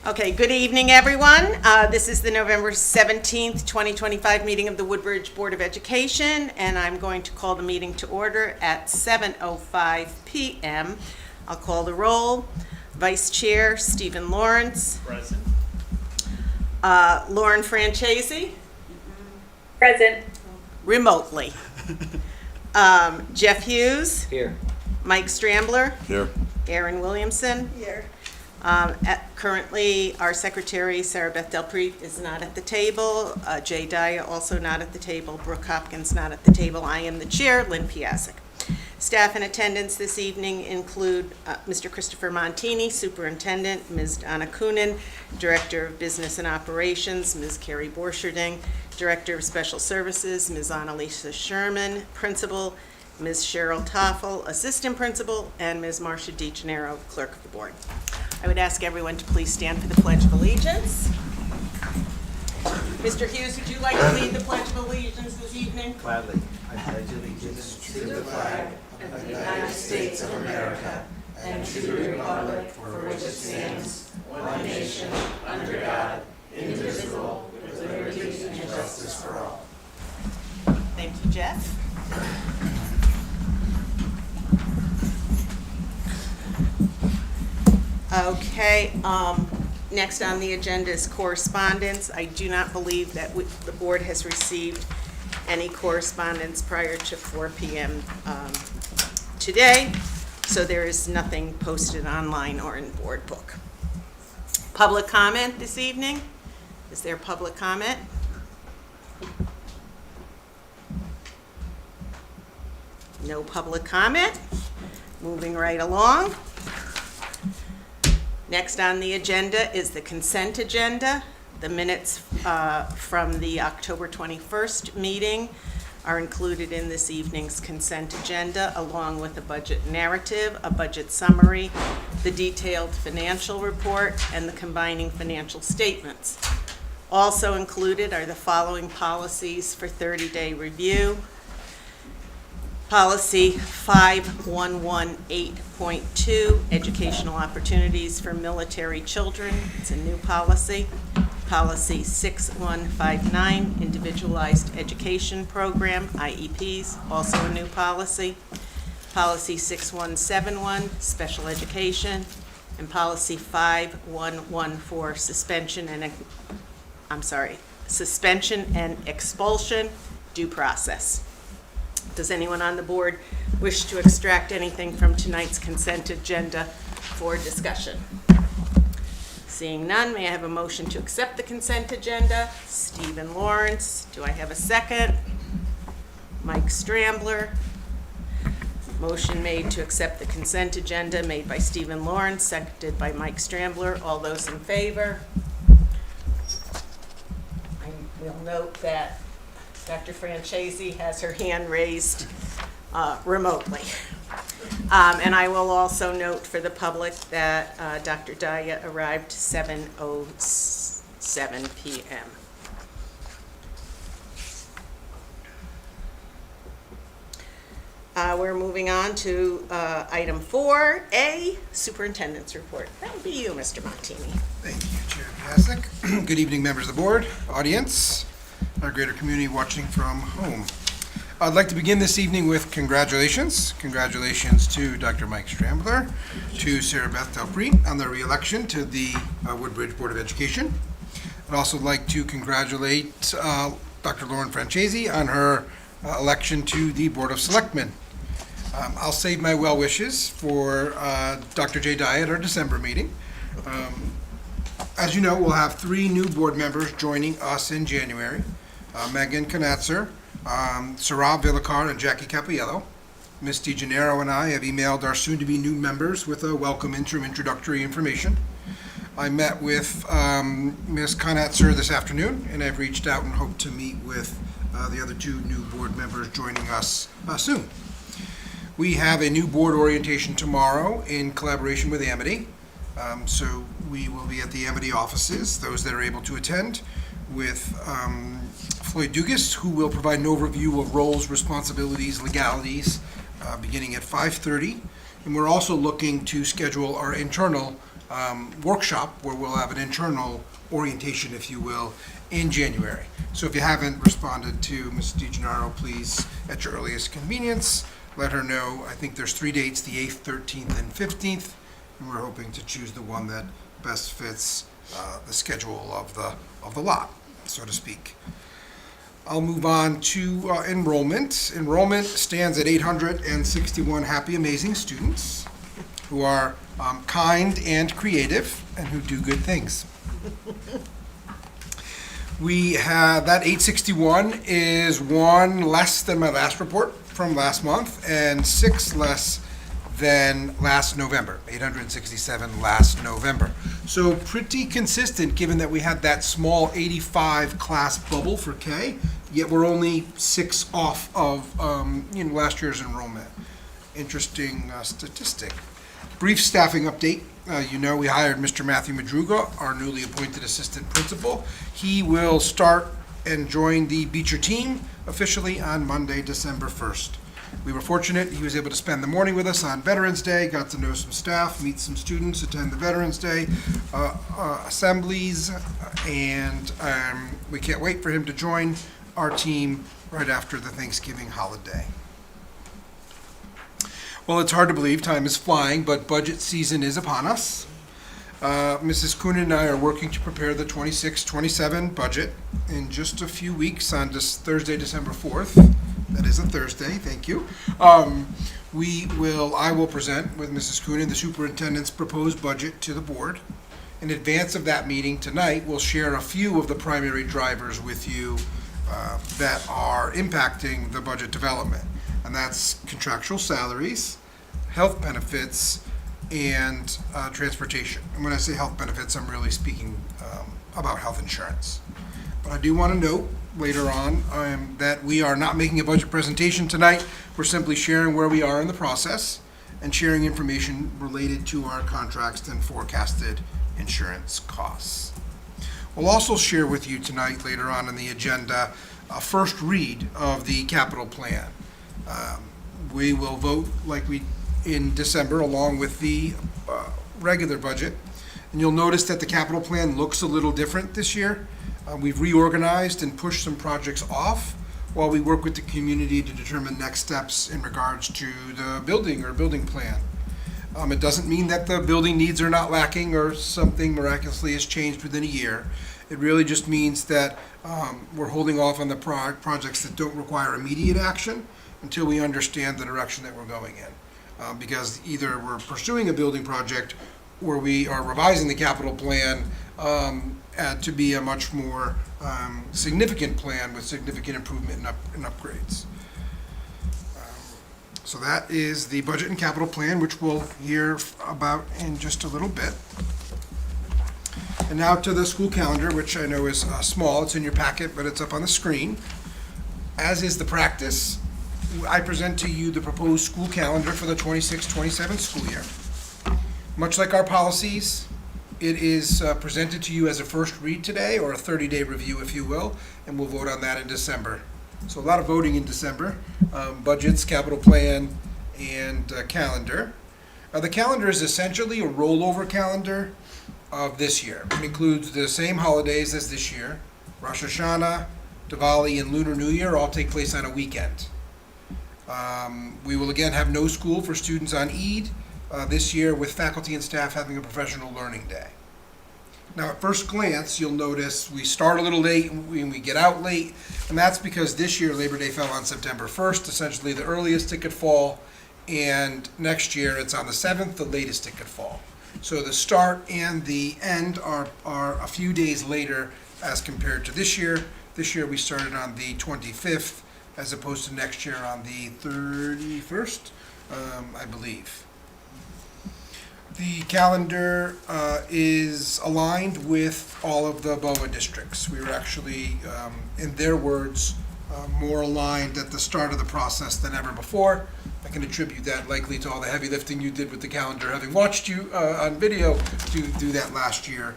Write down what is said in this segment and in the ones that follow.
Okay, good evening, everyone. This is the November 17th, 2025 meeting of the Woodbridge Board of Education, and I'm going to call the meeting to order at 7:05 p.m. I'll call the roll. Vice Chair Stephen Lawrence. Present. Lauren Francesi. Present. Remotely. Jeff Hughes. Here. Mike Strambler. Here. Aaron Williamson. Here. Currently, our secretary, Sarah Beth Delpreet, is not at the table. Jay Daya also not at the table. Brooke Hopkins not at the table. I am the chair, Lynn Piasek. Staff in attendance this evening include Mr. Christopher Montini, Superintendent, Ms. Donna Coonan, Director of Business and Operations, Ms. Carrie Borcherding, Director of Special Services, Ms. Annalisa Sherman, Principal, Ms. Cheryl Toffel, Assistant Principal, and Ms. Marcia DiGennaro, Clerk of the Board. I would ask everyone to please stand for the Pledge of Allegiance. Mr. Hughes, would you like to lead the Pledge of Allegiance this evening? Gladly. I pledge allegiance to the flag of the United States of America and to the republic for which it stands, one nation, under God, indivisible, with liberty and justice for all. Thank you, Jeff. Okay, next on the agenda is correspondence. I do not believe that the board has received any correspondence prior to 4 p.m. Today, so there is nothing posted online or in board book. Public comment this evening? Is there public comment? No public comment. Moving right along. Next on the agenda is the consent agenda. The minutes from the October 21st meeting are included in this evening's consent agenda, along with a budget narrative, a budget summary, the detailed financial report, and the combining financial statements. Also included are the following policies for 30-day review. Policy 5118.2, Educational Opportunities for Military Children. It's a new policy. Policy 6159, Individualized Education Program, IEPs, also a new policy. Policy 6171, Special Education. And Policy 5114, Suspension and Expulsion, Due Process. Does anyone on the board wish to extract anything from tonight's consent agenda for discussion? Seeing none, may I have a motion to accept the consent agenda? Stephen Lawrence. Do I have a second? Mike Strambler. Motion made to accept the consent agenda made by Stephen Lawrence, seconded by Mike Strambler. All those in favor? I will note that Dr. Francesi has her hand raised remotely. And I will also note for the public that Dr. Daya arrived 7:07 p.m. We're moving on to item 4A, Superintendent's Report. That would be you, Mr. Montini. Thank you, Chair Piasek. Good evening, members of the board, audience, our greater community watching from home. I'd like to begin this evening with congratulations. Congratulations to Dr. Mike Strambler, to Sarah Beth Delpreet on their re-election to the Woodbridge Board of Education. I'd also like to congratulate Dr. Lauren Francesi on her election to the Board of Selectmen. I'll save my well wishes for Dr. Jay Dye at our December meeting. As you know, we'll have 3 new board members joining us in January. Megan Knatzer, Sarah Villicar, and Jackie Capiello. Ms. DiGennaro and I have emailed our soon-to-be new members with a welcome introductory information. I met with Ms. Knatzer this afternoon, and I've reached out and hope to meet with the other 2 new board members joining us soon. We have a new board orientation tomorrow in collaboration with Amity. So we will be at the Amity offices, those that are able to attend, with Floyd Dugas, who will provide an overview of roles, responsibilities, legalities, beginning at 5:30. And we're also looking to schedule our internal workshop where we'll have an internal orientation, if you will, in January. So if you haven't responded to Ms. DeGennaro, please, at your earliest convenience, let her know. I think there's 3 dates, the 8th, 13th, and 15th, and we're hoping to choose the one that best fits the schedule of the lot, so to speak. I'll move on to enrollment. Enrollment stands at 861 happy, amazing students who are kind and creative and who do good things. We have, that 861 is 1 less than my last report from last month and 6 less than last November, 867 last November. So pretty consistent, given that we had that small 85 class bubble for K, yet we're only 6 off of last year's enrollment. Interesting statistic. Brief staffing update. We hired Mr. Matthew Madruga, our newly appointed assistant principal. He will start and join the Beecher team officially on Monday, December 1st. We were fortunate, he was able to spend the morning with us on Veterans Day, got to know some staff, meet some students, attend the Veterans Day assemblies, and we can't wait for him to join our team right after the Thanksgiving holiday. Well, it's hard to believe, time is flying, but budget season is upon us. Mrs. Kuhn and I are working to prepare the 26-27 budget in just a few weeks on this Thursday, December 4th. That is a Thursday, thank you. I will present with Mrs. Kuhn and the superintendent's proposed budget to the board. In advance of that meeting tonight, we'll share a few of the primary drivers with you that are impacting the budget development. And that's contractual salaries, health benefits, and transportation. And when I say health benefits, I'm really speaking about health insurance. But I do want to note later on that we are not making a budget presentation tonight. We're simply sharing where we are in the process and sharing information related to our contracts and forecasted insurance costs. We'll also share with you tonight, later on in the agenda, a first read of the capital plan. We will vote like we in December along with the regular budget. And you'll notice that the capital plan looks a little different this year. We've reorganized and pushed some projects off while we work with the community to determine next steps in regards to the building plan. It doesn't mean that the building needs are not lacking or something miraculously has changed within a year. It really just means that we're holding off on the projects that don't require immediate action until we understand the direction that we're going in. Because either we're pursuing a building project or we are revising the capital plan to be a much more significant plan with significant improvement and upgrades. So that is the budget and capital plan, which we'll hear about in just a little bit. And now to the school calendar, which I know is small. It's in your packet, but it's up on the screen. As is the practice, I present to you the proposed school calendar for the 26-27 school year. Much like our policies, it is presented to you as a first read today, or a 30-day review, if you will, and we'll vote on that in December. So a lot of voting in December, budgets, capital plan, and calendar. The calendar is essentially a rollover calendar of this year. It includes the same holidays as this year. Rosh Hashanah, Diwali, and Lunar New Year all take place on a weekend. We will again have no school for students on Eid this year, with faculty and staff having a professional learning day. Now, at first glance, you'll notice we start a little late and we get out late, and that's because this year Labor Day fell on September 1st, essentially the earliest it could fall, and next year it's on the 7th, the latest it could fall. So the start and the end are a few days later as compared to this year. This year we started on the 25th as opposed to next year on the 31st, I believe. The calendar is aligned with all of the BOA districts. We were actually, in their words, more aligned at the start of the process than ever before. I can attribute that likely to all the heavy lifting you did with the calendar, having watched you on video do that last year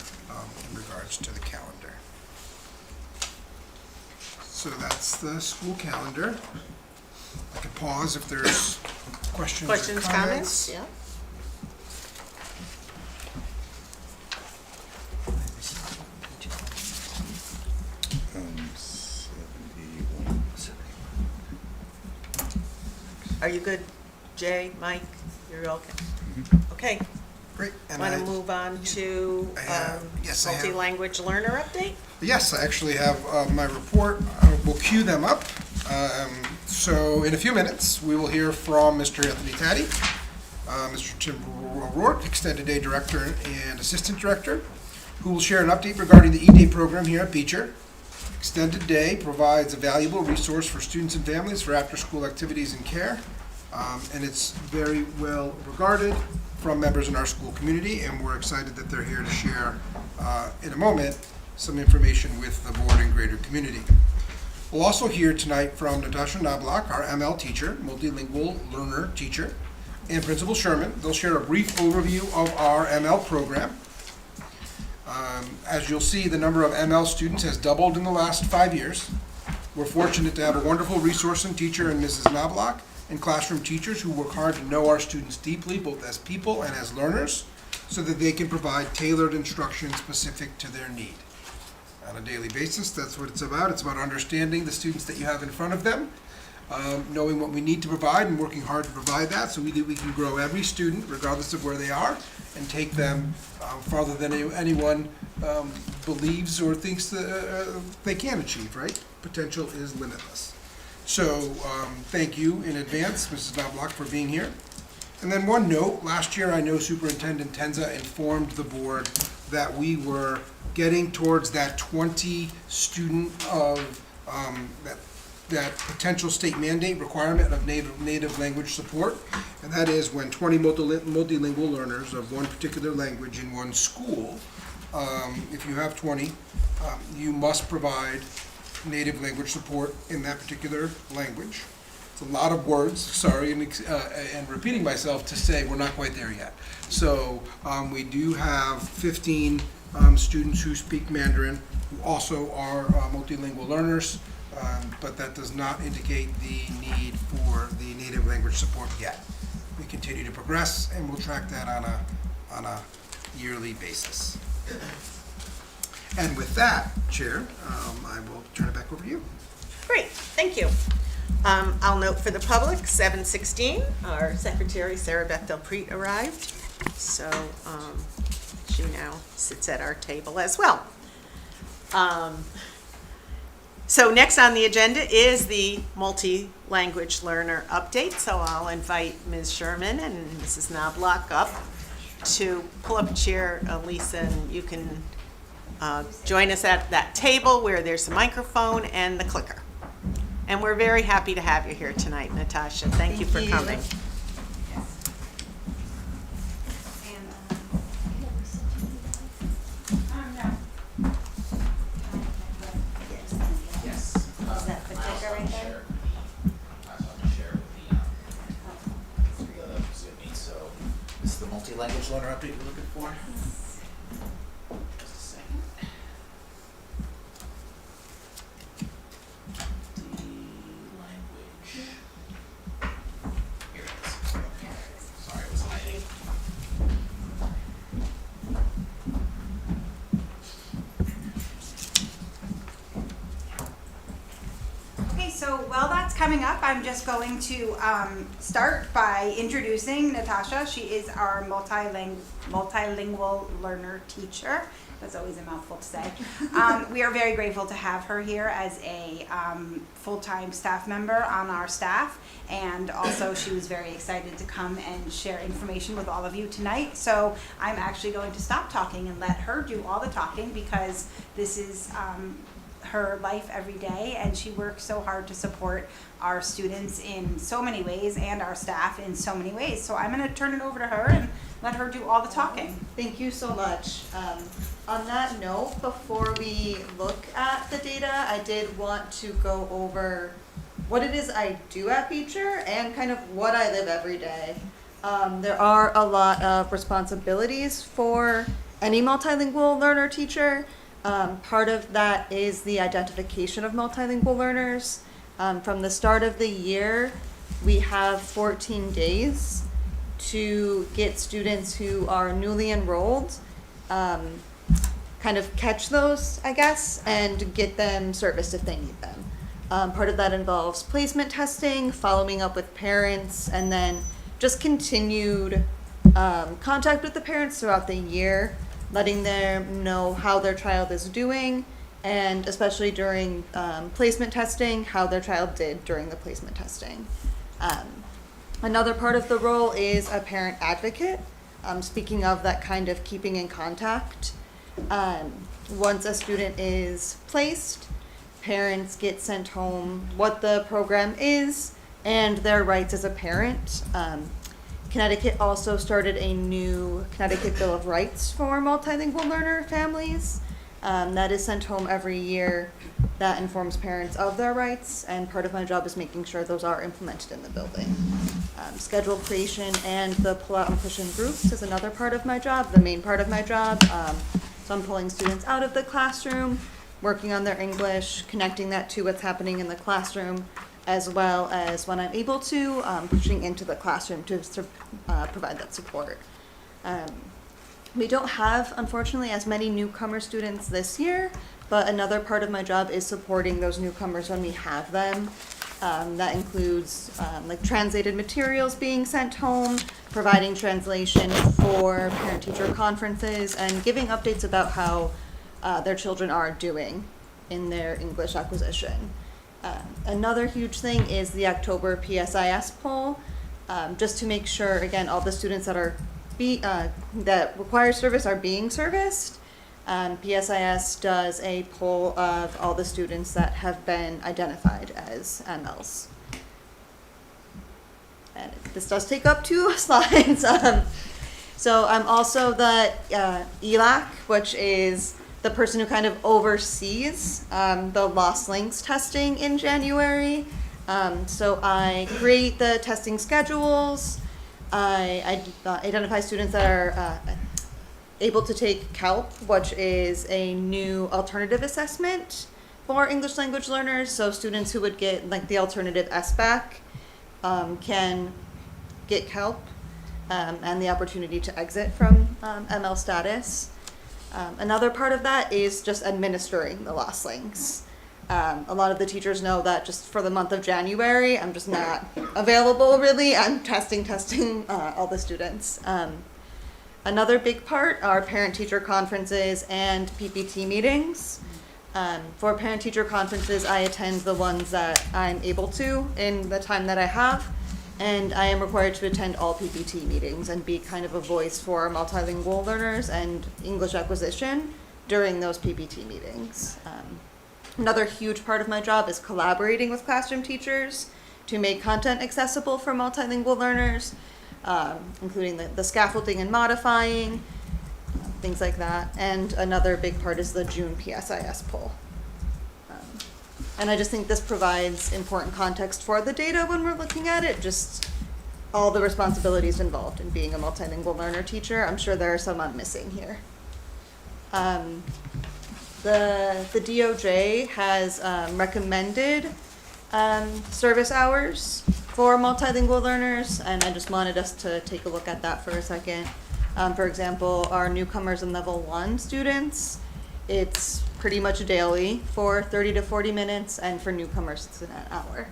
in regards to the calendar. So that's the school calendar. I could pause if there's questions or comments. Yeah. Are you good, Jay, Mike? You're okay? Okay, Great. And want to I- move on to yes, I have. multi-language learner update? Yes, I actually have my report. We'll cue them up. So in a few minutes, we will hear from Mr. Anthony Taddy, Mr. Tim O'Rourke, Extended Day Director and Assistant Director, who will share an update regarding the E-Day program here at Beecher. Extended Day provides a valuable resource for students and families for after-school activities and care, and it's very well regarded from members in our school community, and we're excited that they're here to share in a moment some information with the board and greater community. We'll also hear tonight from Natasha Knobloch, our ML teacher, multilingual learner teacher, and Principal Sherman. They'll share a brief overview of our ML program. As you'll see, the number of ML students has doubled in the last 5 years. We're fortunate to have a wonderful resource and teacher in Mrs. Knobloch and classroom teachers who work hard to know our students deeply, both as people and as learners, so that they can provide tailored instruction specific to their need. On a daily basis, that's what it's about. It's about understanding the students that you have in front of them, knowing what we need to provide and working hard to provide that so we can grow every student regardless of where they are and take them farther than anyone believes or thinks that they can achieve, right? Potential is limitless. So thank you in advance, Mrs. Knobloch, for being here. And then one note, last year I know Superintendent Tenza informed the board that we were getting towards that 20 student of that potential state mandate requirement of native language support, and that is when 20 multilingual learners of one particular language in one school, if you have 20, you must provide native language support in that particular language. It's a lot of words, sorry, and repeating myself to say we're not quite there yet. So we do have 15 students who speak Mandarin who also are multilingual learners, but that does not indicate the need for the native language support yet. We continue to progress, and we'll track that on a yearly basis. And with that, Chair, I will turn it back over to you. Great, thank you. I'll note for the public, 7:16, our secretary, Sarah Beth Del Prete, arrived. So she now sits at our table as well. So next on the agenda is the multi-language learner update. So I'll invite Ms. Sherman and Mrs. Knobloch up to pull up a chair, Lisa, and you can join us at that table where there's a microphone and the clicker. And we're very happy to have you here tonight, Natasha. Thank you for coming. Yes. Is that the clicker right there? I was going to share the Zoom meet. So this is the multi-language learner update you're looking for? Just a second. Language. Here it is. Sorry, it was hiding. Okay, so while that's coming up, I'm just going to start by introducing Natasha. She is our multilingual learner teacher. That's always a mouthful to say. We are very grateful to have her here as a full-time staff member on our staff, and also she was very excited to come and share information with all of you tonight. So I'm actually going to stop talking and let her do all the talking, because this is her life every day, and she works so hard to support our students in so many ways and our staff in so many ways. So I'm going to turn it over to her and let her do all the talking. Thank you so much. On that note, before we look at the data, I did want to go over what it is I do at Beecher and kind of what I live every day. There are a lot of responsibilities for any multilingual learner teacher. Part of that is the identification of multilingual learners. From the start of the year, we have 14 days to get students who are newly enrolled, kind of catch those, I guess, and get them serviced if they need them. Part of that involves placement testing, following up with parents, and then just continued contact with the parents throughout the year, letting them know how their child is doing, and especially during placement testing, how their child did during the placement testing. Another part of the role is a parent advocate. Speaking of that kind of keeping in contact, once a student is placed, parents get sent home what the program is and their rights as a parent. Connecticut also started a new Connecticut Bill of Rights for multilingual learner families. That is sent home every year. That informs parents of their rights, and part of my job is making sure those are implemented in the building. Schedule creation and the pull out and push in groups is another part of my job, the main part of my job. So I'm pulling students out of the classroom, working on their English, connecting that to what's happening in the classroom, as well as when I'm able to, pushing into the classroom to provide that support. We don't have, unfortunately, as many newcomer students this year, but another part of my job is supporting those newcomers when we have them. That includes like translated materials being sent home, providing translation for parent-teacher conferences, and giving updates about how their children are doing in their English acquisition. Another huge thing is the October PSIS poll, just to make sure, again, all the students that are that require service are being serviced. PSIS does a poll of all the students that have been identified as MLs. And this does take up 2 slides. So I'm also the ELAC, which is the person who kind of oversees the lost links testing in January. So I create the testing schedules. I identify students that are able to take CALP, which is a new alternative assessment for English language learners. So students who would get like the alternative SBAC can get CALP and the opportunity to exit from ML status. Another part of that is just administering the lost links. A lot of the teachers know that just for the month of January, I'm just not available really. I'm testing all the students. Another big part are parent-teacher conferences and PPT meetings. For parent-teacher conferences, I attend the ones that I'm able to in the time that I have, and I am required to attend all PPT meetings and be kind of a voice for multilingual learners and English acquisition during those PPT meetings. Another huge part of my job is collaborating with classroom teachers to make content accessible for multilingual learners, including the scaffolding and modifying, things like that. And another big part is the June PSIS poll. And I just think this provides important context for the data when we're looking at it, just all the responsibilities involved in being a multilingual learner teacher. I'm sure there are some I'm missing here. The DOJ has recommended service hours for multilingual learners, and I just wanted us to take a look at that for a second. For example, our newcomers and level 1 students, it's pretty much daily for 30 to 40 minutes, and for newcomers it's an hour.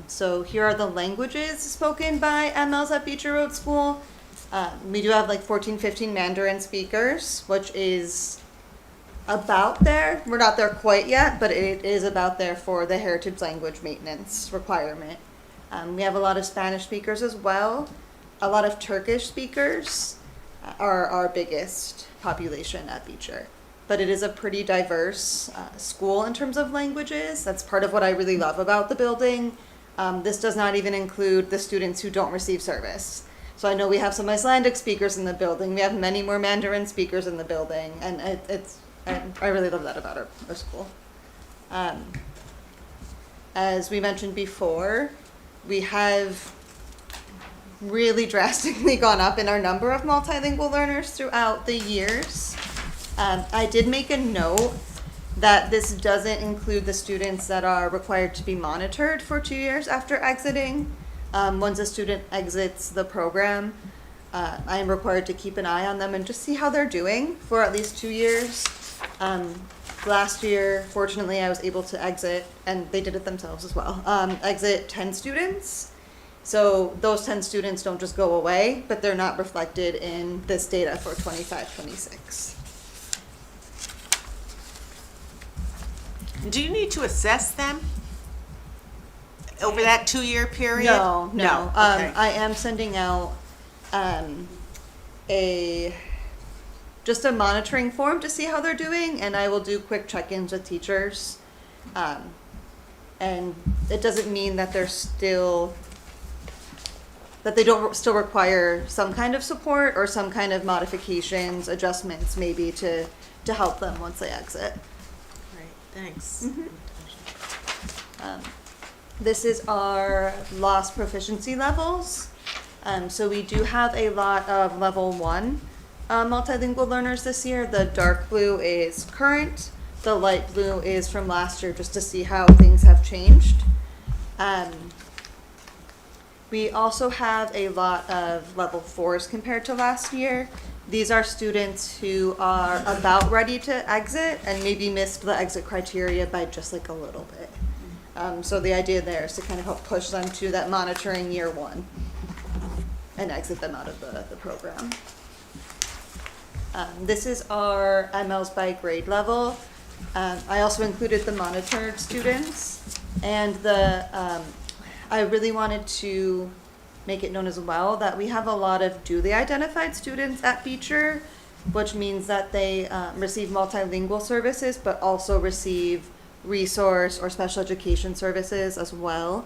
So here are the languages spoken by MLs at Beecher Road School. We do have like 14, 15 Mandarin speakers, which is about there. We're not there quite yet, but it is about there for the heritage language maintenance requirement. We have a lot of Spanish speakers as well. A lot of Turkish speakers are our biggest population at Beecher. But it is a pretty diverse school in terms of languages. That's part of what I really love about the building. This does not even include the students who don't receive service. So I know we have some Icelandic speakers in the building. We have many more Mandarin speakers in the building. And I really love that about our school. As we mentioned before, we have really drastically gone up in our number of multilingual learners throughout the years. I did make a note that this doesn't include the students that are required to be monitored for 2 years after exiting. Once a student exits the program, I am required to keep an eye on them and just see how they're doing for at least 2 years. last year, fortunately, I was able to exit, and they did it themselves as well, exit 10 students. So those 10 students don't just go away, but they're not reflected in this data for 25-26. Do you need to assess them over that 2-year period? No. Okay. I am sending out just a monitoring form to see how they're doing, and I will do quick check-ins with teachers. And it doesn't mean that they don't still require some kind of support or some kind of modifications, adjustments maybe to help them once they exit. Great, thanks. This is our lost proficiency levels. So we do have a lot of level 1 multilingual learners this year. The dark blue is current. The light blue is from last year, just to see how things have changed. We also have a lot of level 4s compared to last year. These are students who are about ready to exit and maybe missed the exit criteria by just like a little bit. So the idea there is to kind of help push them to that monitoring year 1 and exit them out of the program. This is our MLs by grade level. I also included the monitored students, and I really wanted to make it known as well that we have a lot of duly identified students at Beecher, which means that they receive multilingual services, but also receive resource or special education services as well.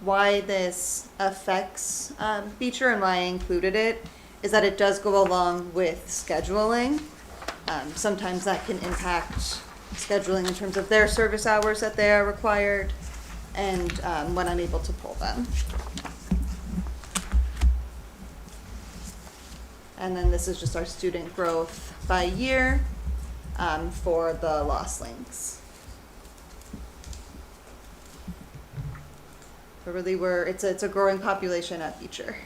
Why this affects Beecher and why I included it is that it does go along with scheduling. Sometimes that can impact scheduling in terms of their service hours that they are required and when I'm able to pull them. And then this is just our student growth by year for the lost links. But really it's a growing population at Beecher.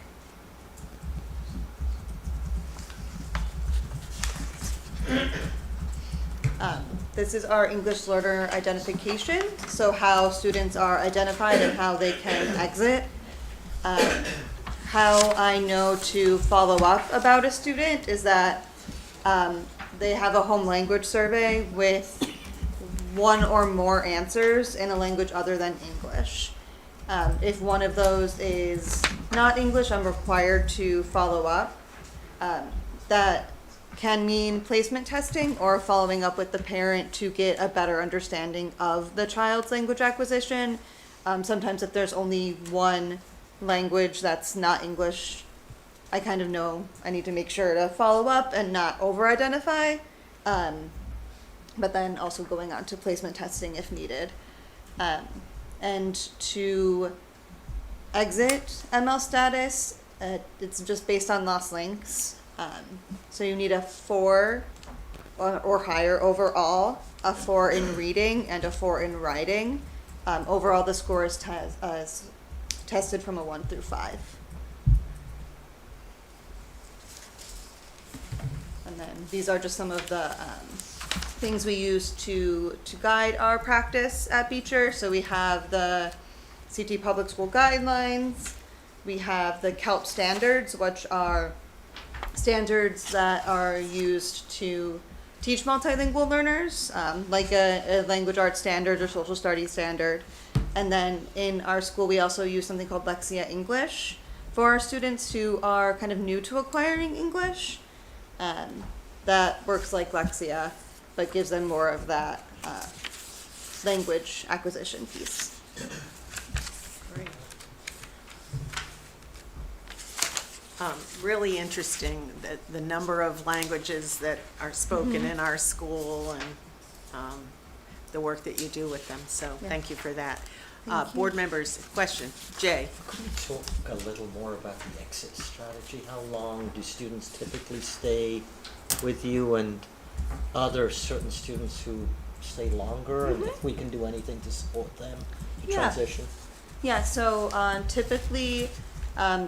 This is our English learner identification, so how students are identified and how they can exit. How I know to follow up about a student is that they have a home language survey with 1 or more answers in a language other than English. If one of those is not English, I'm required to follow up. That can mean placement testing or following up with the parent to get a better understanding of the child's language acquisition. Sometimes if there's only one language that's not English, I kind of know I need to make sure to follow up and not over-identify. But then also going on to placement testing if needed. And to exit ML status, it's just based on lost links. So you need a 4 or higher overall, a 4 in reading, and a 4 in writing. Overall, the score is tested from a 1 through 5. And then these are just some of the things we use to guide our practice at Beecher. So we have the CT Public School Guidelines. We have the CALP standards, which are standards that are used to teach multilingual learners, like a language arts standard or social studies standard. And then in our school, we also use something called Lexia English for our students who are kind of new to acquiring English. That works like Lexia, but gives them more of that language acquisition piece. Great. Really interesting, the number of languages that are spoken in our school and the work that you do with them. So thank you for that. Board members, question. Jay? Could you talk a little more about the exit strategy? How long do students typically stay with you, and are there certain students who stay longer, and if we can do anything to support them to transition? Yeah, so typically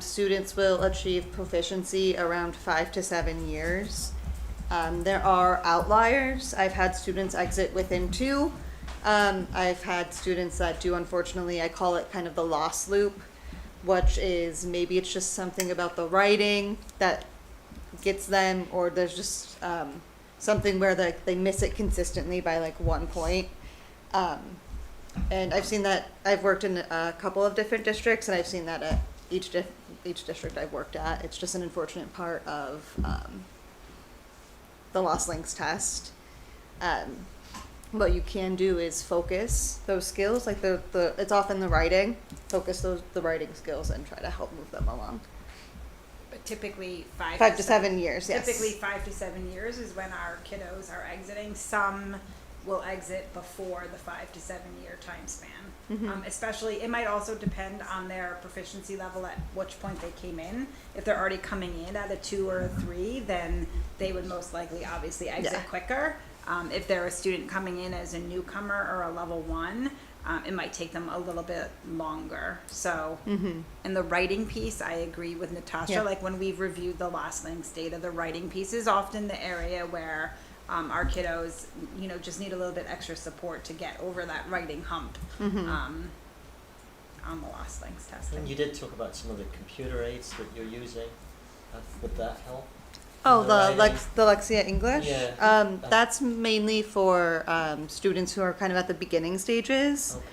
students will achieve proficiency around 5 to 7 years. There are outliers. I've had students exit within 2. I've had students that do, unfortunately, I call it kind of the loss loop, which is maybe it's just something about the writing that gets them, or there's just something where they miss it consistently by like 1 point. And I've seen that. I've worked in a couple of different districts, and I've seen that at each district I've worked at. It's just an unfortunate part of the Lost Links test. What you can do is focus those skills, like it's often the writing. Focus the writing skills and try to help move them along. But typically 5 to 7 years, yes. Typically 5 to 7 years is when our kiddos are exiting. Some will exit before the 5 to 7 year time span. Especially, it might also depend on their proficiency level at which point they came in. If they're already coming in at a 2 or a 3, then they would most likely obviously exit quicker. If they're a student coming in as a newcomer or a level 1, it might take them a little bit longer. So, in the writing piece, I agree with Natasha. Yeah. Like when we've reviewed the Lost Links data, the writing piece is often the area where our kiddos, just need a little bit extra support to get over that writing hump on the Lost Links testing. And you did talk about some of the computer aids that you're using. Would that help? Oh, In the writing? Lexia English? Yeah. That's mainly for students who are kind of at the beginning stages. Okay.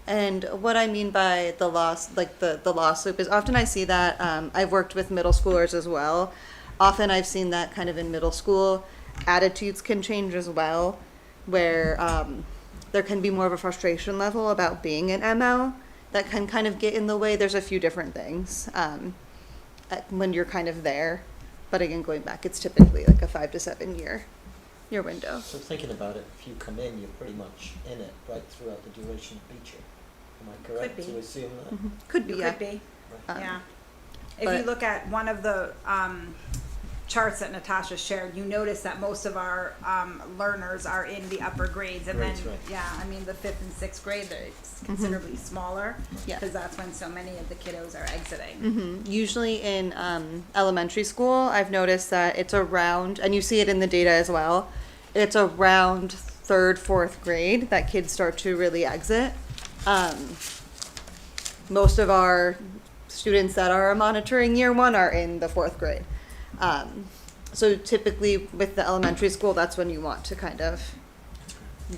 And what I mean by the loss, like the loss loop, is often I see that, I've worked with middle schoolers as well. Often I've seen that kind of in middle school. Attitudes can change as well, where there can be more of a frustration level about being an ML that can kind of get in the way. There's a few different things when you're kind of there. But again, going back, it's typically like a 5 to 7 year window. So thinking about it, if you come in, you're pretty much in it right throughout the duration of teaching. Am I correct Could be. to assume that? Could be, You yeah. could be, Um, yeah. If but- you look at one of the charts that Natasha shared, you notice that most of our learners are in the upper grades, and Grades, then right. the 5th and 6th grade, it's considerably smaller, Yeah. because that's when so many of the kiddos are exiting. Usually in elementary school, I've noticed that it's around, and you see it in the data as well, it's around 3rd, 4th grade that kids start to really exit. Most of our students that are monitoring year 1 are in the 4th grade. So typically with the elementary school, that's when you want to kind of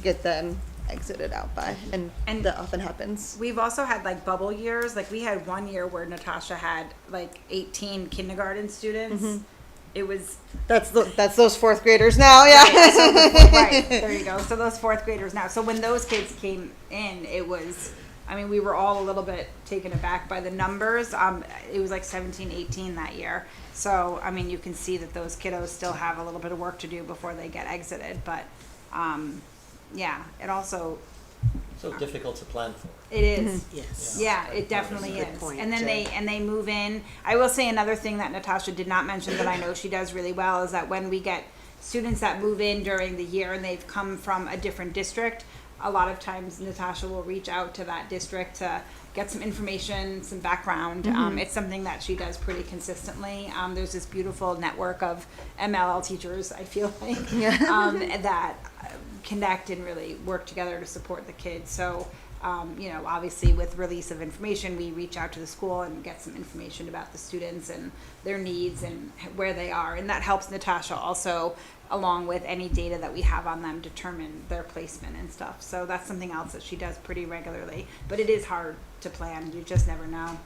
get them exited out by, and that often happens. We've also had like bubble years, like we had one year where Natasha had like 18 kindergarten students. It was That's those 4th graders now, yeah. Right, so right, there you go. So those 4th graders now. So when those kids came in, it was, we were all a little bit taken aback by the numbers. It was like 17, 18 that year. So, you can see that those kiddos still have a little bit of work to do before they get exited. But, it also, So difficult to plan for. it is. Yes. Yeah, it definitely Good is. point, And then Jay. they move in. I will say another thing that Natasha did not mention, but I know she does really well, is that when we get students that move in during the year and they've come from a different district, a lot of times Natasha will reach out to that district to get some information, some background. It's something that she does pretty consistently. There's this beautiful network of MLL teachers, I feel like, that connect and really work together to support the kids. So, obviously with release of information, we reach out to the school and get some information about the students and their needs and where they are. And that helps Natasha also, along with any data that we have on them, determine their placement and stuff. So that's something else that she does pretty regularly. But it is hard to plan. You just never know.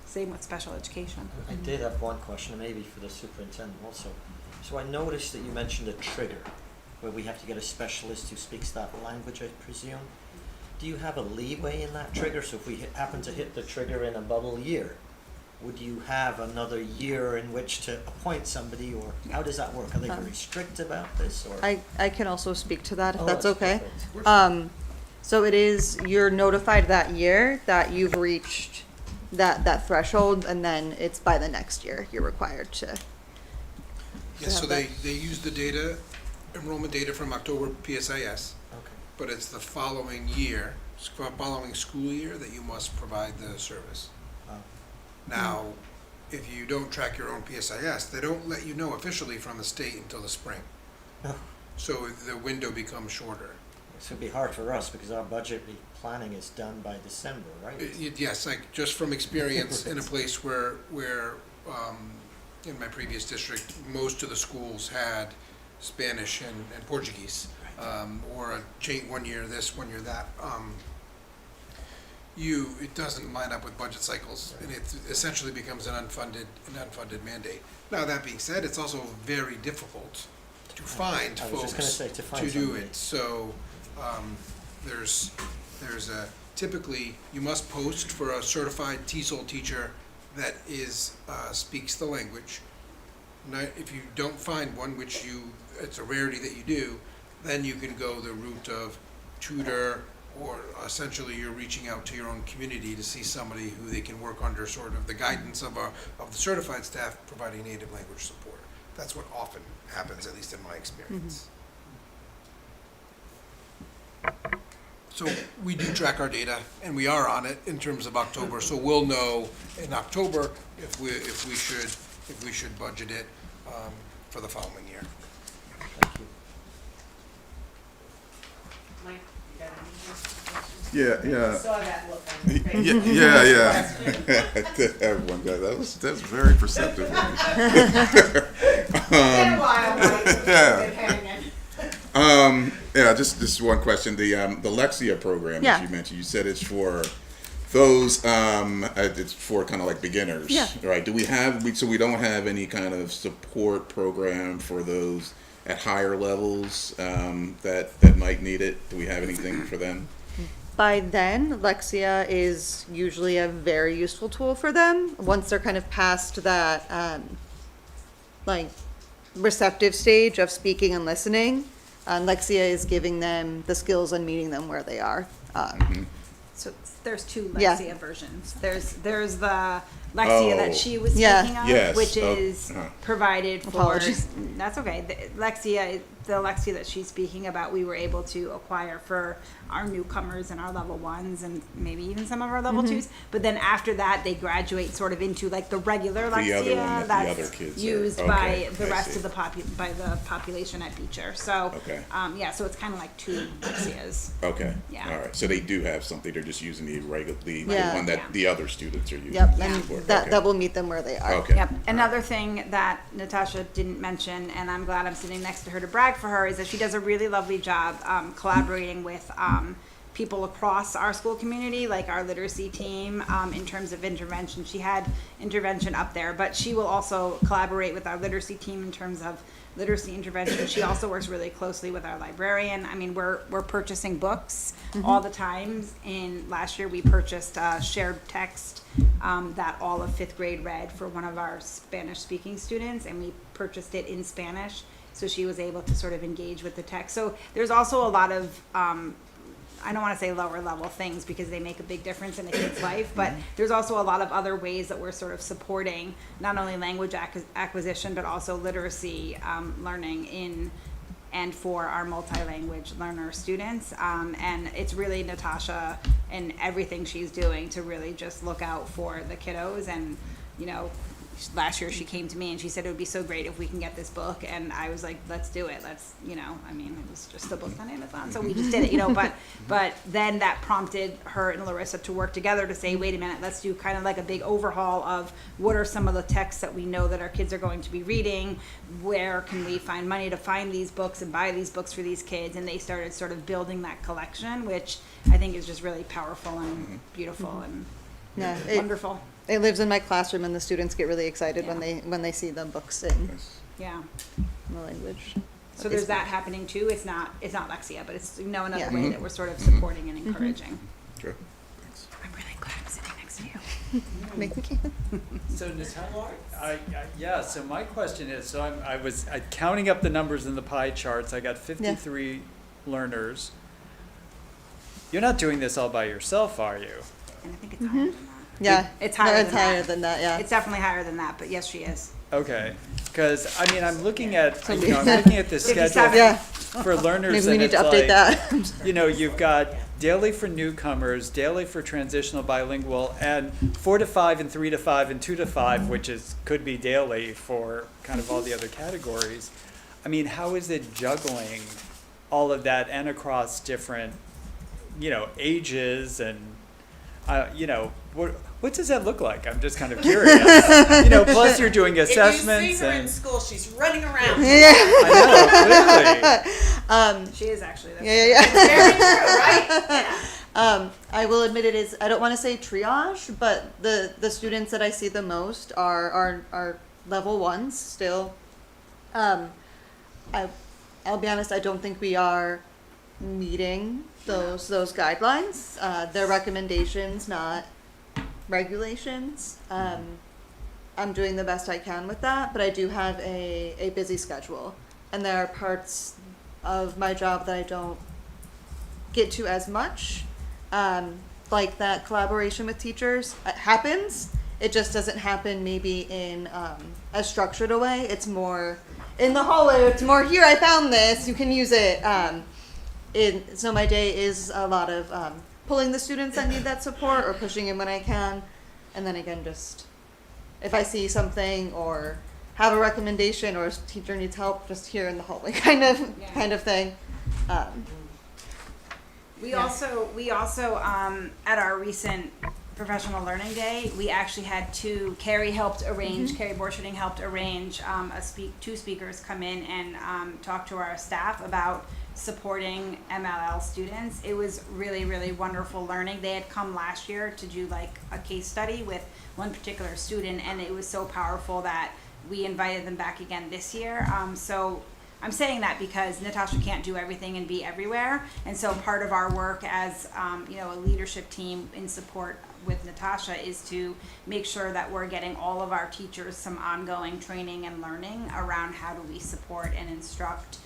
Same with special education. I did have one question, maybe for the superintendent also. So I noticed that you mentioned a trigger, where we have to get a specialist who speaks that language, I presume. Do you have a leeway in that trigger? So if we happen to hit the trigger in a bubble year, would you have another year in which to appoint somebody, or how does that work? Are they very strict about this, or? I can also speak to that if Oh, that's okay. perfect. So it is, you're notified that year that you've reached that threshold, and then it's by the next year you're required to. Yeah, so have they use the data, enrollment data from October PSIS, Okay. but it's the following year, following school year, that you must provide the service. Wow. Now, if you don't track your own PSIS, they don't let you know officially from the state until the spring. Oh. So the window becomes shorter. This would be hard for us because our budget planning is done by December, right? Yes, like, just from experience in a place where, in my previous district, most of the schools had Spanish and Portuguese, or a change, 1 year this, 1 year that. It doesn't line up with budget cycles, and it essentially becomes an unfunded mandate. Now, that being said, it's also very difficult to find I was just gonna folks say, to find to do somebody. it. So, there's a, typically, you must post for a certified TESOL teacher that speaks the language. Now, if you don't find one, which it's a rarity that you do, then you can go the route of tutor, or essentially you're reaching out to your own community to see somebody who they can work under sort of the guidance of the certified staff providing native language support. That's what often happens, at least in my experience. So we do track our data, and we are on it in terms of October, so we'll know in October if we should budget it for the following year. Thank you. Mike, you got any questions? Yeah. Saw that look on your face. Yeah. I did have one guy. That's very perceptive. It's been a while, Mike. Yeah. Been hanging. Yeah, just one question. The Lexia program Yeah. that you mentioned, you said it's for those, it's for kind of like beginners, Yeah. right? So we don't have any kind of support program for those at higher levels that might need it? Do we have anything for them? By then, Lexia is usually a very useful tool for them. Once they're kind of past that, like, receptive stage of speaking and listening, Lexia is giving them the skills and meeting them where they are. So there's two Yeah. Lexia versions. There's the Lexia Oh. that she was Yeah. speaking of, Yes. which Oh, is uh-huh. provided for. Apologies. That's okay. The Lexia that she's speaking about, we were able to acquire for our newcomers and our level ones, and maybe even some of our level twos. But then after that, they graduate sort of into like the regular The Lexia other one that the that's other kids are- used okay, by the I rest see. of the population at Beecher. So Okay. yeah, so it's kind of like two Lexias. Okay. Yeah. All right. So they do have something. They're just using the Yeah. one that Yeah. the other students are using. Yep, Yeah. and Okay. that will meet them where they are. Okay. Yep. Another thing that Natasha didn't mention, and I'm glad I'm sitting next to her to brag for her, is that she does a really lovely job collaborating with people across our school community, like our literacy team, in terms of intervention. She had intervention up there, but she will also collaborate with our literacy team in terms of literacy intervention. She also works really closely with our librarian. I mean, we're purchasing books all the time. And last year we purchased shared text that all of 5th grade read for one of our Spanish speaking students, and we purchased it in Spanish. So she was able to sort of engage with the text. So there's also a lot of, I don't want to say lower level things because they make a big difference in a kid's life, but there's also a lot of other ways that we're sort of supporting not only language acquisition, but also literacy learning in and for our multi-language learner students. And it's really Natasha and everything she's doing to really just look out for the kiddos. And, you know, last year she came to me and she said it would be so great if we can get this book, and I was like, let's do it. Let's, you know, I mean, it was just a book on Amazon, so we just did it, you know. But then that prompted her and Larissa to work together to say, wait a minute, let's do kind of like a big overhaul of what are some of the texts that we know that our kids are going to be reading, where can we find money to find these books and buy these books for these kids. And they started sort of building that collection, which I think is just really powerful and beautiful and Yeah, wonderful. it lives in my classroom, and the students get really excited when Yeah. they see the books in Nice. Yeah. the language. So there's that happening too. It's not Lexia, but it's, you know, another Yeah. way that we're sort of supporting and encouraging. Good. Thanks. I'm really glad I'm sitting next to you. Thank you. So Natalia, yeah, so my question is, so I was counting up the numbers in the pie charts. I got 53 learners. You're not doing this all by yourself, are you? And I think it's higher than that. Yeah, It's higher it's than higher that. than that. Yeah. It's definitely higher than that, but yes, she is. Okay, because I mean, I'm looking at, So I'm looking at the 57. schedule Yeah, for learners, maybe we and need to it's update like, that. you know, you've got daily for newcomers, daily for transitional bilingual, and 4 to 5 and 3 to 5 and 2 to 5, which could be daily for kind of all the other categories. I mean, how is it juggling all of that and across different, ages and, what does that look like? I'm just kind of curious. Plus you're doing assessments If you see her in and school, she's running around. I know, clearly. She is actually. That's Yeah. Very true, right? Yeah. I will admit it is, I don't want to say triage, but the students that I see the most are level ones still. I'll be honest, I don't think we are meeting those guidelines. They're recommendations, not regulations. I'm doing the best I can with that, but I do have a busy schedule. And there are parts of my job that I don't get to as much. Like that collaboration with teachers happens. It just doesn't happen maybe in a structured a way. It's more in the hallway. It's more here. I found this. You can use it. So my day is a lot of pulling the students that need that support or pushing in when I can, and then again just if I see something or have a recommendation or a teacher needs help, just here in the hallway kind of thing. We also at our recent professional learning day, we actually had Carrie helped arrange, Carrie Borcherding helped arrange two speakers come in and talk to our staff about supporting MLL students. It was really, really wonderful learning. They had come last year to do like a case study with one particular student, and it was so powerful that we invited them back again this year. So I'm saying that because Natasha can't do everything and be everywhere, and so part of our work as a leadership team in support with Natasha is to make sure that we're getting all of our teachers some ongoing training and learning around how do we support and instruct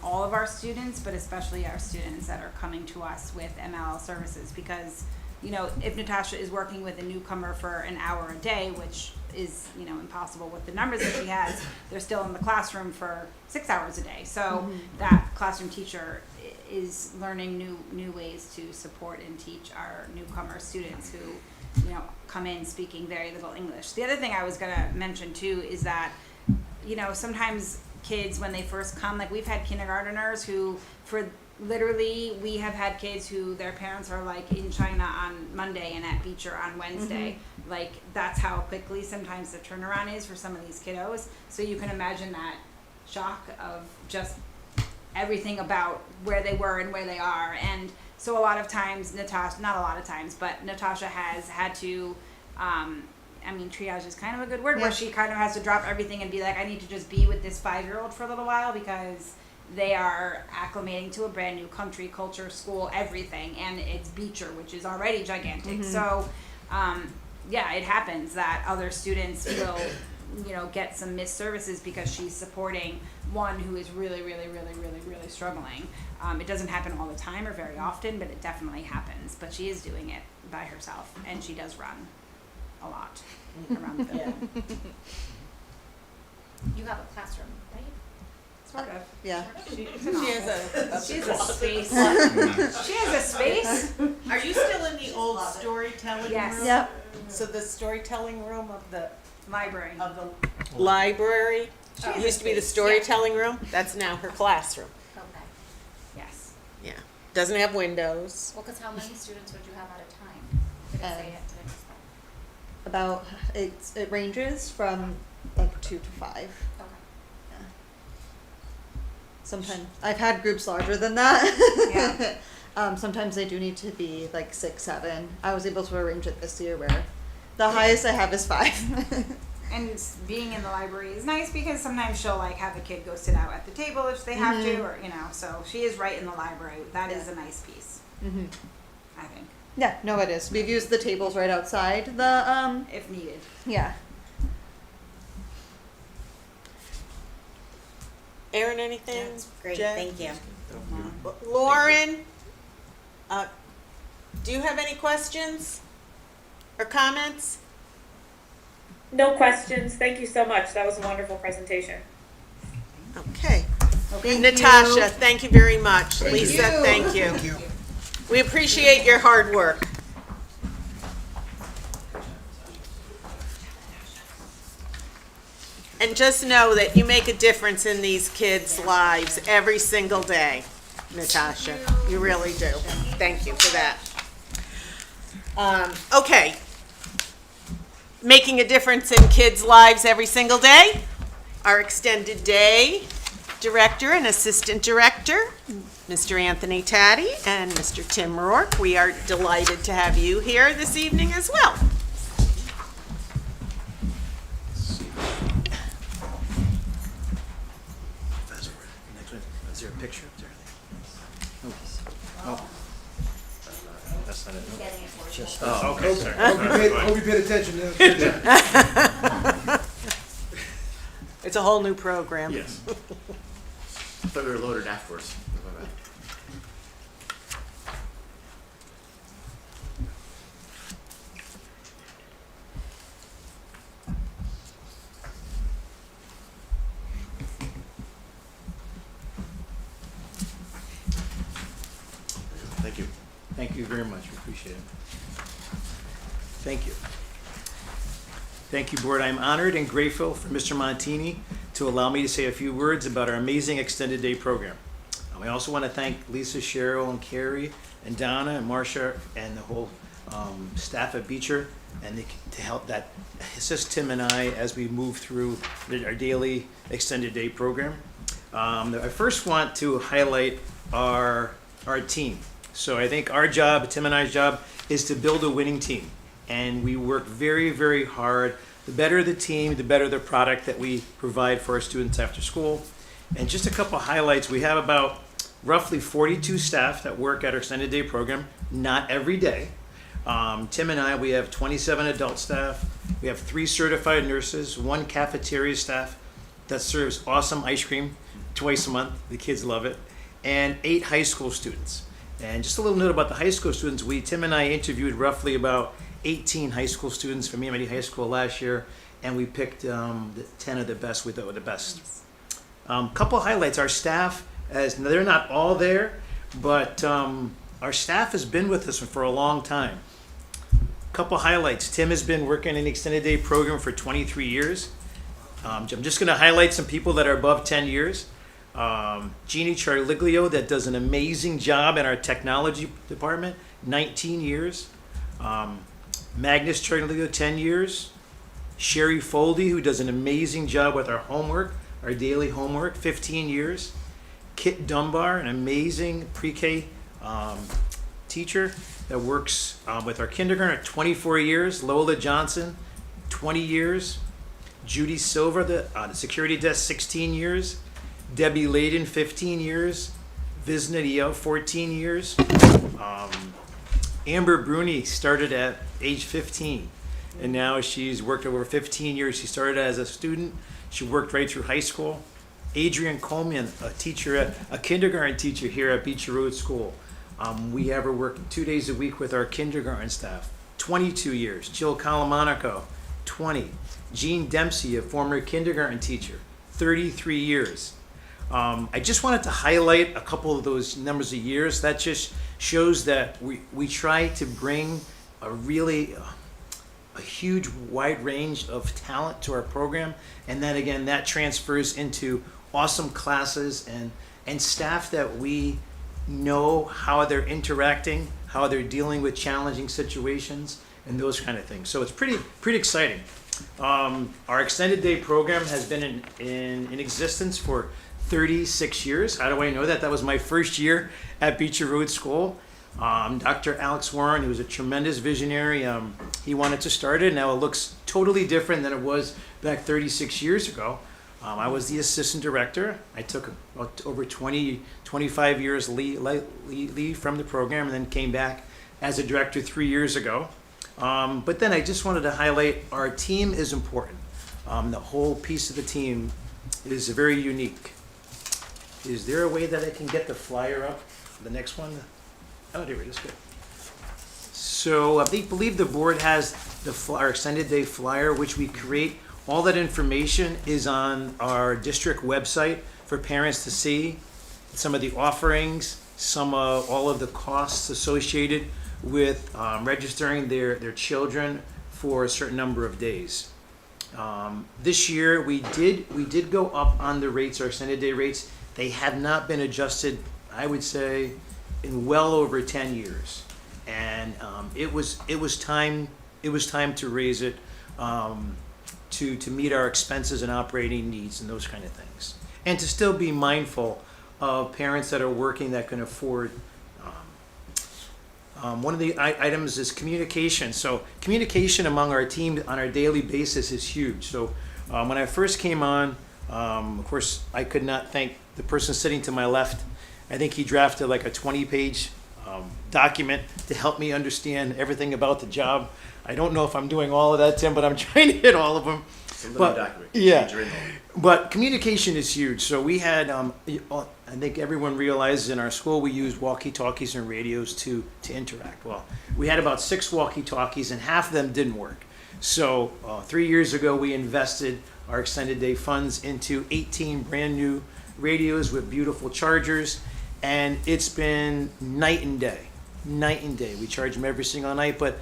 all of our students, but especially our students that are coming to us with MLL services. Because if Natasha is working with a newcomer for an hour a day, which is impossible with the numbers that she has, they're still in the classroom for 6 hours a day. So that classroom teacher is learning new ways to support and teach our newcomer students who come in speaking very little English. The other thing I was going to mention too is that sometimes kids when they first come, like we've had kindergarteners who we have had kids who their parents are like in China on Monday and at Beecher on Wednesday. Like that's how quickly sometimes the turnaround is for some of these kiddos. So you can imagine that shock of just everything about where they were and where they are. And so a lot of times Natasha has had to, triage is kind of a good word, where she kind of has to drop everything and be like, I need to just be with this 5-year-old for a little while because they are acclimating to a brand new country, culture, school, everything, and it's Beecher, which is already gigantic. So, it happens that other students will, get some missed services because she's supporting one who is really, really, really, really, really struggling. It doesn't happen all the time or very often, but it definitely happens. But she is doing it by herself, and she does run a lot around the building. You have a classroom, right? Sort of. Yeah. She has a space. She has a space. Are you still in the old storytelling Yes. room? Yep. So the storytelling room of the Library. library Oh. used to be the storytelling room. That's now her classroom. Okay. Yes. Yeah. Doesn't have windows. Well, because how many students would you have at a time? Did it say it? Did I miss that? About it ranges from like 2 to 5. Okay. Sometimes I've had groups larger than that. Yeah. Sometimes they do need to be like 6, 7. I was able to arrange it this year where the highest I have is 5. And being in the library is nice because sometimes she'll like have a kid go sit out at the table if they have to, or so she is right in the library. That is a nice piece, I think, Yeah, no, it is. We've used the tables right outside the if needed. yeah. Erin, anything? That's great, Jay? thank you. Lauren, do you have any questions or comments? No questions. Thank you so much. That was a wonderful presentation. Okay. Thank Natasha, you. thank you very much. Thank Lisa, you. thank you. Thank you. We appreciate your hard work. And just know that you make a difference in these kids' lives every single day, Natasha. You really do. Thank you for that. Okay. Making a difference in kids' lives every single day. Our extended day director and assistant director, Mr. Anthony Taddy and Mr. Tim Rourke. We are delighted to have you here this evening as well. Is there a picture up there? That's not it. Just Oh, okay, sorry. Hope you paid attention to It's a whole new program. Yes. I thought we were loaded afterwards. My bad. Thank you. Thank you very much, we appreciate it. Thank you. Thank you, Board. I'm honored and grateful for Mr. Montini to allow me to say a few words about our amazing extended day program. I also want to thank Lisa, Cheryl, and Carrie, and Donna, and Marcia, and the whole staff at Beecher, and to help that assist Tim and I as we move through our daily extended day program. I first want to highlight our team. So I think our job, Tim and I's job, is to build a winning team. And we work very, very hard. The better the team, the better the product that we provide for our students after school. And just a couple highlights. We have about roughly 42 staff that work at our extended day program, not every day. Tim and I, we have 27 adult staff. We have 3 certified nurses, 1 cafeteria staff that serves awesome ice cream twice a month. The kids love it. And 8 high school students. And just a little note about the high school students. Tim and I interviewed roughly about 18 high school students from Miami High School last year, and we picked the 10 of the best. We thought were the best. Couple highlights. Our staff, as they're not all there, but our staff has been with us for a long time. Couple highlights. Tim has been working in the extended day program for 23 years. I'm just going to highlight some people that are above 10 years. Jeannie Charliglio, that does an amazing job in our technology department, 19 years. Magnus Charliglio, 10 years. Sherry Foldy, who does an amazing job with our homework, our daily homework, 15 years. Kit Dunbar, an amazing pre-K teacher that works with our kindergarten, 24 years. Lola Johnson, 20 years. Judy Silver, the security desk, 16 years. Debbie Layden, 15 years. Visna Dio, 14 years. Amber Bruni started at age 15, and now she's worked over 15 years. She started as a student. She worked right through high school. Adrian Coleman, a kindergarten teacher here at Beecher Road School. We have her working 2 days a week with our kindergarten staff, 22 years. Jill Calamonico, 20. Jean Dempsey, a former kindergarten teacher, 33 years. I just wanted to highlight a couple of those numbers of years. That just shows that we try to bring a really a huge wide range of talent to our program, and then again that transfers into awesome classes and staff that we know how they're interacting, how they're dealing with challenging situations, and those kind of things. So it's pretty exciting. Our extended day program has been in existence for 36 years. How do I know that? That was my first year at Beecher Road School. Dr. Alex Warren, who was a tremendous visionary, he wanted to start it. Now it looks totally different than it was back 36 years ago. I was the assistant director. I took over 25 years leave from the program and then came back as a director 3 years ago. But then I just wanted to highlight our team is important. The whole piece of the team is very unique. Is there a way that I can get the flyer up for the next one? Oh, there it is. Good. So I believe the board has our extended day flyer, which we create. All that information is on our district website for parents to see. Some of the offerings, all of the costs associated with registering their children for a certain number of days. This year, we did go up on the rates, our extended day rates. They have not been adjusted, I would say, in well over 10 years. And it was time to raise it to meet our expenses and operating needs and those kind of things. And to still be mindful of parents that are working that can afford. One of the items is communication. So communication among our team on our daily basis is huge. So when I first came on, of course, I could not thank the person sitting to my left. I think he drafted like a 20-page document to help me understand everything about the job. I don't know if I'm doing all of that, Tim, but I'm trying to hit all of them. It's a living But- document. yeah. Page written. But communication is huge. So we had, I think everyone realizes in our school we use walkie-talkies and radios to interact. Well, we had about 6 walkie-talkies and half of them didn't work. So 3 years ago we invested our extended day funds into 18 brand new radios with beautiful chargers, and it's been night and day. Night and day. We charge them every single night, but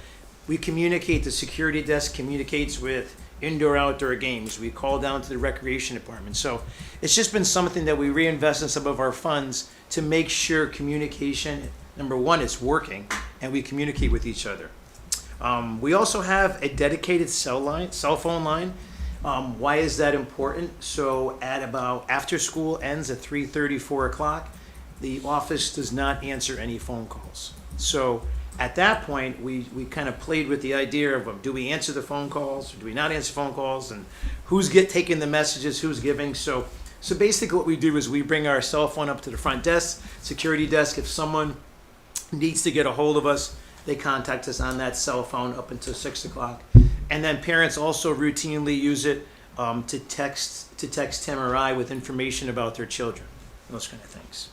we communicate. The security desk communicates with indoor-outdoor games. We call down to the recreation department. So it's just been something that we reinvest in some of our funds to make sure communication, number one, is working, and we communicate with each other. We also have a dedicated cell phone line. Why is that important? So at about after school ends at 3:30, 4 o'clock, the office does not answer any phone calls. So at that point, we kind of played with the idea of do we answer the phone calls, or do we not answer phone calls, and who's taking the messages, who's giving. So basically what we do is we bring our cell phone up to the front desk, security desk. If someone needs to get a hold of us, they contact us on that cell phone up until 6 o'clock. And then parents also routinely use it to text Tim or I with information about their children, those kind of things.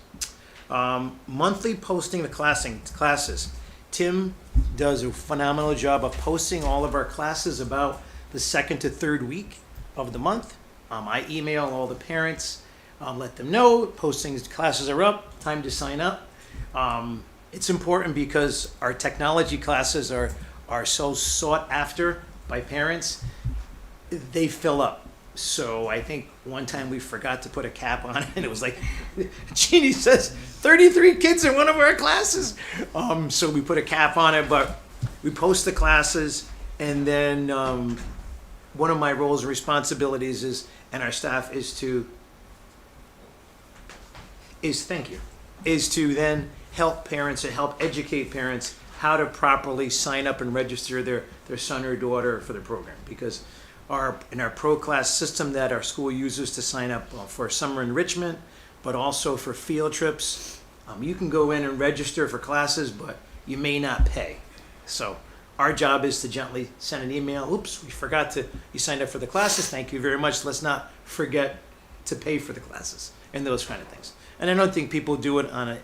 Monthly posting the classes. Tim does a phenomenal job of posting all of our classes about the 2nd to 3rd week of the month. I email all the parents, let them know classes are up, time to sign up. It's important because our technology classes are so sought after by parents. They fill up. So I think one time we forgot to put a cap on it, and it was like, Jeannie says 33 kids in one of our classes. So we put a cap on it, but we post the classes, and then one of my roles and responsibilities and our staff is to then help parents and help educate parents how to properly sign up and register their son or daughter for the program. Because in our pro class system that our school uses to sign up for summer enrichment, but also for field trips, you can go in and register for classes, but you may not pay. So our job is to gently send an email. Oops, we forgot you signed up for the classes. Thank you very much. Let's not forget to pay for the classes and those kind of things. And I don't think people do it on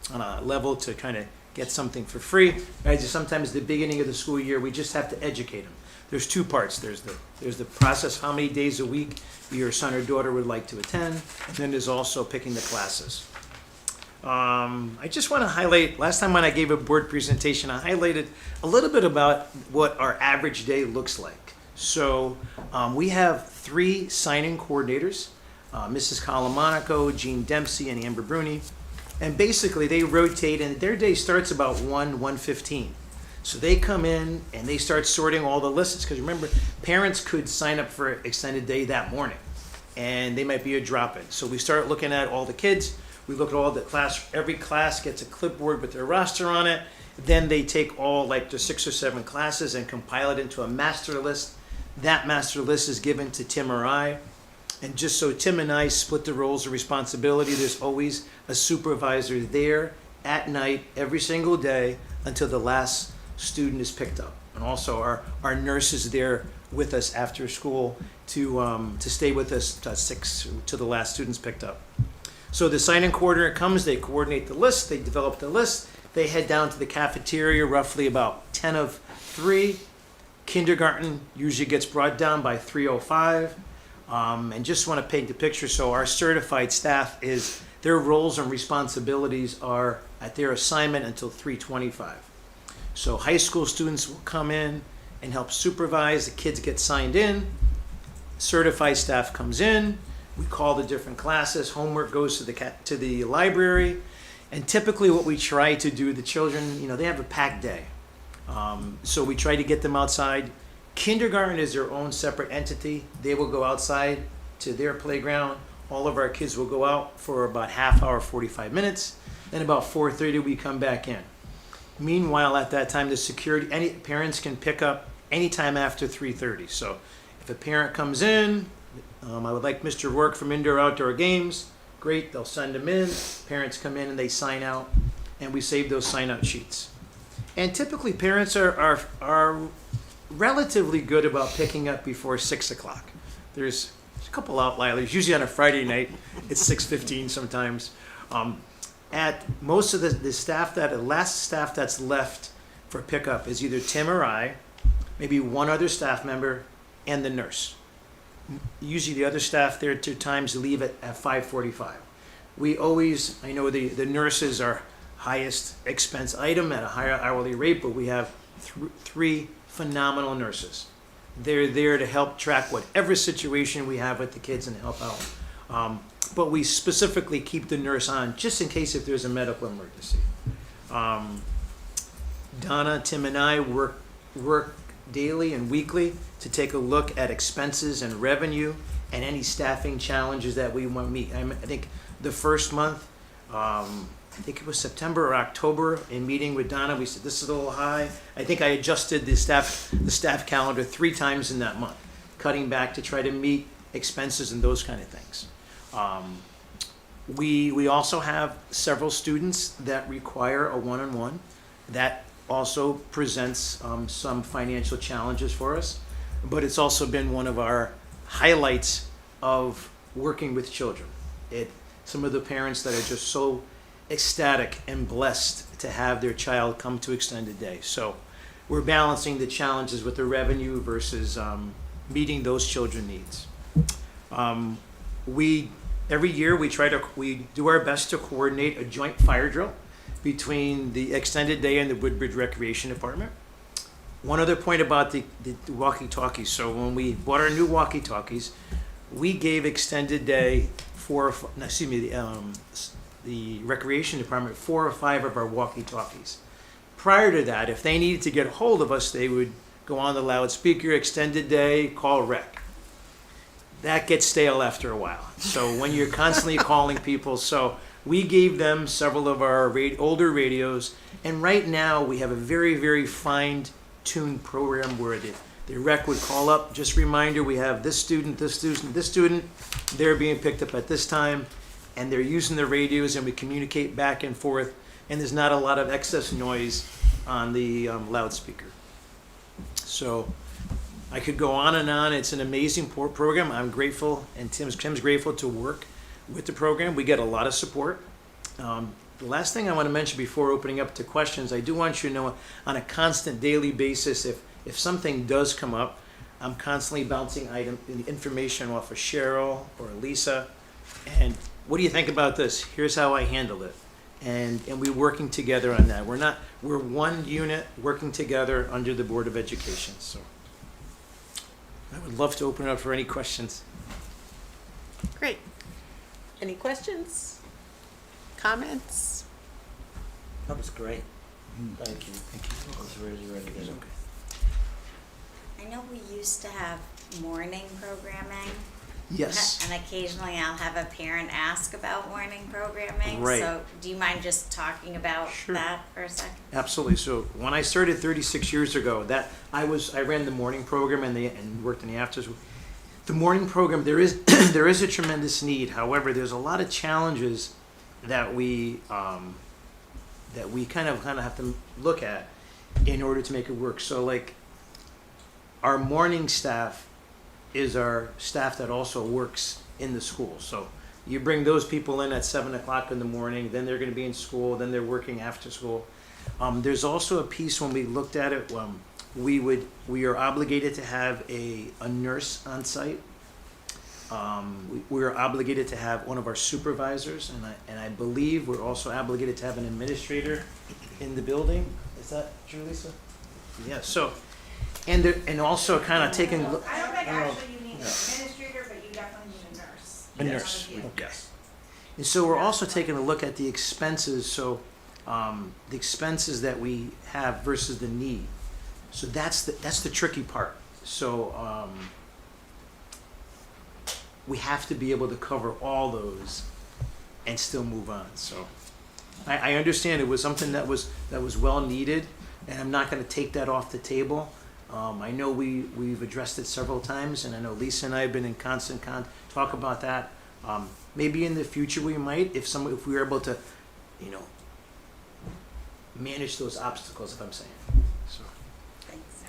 a level to kind of get something for free. Right? Sometimes at the beginning of the school year, we just have to educate them. There's 2 parts. There's the process, how many days a week your son or daughter would like to attend, and then there's also picking the classes. I just want to highlight, last time when I gave a board presentation, I highlighted a little bit about what our average day looks like. So we have 3 sign-in coordinators, Mrs. Calamonico, Jean Dempsey, and Amber Bruni. And basically they rotate, and their day starts about 1:15. So they come in and they start sorting all the lists, because remember, parents could sign up for extended day that morning, and they might be a drop-in. So we start looking at all the kids. We look at all the class. Every class gets a clipboard with their roster on it. Then they take all the 6 or 7 classes and compile it into a master list. That master list is given to Tim or I. And just so Tim and I split the roles of responsibility, there's always a supervisor there at night every single day until the last student is picked up. And also our nurse is there with us after school to stay with us till 6 till the last student's picked up. So the sign-in coordinator comes, they coordinate the list, they develop the list, they head down to the cafeteria roughly about 10 of 3. Kindergarten usually gets brought down by 3:05. And just want to paint the picture. So our certified staff is their roles and responsibilities are at their assignment until 3:25. So high school students will come in and help supervise. The kids get signed in. Certified staff comes in. We call the different classes. Homework goes to the library. And typically what we try to do, the children, they have a packed day. So we try to get them outside. Kindergarten is their own separate entity. They will go outside to their playground. All of our kids will go out for about half hour, 45 minutes. Then about 4:30 we come back in. Meanwhile, at that time, the security, any parents can pick up anytime after 3:30. So if a parent comes in, I would like Mr. Work from Indoor Outdoor Games, great, they'll send them in. Parents come in and they sign out, and we save those sign-out sheets. And typically, parents are relatively good about picking up before 6 o'clock. There's a couple outliers. Usually on a Friday night, it's 6:15 sometimes. At most of the staff last staff that's left for pickup is either Tim or I, maybe one other staff member, and the nurse. Usually the other staff there at 2 times leave at 5:45. We always, I know the nurses are highest expense item at a higher hourly rate, but we have 3 phenomenal nurses. They're there to help track whatever situation we have with the kids and help out. But we specifically keep the nurse on just in case if there's a medical emergency. Donna, Tim, and I work daily and weekly to take a look at expenses and revenue and any staffing challenges that we want to meet. I think the first month, I think it was September or October, in meeting with Donna, we said this is a little high. I think I adjusted the staff calendar 3 times in that month, cutting back to try to meet expenses and those kind of things. We also have several students that require a one-on-one. That also presents some financial challenges for us, but it's also been one of our highlights of working with children. Some of the parents that are just so ecstatic and blessed to have their child come to extended day. So we're balancing the challenges with the revenue versus meeting those children needs. Every year we do our best to coordinate a joint fire drill between the extended day and the Woodbridge Recreation Department. One other point about the walkie-talkies. So when we bought our new walkie-talkies, we gave extended day the Recreation Department 4 or 5 of our walkie-talkies. Prior to that, if they needed to get a hold of us, they would go on the loudspeaker, extended day, call rec. That gets stale after a while. So when you're constantly calling people, so we gave them several of our older radios, and right now we have a very, very fine-tuned program where the rec would call up, just reminder, we have this student, they're being picked up at this time, and they're using the radios, and we communicate back and forth, and there's not a lot of excess noise on the loudspeaker. So I could go on and on. It's an amazing program. I'm grateful, and Tim's grateful to work with the program. We get a lot of support. The last thing I want to mention before opening up to questions, I do want you to know on a constant daily basis, if something does come up, I'm constantly bouncing information off of Cheryl or Lisa. And what do you think about this? Here's how I handle it. And we're working together on that. We're one unit working together under the Board of Education. So I would love to open it up for any questions. Great. Any questions? Comments? That was great. Thank you. That was really, really good. I know we used to have morning programming. Yes. And occasionally I'll have a parent ask about morning programming. Right. So do you mind just talking about Sure. that for a second? Absolutely. So when I started 36 years ago, I ran the morning program and worked in the afters. The morning program, there is there is a tremendous need. However, there's a lot of challenges that we kind of have to look at in order to make it work. So like our morning staff is our staff that also works in the school. So you bring those people in at 7 o'clock in the morning, then they're going to be in school, then they're working after school. There's also a piece when we looked at it, we are obligated to have a nurse on site. We're obligated to have one of our supervisors, and I believe we're also obligated to have an administrator in the building. Is that true, Lisa? Yeah, so, and also kind of taking. I don't think actually you need an administrator, but you definitely need a nurse. A nurse, okay. And so we're also taking a look at the expenses, so the expenses that we have versus the need. So that's the tricky part. So we have to be able to cover all those and still move on. So I understand it was something that was well needed, and I'm not going to take that off the table. I know we've addressed it several times, and I know Lisa and I have been in constant talk about that. Maybe in the future we might, if we were able to, manage those obstacles, if I'm saying. So,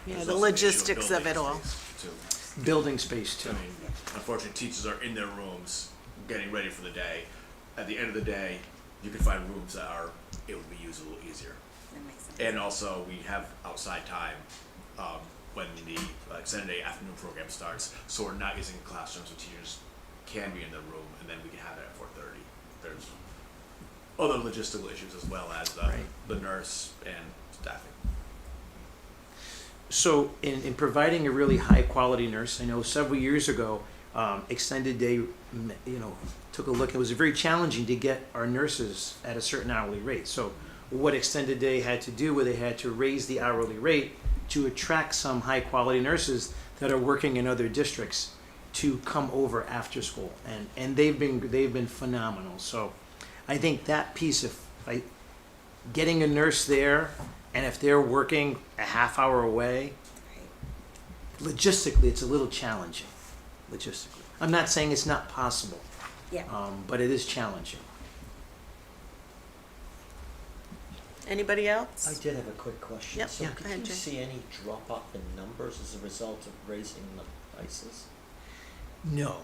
Yeah, There's the also an issue of logistics of it all. space, too. building space too. I mean, unfortunately, teachers are in their rooms getting ready for the day. At the end of the day, you can find rooms that are able to be used a little easier. That makes sense. And also, we have outside time when the extended day afternoon program starts, so we're not using classrooms, so teachers can be in the room, and then we can have it at 4:30. There's other logistical issues as well as the nurse and staffing. So in providing a really high quality nurse, I know several years ago, extended day, took a look. It was very challenging to get our nurses at a certain hourly rate. So what extended day had to do with, they had to raise the hourly rate to attract some high quality nurses that are working in other districts to come over after school, and they've been phenomenal. So I think that piece of getting a nurse there, and if they're working a half hour away, logistically it's a little challenging. Logistically, I'm not saying it's not possible, Yeah. but it is challenging. Anybody else? I did have a quick question. Yep, So yeah, go did ahead, you Jay. see any drop off in numbers as a result of raising the prices? No,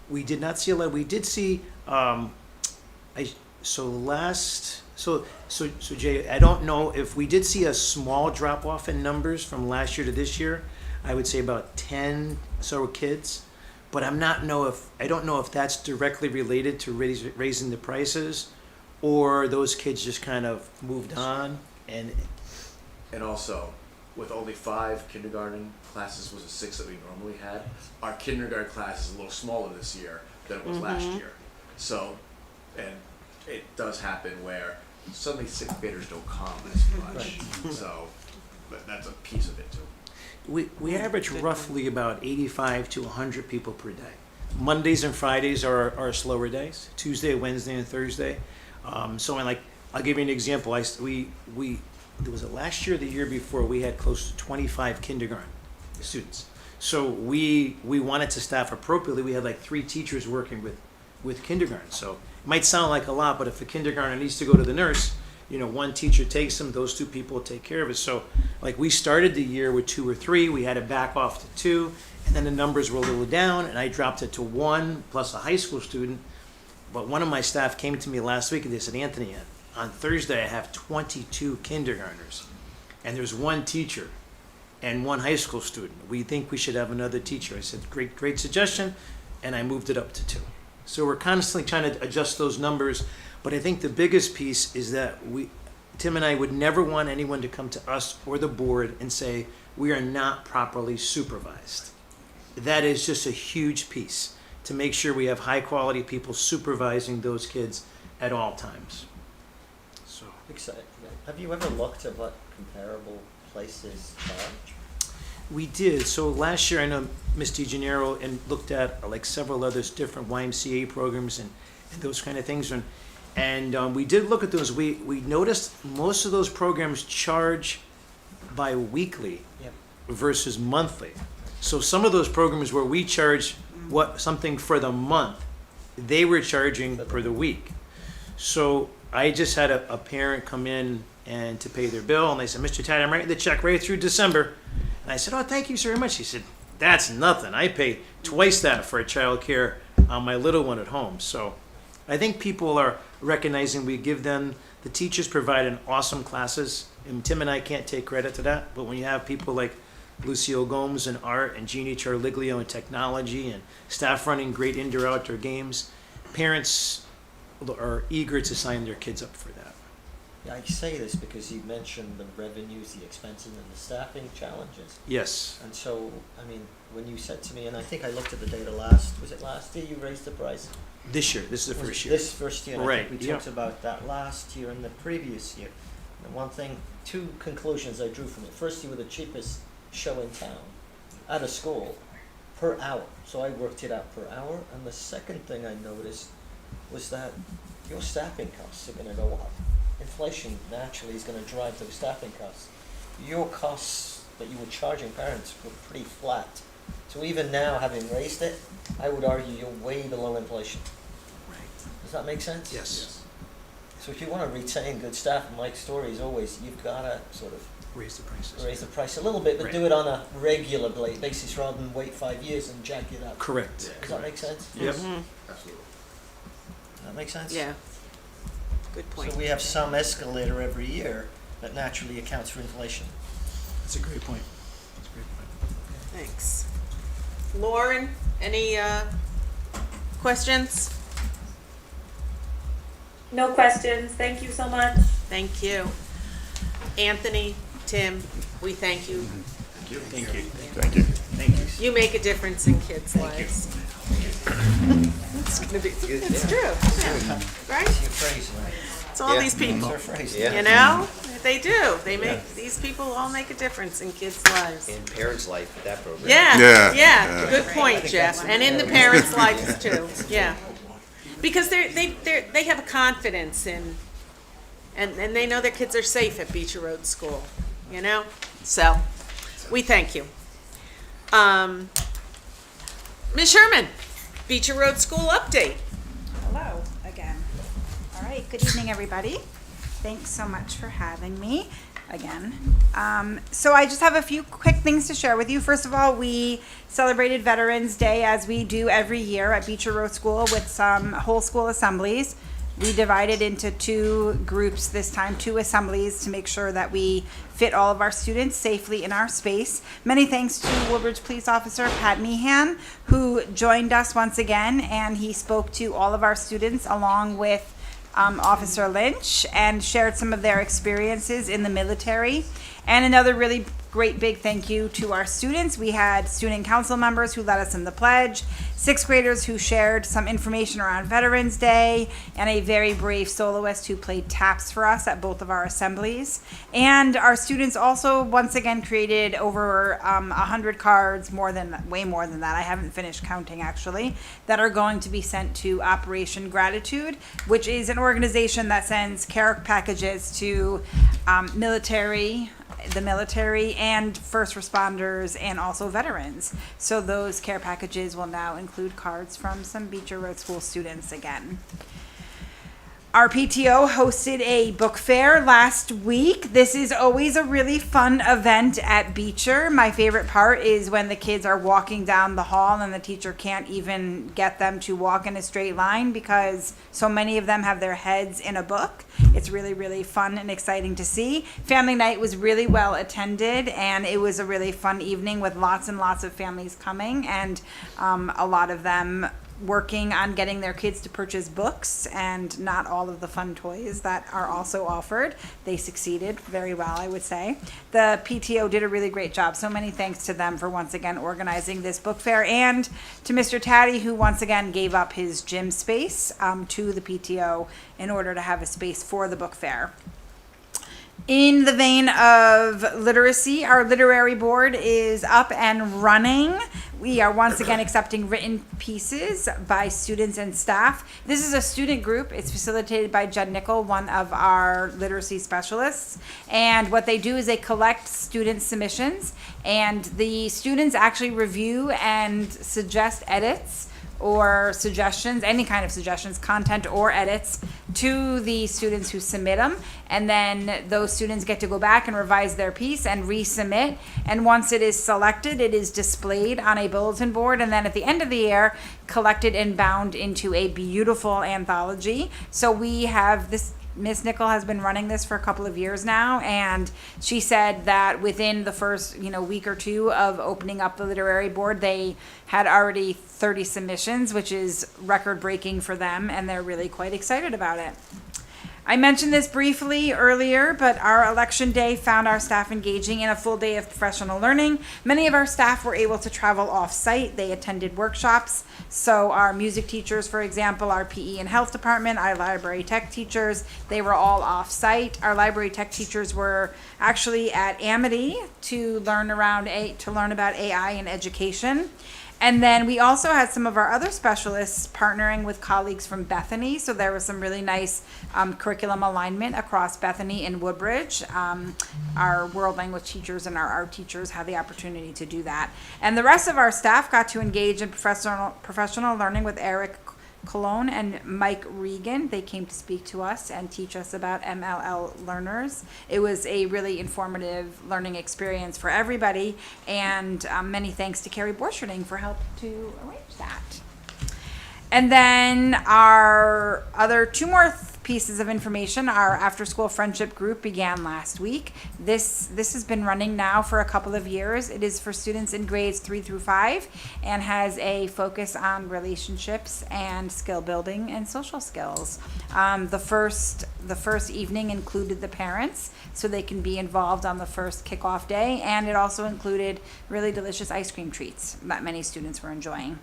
we did not see a lot. We did see, so Jay, I don't know if we did see a small drop off in numbers from last year to this year. I would say about 10 so kids, but I don't know if that's directly related to raising the prices, or those kids just kind of moved on. And also, with only 5 kindergarten classes versus 6 that we normally had, our kindergarten class is a little smaller this year than it was last year. So, and it does happen where suddenly 6th graders don't come as much. So, but that's a piece of it too. we average roughly about 85 to 100 people per day. Mondays and Fridays are our slower days. Tuesday, Wednesday, and Thursday. So I'll give you an example. Was it last year or the year before, we had close to 25 kindergarten students. So we wanted to staff appropriately. We had like 3 teachers working with kindergarten. So it might sound like a lot, but if a kindergarten needs to go to the nurse, 1 teacher takes them, those 2 people take care of it. So like we started the year with 2 or 3, we had to back off to 2, and then the numbers were a little down, and I dropped it to 1 plus a high school student. But one of my staff came to me last week and they said, Anthony, on Thursday I have 22 kindergartners, and there's 1 teacher and 1 high school student. We think we should have another teacher. I said, great suggestion, and I moved it up to 2. So we're constantly trying to adjust those numbers, but I think the biggest piece is that Tim and I would never want anyone to come to us or the board and say, we are not properly supervised. That is just a huge piece, to make sure we have high quality people supervising those kids at all times. So Have you ever looked at what comparable places charge? we did. So last year, I know Ms. DeGennaro and looked at like several others different YMCA programs and those kind of things. And we did look at those. We noticed most of those programs charge bi-weekly versus monthly. So some of those programs where we charge something for the month, they were charging for the week. So I just had a parent come in and to pay their bill, and they said, Mr. Tide, I'm writing the check right through December. And I said, oh, thank you so very much. He said, that's nothing. I pay twice that for a child care on my little one at home. So I think people are recognizing we give them, the teachers provide an awesome classes, and Tim and I can't take credit to that, but when you have people like Lucio Gomes in art, and Jeannie Charliglio in technology, and staff running great indoor outdoor games. Parents are eager to sign their kids up for that. Yeah, I say this because you mentioned the revenues, the expenses, and the staffing challenges. Yes. And so, I mean, when you said to me, and I think I looked at the data was it last year you raised the price? This year, this is the Was first it year. This first year, and I Right, think we yeah. talked about that last year and the previous year. And one thing, two conclusions I drew from it. First, you were the cheapest show in town at a school per hour. So I worked it out per hour. And the second thing I noticed was that your staffing costs are going to go up. Inflation naturally is going to drive those staffing costs. Your costs that you were charging parents were pretty flat. So even now, having raised it, I would argue you're way below inflation. Right. Does that make sense? Yes. So if you want to retain good staff, Mike's story is always, you've got to sort of Raise the prices. raise the price a little bit, but Right. do it on a regular basis rather than wait 5 years and jack it up. Correct. Does that make sense? Yep. Absolutely. Does that make sense? Yeah. Good point. So we have some escalator every year that naturally accounts for inflation. That's a great point. That's a great point. Thanks. Lauren, any questions? No questions. Thank you so much. Thank you. Anthony, Tim, we thank you. Thank you. Thank you. Thank you. You make a difference in kids' lives. It's gonna be, it's true, yeah. Right? It's your phrase, right? It's all these It's people, our phrase. you know? They do. They make, these people all make a difference in kids' lives. In parents' life, that program. Yeah, Yeah, yeah, yeah. good point, Jeff, and in the parents' lives too, yeah. Because they have a confidence in, and they know their kids are safe at Beecher Road School, you know? So, we thank you. Ms. Sherman, Beecher Road School update. Hello again. All right, good evening, everybody. Thanks so much for having me again. So I just have a few quick things to share with you. First of all, we celebrated Veterans Day as we do every year at Beecher Road School with some whole school assemblies. We divided into two groups this time, two assemblies, to make sure that we fit all of our students safely in our space. Many thanks to Woodbridge Police Officer Pat Meehan, who joined us once again, and he spoke to all of our students along with Officer Lynch and shared some of their experiences in the military. And another really great big thank you to our students. We had student council members who led us in the pledge, sixth graders who shared some information around Veterans Day, and a very brave soloist who played taps for us at both of our assemblies. And our students also once again created over 100 cards, way more than that. I haven't finished counting actually, that are going to be sent to Operation Gratitude, which is an organization that sends care packages to the military and first responders and also veterans. So those care packages will now include cards from some Beecher Road School students again. Our PTO hosted a book fair last week. This is always a really fun event at Beecher. My favorite part is when the kids are walking down the hall and the teacher can't even get them to walk in a straight line because so many of them have their heads in a book. It's really, really fun and exciting to see. Family night was really well attended, and it was a really fun evening with lots and lots of families coming, and a lot of them working on getting their kids to purchase books and not all of the fun toys that are also offered. They succeeded very well, I would say. The PTO did a really great job. So many thanks to them for once again organizing this book fair, and to Mr. Taddy, who once again gave up his gym space to the PTO in order to have a space for the book fair. In the vein of literacy, our literary board is up and running. We are once again accepting written pieces by students and staff. This is a student group. It's facilitated by Judd Nickel, one of our literacy specialists. And what they do is they collect student submissions, and the students actually review and suggest edits or suggestions, any kind of suggestions, content or edits, to the students who submit them. And then those students get to go back and revise their piece and resubmit. And once it is selected, it is displayed on a bulletin board. And then at the end of the year, collected and bound into a beautiful anthology. So we have this Miss Nickel has been running this for a couple of years now, and she said that within the first, week or two of opening up the literary board, they had already 30 submissions, which is record-breaking for them, and they're really quite excited about it. I mentioned this briefly earlier, but our election day found our staff engaging in a full day of professional learning. Many of our staff were able to travel off-site. They attended workshops. So our music teachers, for example, our PE and health department, our library tech teachers, they were all off-site. Our library tech teachers were actually at Amity to learn about AI in education. And then we also had some of our other specialists partnering with colleagues from Bethany. So there was some really nice curriculum alignment across Bethany and Woodbridge. Our world language teachers and our art teachers had the opportunity to do that. And the rest of our staff got to engage in professional learning with Eric Cologne and Mike Regan. They came to speak to us and teach us about MLL learners. It was a really informative learning experience for everybody, and many thanks to Carrie Borcherding for help to arrange that. And then our other two more pieces of information. Our after-school friendship group began last week. This has been running now for a couple of years. It is for students in grades 3 through 5 and has a focus on relationships and skill building and social skills. The first evening included the parents, so they can be involved on the first kickoff day, and it also included really delicious ice cream treats that many students were enjoying.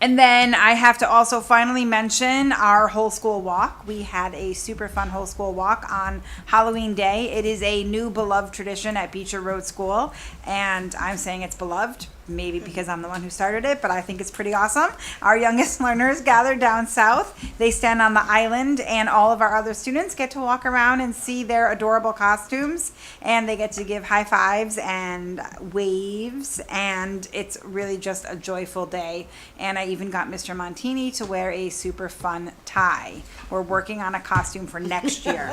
And then I have to also finally mention our whole school walk. We had a super fun whole school walk on Halloween Day. It is a new beloved tradition at Beecher Road School, and I'm saying it's beloved, maybe because I'm the one who started it, but I think it's pretty awesome. Our youngest learners gather down south. They stand on the island, and all of our other students get to walk around and see their adorable costumes, and they get to give high fives and waves, and it's really just a joyful day. And I even got Mr. Montini to wear a super fun tie. We're working on a costume for next year.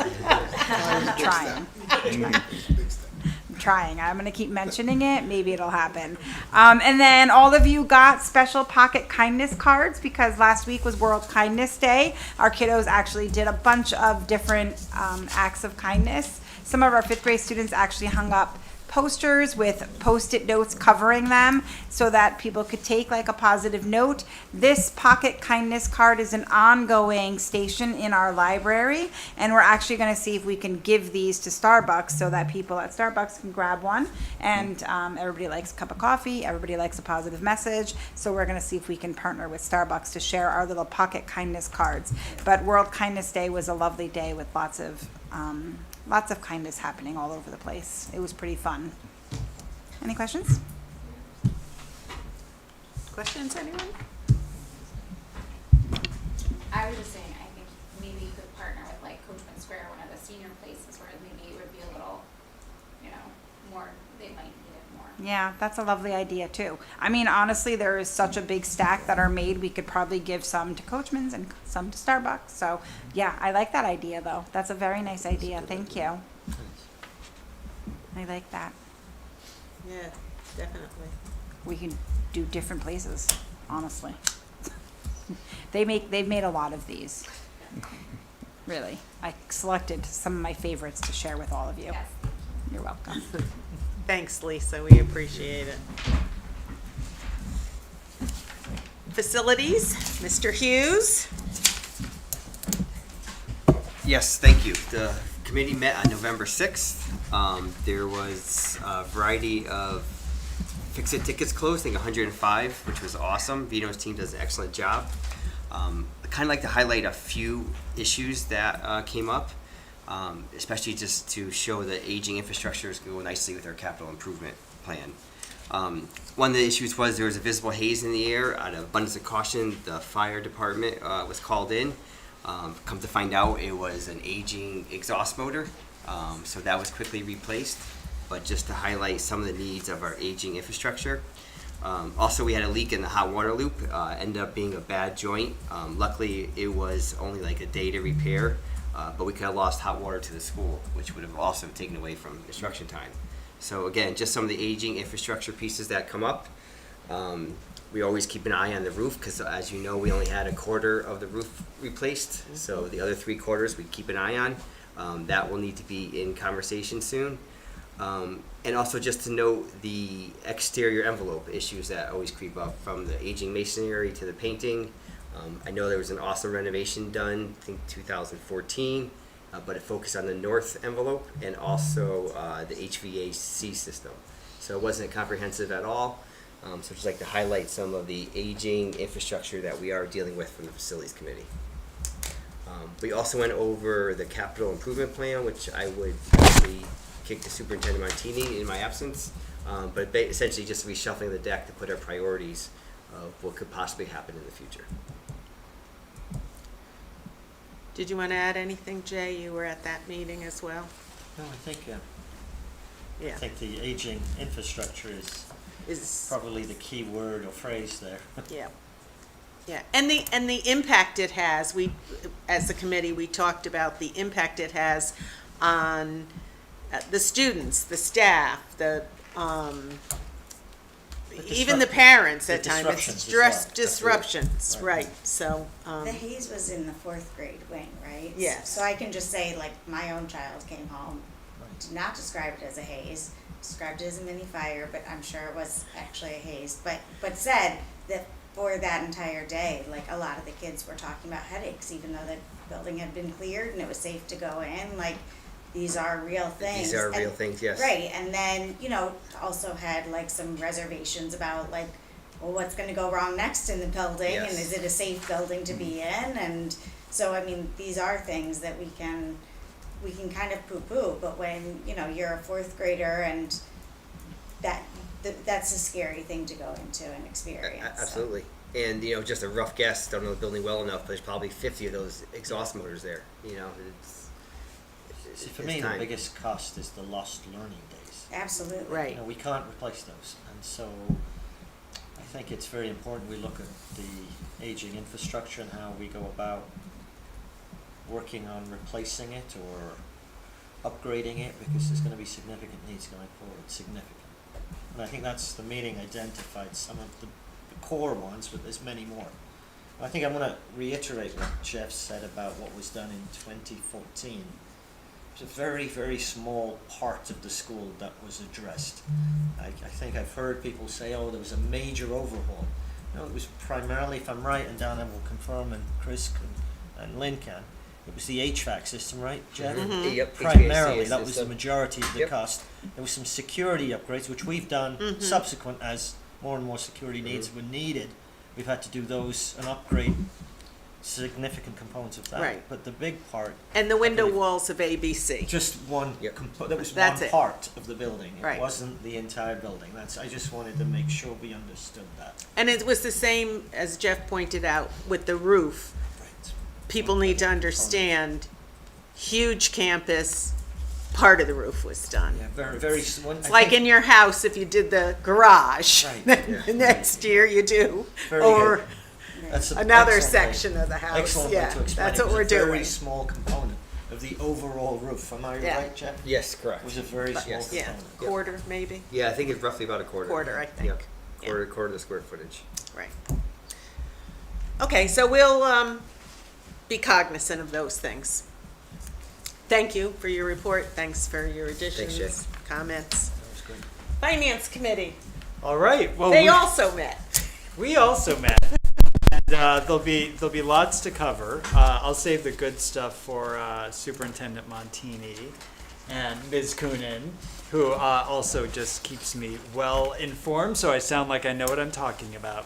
Trying. I'm going to keep mentioning it. Maybe it'll happen. And then all of you got special pocket kindness cards because last week was World Kindness Day. Our kiddos actually did a bunch of different acts of kindness. Some of our 5th grade students actually hung up posters with Post-it notes covering them so that people could take like a positive note. This pocket kindness card is an ongoing station in our library, and we're actually going to see if we can give these to Starbucks so that people at Starbucks can grab one. And everybody likes a cup of coffee, everybody likes a positive message, so we're going to see if we can partner with Starbucks to share our little pocket kindness cards. But World Kindness Day was a lovely day with lots of kindness happening all over the place. It was pretty fun. Any questions? Questions, anyone? I was just saying, I think maybe you could partner with like Coachman Square, one of the senior places where maybe it would be a little, more, they might need it more. Yeah, that's a lovely idea too. I mean, honestly, there is such a big stack that are made. We could probably give some to Coachman's and some to Starbucks. So yeah, I like that idea though. That's a very nice idea. Thank you. I like that. Yeah, definitely. We can do different places, honestly. They've made a lot of these. Really. I selected some of my favorites to share with all of you. Yes. You're welcome. Thanks, Lisa. We appreciate it. Facilities, Mr. Hughes. Yes, thank you. The committee met on November 6th. There was a variety of Fix-It tickets closed, I think 105, which was awesome. Vito's team does an excellent job. I kind of like to highlight a few issues that came up, especially just to show that aging infrastructures go nicely with our capital improvement plan. One of the issues was there was a visible haze in the air. Out of abundance of caution, the fire department was called in. Come to find out, it was an aging exhaust motor, so that was quickly replaced. But just to highlight some of the needs of our aging infrastructure. Also, we had a leak in the hot water loop, ended up being a bad joint. Luckily, it was only like a day to repair, but we could have lost hot water to the school, which would have also taken away from instruction time. So again, just some of the aging infrastructure pieces that come up. We always keep an eye on the roof because, as you know, we only had a quarter of the roof replaced. So the other 3 quarters we keep an eye on. That will need to be in conversation soon. And also just to note the exterior envelope issues that always creep up, from the aging masonry to the painting. I know there was an awesome renovation done, I think 2014, but it focused on the north envelope and also the HVAC system. So it wasn't comprehensive at all. So just like to highlight some of the aging infrastructure that we are dealing with from the facilities committee. We also went over the capital improvement plan, which I would actually kick to Superintendent Martini in my absence, but essentially just reshuffling the deck to put our priorities of what could possibly happen in the future. Did you want to add anything, Jay? You were at that meeting as well? No, I think Yeah. the aging infrastructure is probably the key word or phrase there. Yeah. Yeah, and the impact it has, as a committee, we talked about the impact it has on the students, the staff, even the parents at times. It's disruptions, right, so. The haze was in the 4th grade wing, right? Yes. So I can just say, like, my own child came home, did not describe it as a haze, described it as a mini fire, but I'm sure it was actually a haze, but said that for that entire day, like, a lot of the kids were talking about headaches, even though the building had been cleared and it was safe to go in, like, these are real things. These are real things, yes. Right, and then, also had, like, some reservations about, like, well, what's gonna go wrong next in the building, and Yes. is it a safe building to be in, and so, I mean, these are things that we can kind of poo-poo, but when, you're a 4th grader and that's a scary thing to go into and experience. so. Absolutely. And, just a rough guess, don't know the building well enough, but there's probably 50 of those exhaust motors there, See, for me, the biggest cost is the lost learning days. Absolutely. Right. We can't replace those, and so I think it's very important we look at the aging infrastructure and how we go about working on replacing it or upgrading it, because there's going to be significant needs going forward, significant. And I think that's the meeting identified some of the core ones, but there's many more. I think I'm going to reiterate what Jeff said about what was done in 2014. It was a very, very small part of the school that was addressed. I think I've heard people say, oh, there was a major overhaul. No, it was primarily, if I'm right, and Donna will confirm, and Chris can, and Lynn can, it was the HVAC system, right, Jeff? Mm-hmm. Yep, Primarily, HVAC that was the system. majority of the Yep. cost. There was some security upgrades, which we've done subsequent as more and more security needs were needed. We've had to do those and upgrade significant components of that. Right. But the big part, And the window walls of ABC. just one, Yep. that was That's one it. part of the building. It Right. wasn't the entire building. I just wanted to make sure we understood that. And it was the same, as Jeff pointed out, with the roof. Right. People need to understand, huge campus, part of the roof was done. Yeah, very, very. It's like in your house, if you did the garage, Right, then the next year you do, Very or good. That's an another excellent way- section of the house. Excellent way Yeah, to explain that's it. what we're It was a very doing. small component of the overall roof. Am I Yeah. right, Jeff? Yes, It correct. was a very small Yes. Yeah, component. quarter maybe, Yeah, I think it's roughly about a quarter. quarter, I think. Yep. Quarter of the square footage. Right. Okay, so we'll be cognizant of those things. Thank you for your report. Thanks for your additions, Jay. comments. That was good. Finance Committee, All right, well, they also met. we also met. And there'll be lots to cover. I'll save the good stuff for Superintendent Montini and Ms. Coonan, who also just keeps me well informed, so I sound like I know what I'm talking about.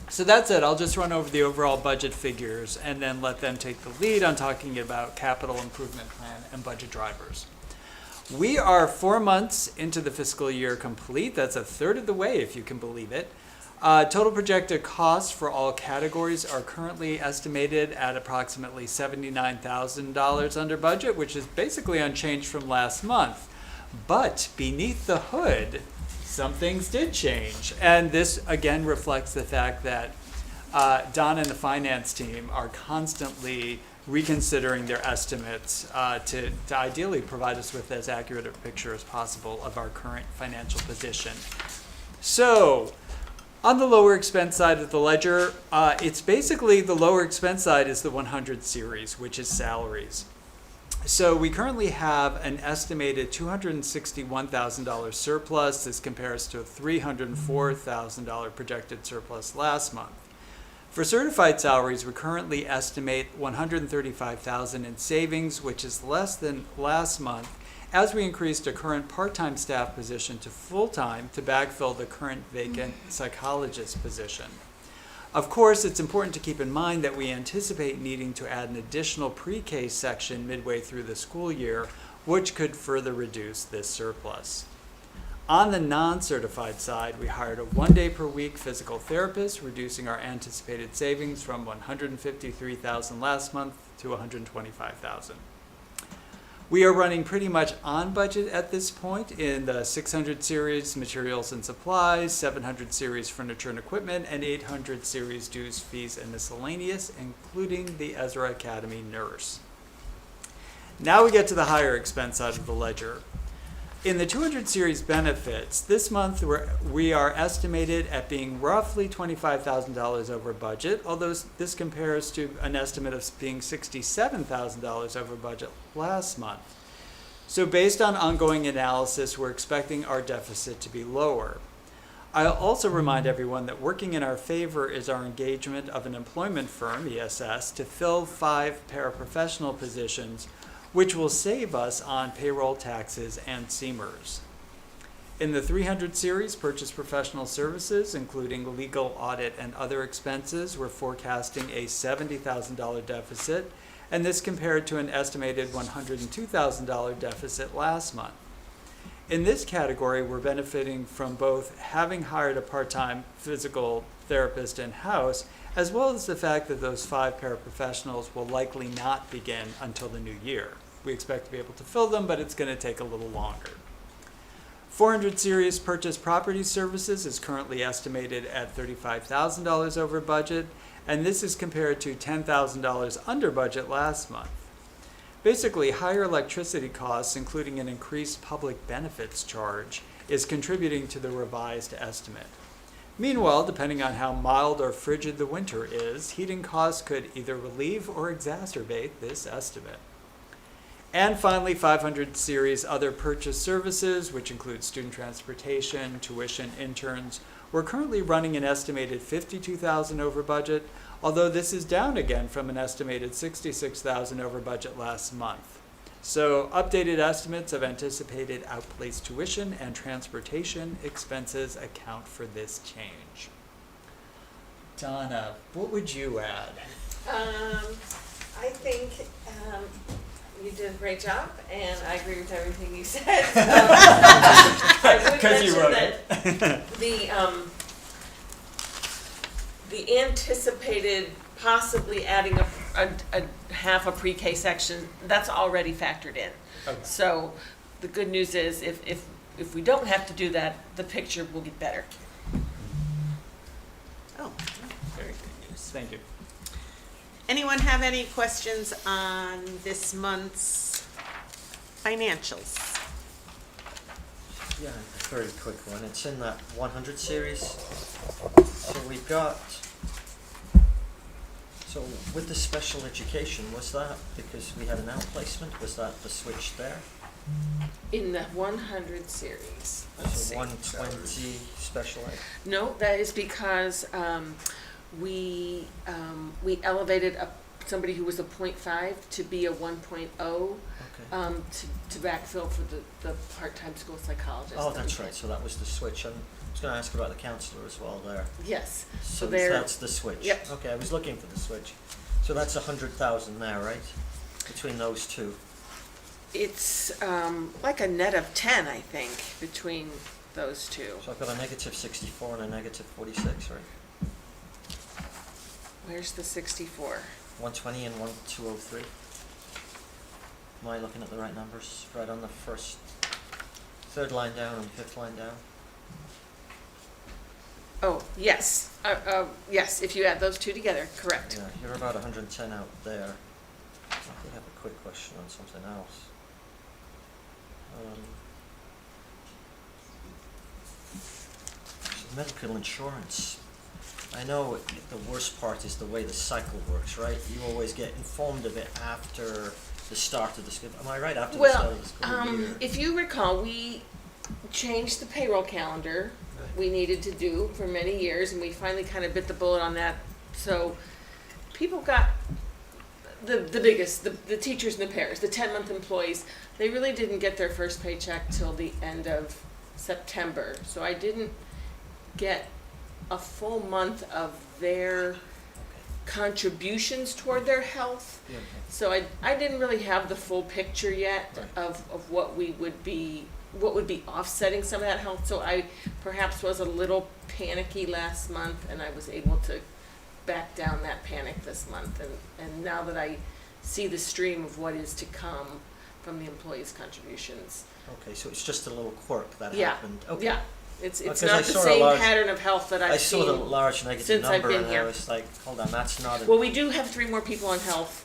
So that's it. I'll just run over the overall budget figures and then let them take the lead on talking about capital improvement plan and budget drivers. We are 4 months into the fiscal year complete. That's a third of the way, if you can believe it. Total projected costs for all categories are currently estimated at approximately $79,000 under budget, which is basically unchanged from last month. But beneath the hood, some things did change. And this, again, reflects the fact that Don and the finance team are constantly reconsidering their estimates to ideally provide us with as accurate a picture as possible of our current financial position. So, On the lower expense side of the ledger, it's basically the lower expense side is the 100 series, which is salaries. So we currently have an estimated $261,000 surplus. This compares to a $304,000 projected surplus last month. For certified salaries, we currently estimate $135,000 in savings, which is less than last month, as we increased a current part-time staff position to full-time to backfill the current vacant psychologist position. Of course, it's important to keep in mind that we anticipate needing to add an additional pre-K section midway through the school year, which could further reduce this surplus. On the non-certified side, we hired a 1-day per week physical therapist, reducing our anticipated savings from $153,000 last month to $125,000. We are running pretty much on budget at this point in the 600 series materials and supplies, 700 series furniture and equipment, and 800 series dues, fees, and miscellaneous, including the Ezra Academy nurse. Now we get to the higher expense side of the ledger. In the 200 series benefits, this month we are estimated at being roughly $25,000 over budget, although this compares to an estimate of being $67,000 over budget last month. So based on ongoing analysis, we're expecting our deficit to be lower. I'll also remind everyone that working in our favor is our engagement of an employment firm, ESS, to fill 5 paraprofessional positions, which will save us on payroll taxes and CMERS. In the 300 series, purchase professional services, including legal, audit, and other expenses, we're forecasting a $70,000 deficit, and this compared to an estimated $102,000 deficit last month. In this category, we're benefiting from both having hired a part-time physical therapist in-house, as well as the fact that those 5 paraprofessionals will likely not begin until the new year. We expect to be able to fill them, but it's going to take a little longer. 400 series purchase property services is currently estimated at $35,000 over budget, and this is compared to $10,000 under budget last month. Basically, higher electricity costs, including an increased public benefits charge, is contributing to the revised estimate. Meanwhile, depending on how mild or frigid the winter is, heating costs could either relieve or exacerbate this estimate. And finally, 500 series other purchase services, which include student transportation, tuition, interns. We're currently running an estimated $52,000 over budget, although this is down again from an estimated $66,000 over budget last month. So updated estimates of anticipated outplaced tuition and transportation expenses account for this change. Donna, what would you add? I think you did a great job, and I agree with everything you said. I would mention that the anticipated possibly adding a half a pre-K section, that's already factored in. Okay. So the good news is if we don't have to do that, the picture will get better. Oh, very good news. Thank you. Anyone have any questions on this month's financials? Yeah, a very quick one. It's in that 100 series. So we've got, so with the special education, was that because we had an outplacement? Was that the switch there? In the 100 series, let's see. So 120 special ed? No, that is because we elevated somebody who was a 0.5 to be a 1.0 Okay. to backfill for the part-time school psychologist. Oh, that's right. So that was the switch. I was going to ask about the counselor as well there. Yes. So there. that's the switch. Yep. Okay, I was looking for the switch. So that's 100,000 there, right? Between those two. It's like a net of 10, I think, between those two. So I've got a negative 64 and a negative 46, right? Where's the 64? 120 and 1203. Am I looking at the right numbers? Right on the third line down and fifth line down. Oh, yes. Yes, if you add those two together, correct. Yeah, you're about 110 out there. I did have a quick question on something else. So medical insurance. I know the worst part is the way the cycle works, right? You always get informed of it after the start of the school. Am I right? After the start of the school year? If you recall, we changed the payroll calendar we needed to do for many years, and we finally kind of bit the bullet on that. So people got the biggest, the teachers and the paras, the 10-month employees, they really didn't get their first paycheck till the end of September. So I didn't get a full month of their contributions toward their health. Yeah, okay. So I didn't really have the full picture yet Right. of what would be offsetting some of that health. So I perhaps was a little panicky last month, and I was able to back down that panic this month. And now that I see the stream of what is to come from the employees' contributions. Okay, so it's just a little quirk that Yeah, happened. Okay. yeah. It's Because not I the saw a same large- pattern of health that I've I seen saw the large negative since I've number been and here. I was like, hold on, that's not a... Well, we do have 3 more people on health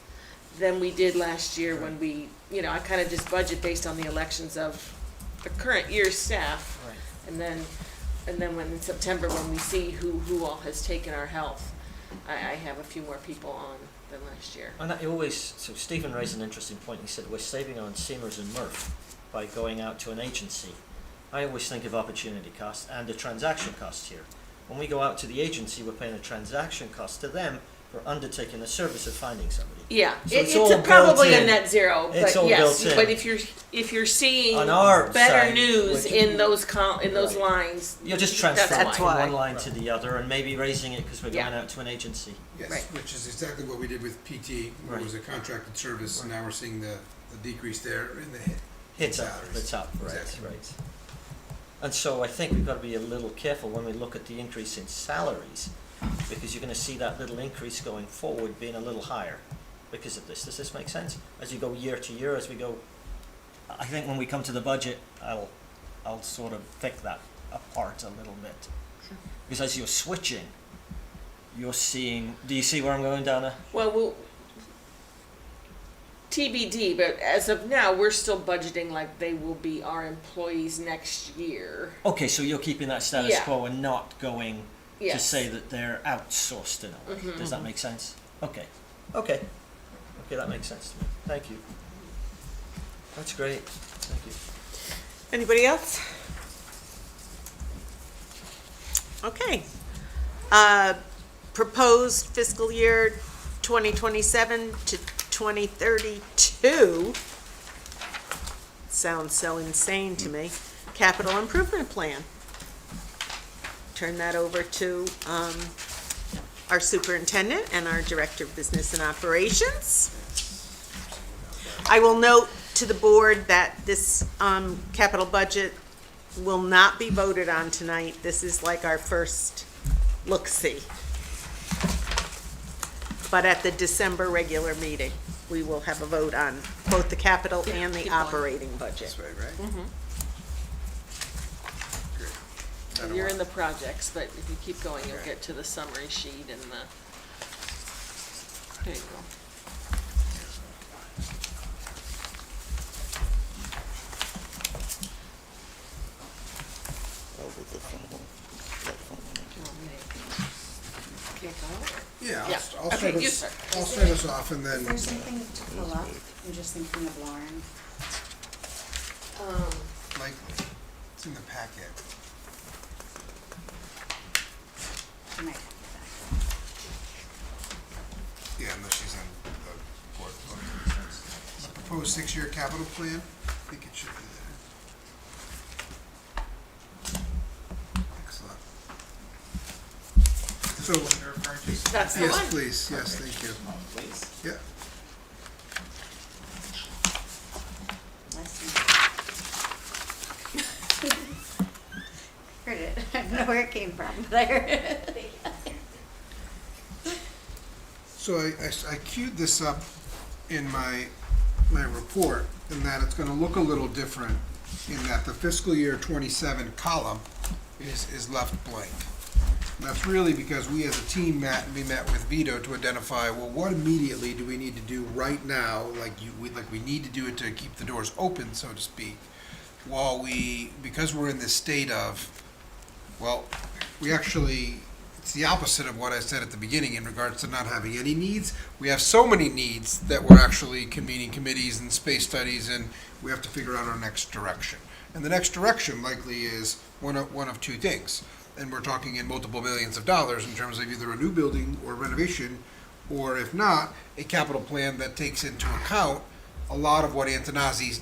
than we did last year when we, I kind of just budget based on the elections of the current year's staff. Right. And then when in September, when we see who all has taken our health, I have a few more people on than last year. And I always, so Stephen raised an interesting point. He said we're saving on Seamers and Murph by going out to an agency. I always think of opportunity cost and the transaction cost here. When we go out to the agency, we're paying a transaction cost to them for undertaking the service of finding somebody. Yeah, So it's all probably built a in. net zero, It's but all yes, built in. but if you're seeing On our better side, news which- in those those Right. lines, You're just that's transferring from why. one line to the other and maybe raising it because we're going Yeah. out to an agency. Yes, Right. which is exactly what we did with PT, where it was a contracted service, and now we're seeing the decrease there in the It's up, salaries. it's up, right, Exactly. right. And so I think we've got to be a little careful when we look at the increase in salaries, because you're going to see that little increase going forward being a little higher because of this. Does this make sense? As you go year to year, as we go, I think when we come to the budget, I'll sort of pick that apart a little bit. Sure. Because as you're switching, you're seeing, do you see where I'm going, Donna? Well, we'll TBD, but as of now, we're still budgeting like they will be our employees next year. Okay, so you're keeping that status Yeah. quo and not going to Yes. say that they're outsourced in a way. Mhm. Does that make sense? Okay. Okay. Okay, that makes sense to me. Thank you. That's great. Thank you. Anybody else? Okay. Proposed fiscal year 2027 to 2032. Sounds so insane to me. Capital improvement plan. Turn that over to our superintendent and our director of business and operations. I will note to the board that this capital budget will not be voted on tonight. This is like our first look-see. But at the December regular meeting, we will have a vote on both the capital and the operating budget. This way, right? Mm-hmm. Great. You're in the projects, but if you keep going, you'll get to the summary sheet and the, there you go. Do you want me to- Can't go? Yeah, Yeah. I'll Okay, start you us, start. I'll start us off and Is there then, something to pull up? I'm just thinking of Lauren. likely, it's in the packet. She might have Yeah, unless she's in the board book. The proposed 6-year capital plan, I think it should be there. Excellent. So, That's the yes, one. please, yes, thank you. Please. Yeah, that. Heard it. I don't know where it came from, but I heard it. so I queued this up in my report, in that it's gonna look a little different, in that the fiscal year 27 column is left blank. And that's really because we as a team met with Vito to identify, well, what immediately do we need to do right now, we need to do it to keep the doors open, so to speak, while because we're in this state of, well, we actually, it's the opposite of what I said at the beginning in regards to not having any needs. We have so many needs that we're actually convening committees and space studies, and we have to figure out our next direction. And the next direction likely is one of two things. And we're talking in multiple millions of dollars in terms of either a new building or renovation, or if not, a capital plan that takes into account a lot of what Antonazzi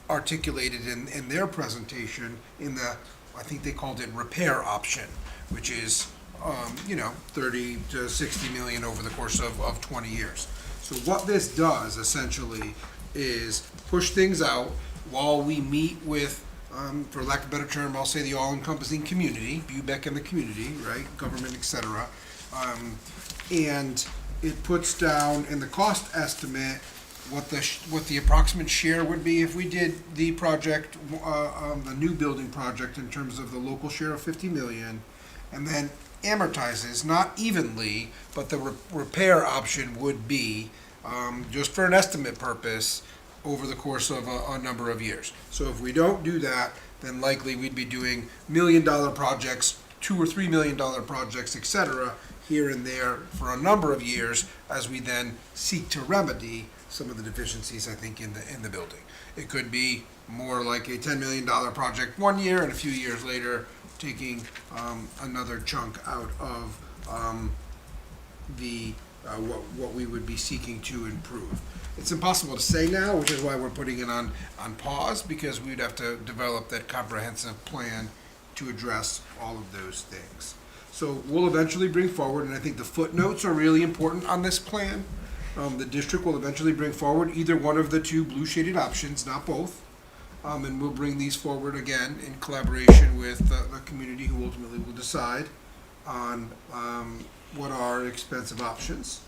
articulated in their presentation in the, I think they called it repair option, which is, 30 to 60 million over the course of 20 years. So what this does essentially is push things out while we meet with, for lack of a better term, I'll say the all-encompassing community, BUBEC and the community, right, government, et cetera. And it puts down in the cost estimate what the approximate share would be if we did the project, the new building project in terms of the local share of 50 million, and then amortizes, not evenly, but the repair option would be, just for an estimate purpose, over the course of a number of years. So if we don't do that, then likely we'd be doing $1 million projects, $2 or $3 million projects, et cetera, here and there for a number of years as we then seek to remedy some of the deficiencies, I think, in the building. It could be more like a $10 million project one year, and a few years later taking another chunk out of what we would be seeking to improve. It's impossible to say now, which is why we're putting it on pause, because we'd have to develop that comprehensive plan to address all of those things. So we'll eventually bring forward, and I think the footnotes are really important on this plan. The district will eventually bring forward either one of the two blue shaded options, not both. And we'll bring these forward again in collaboration with the community, who ultimately will decide on what are expensive options.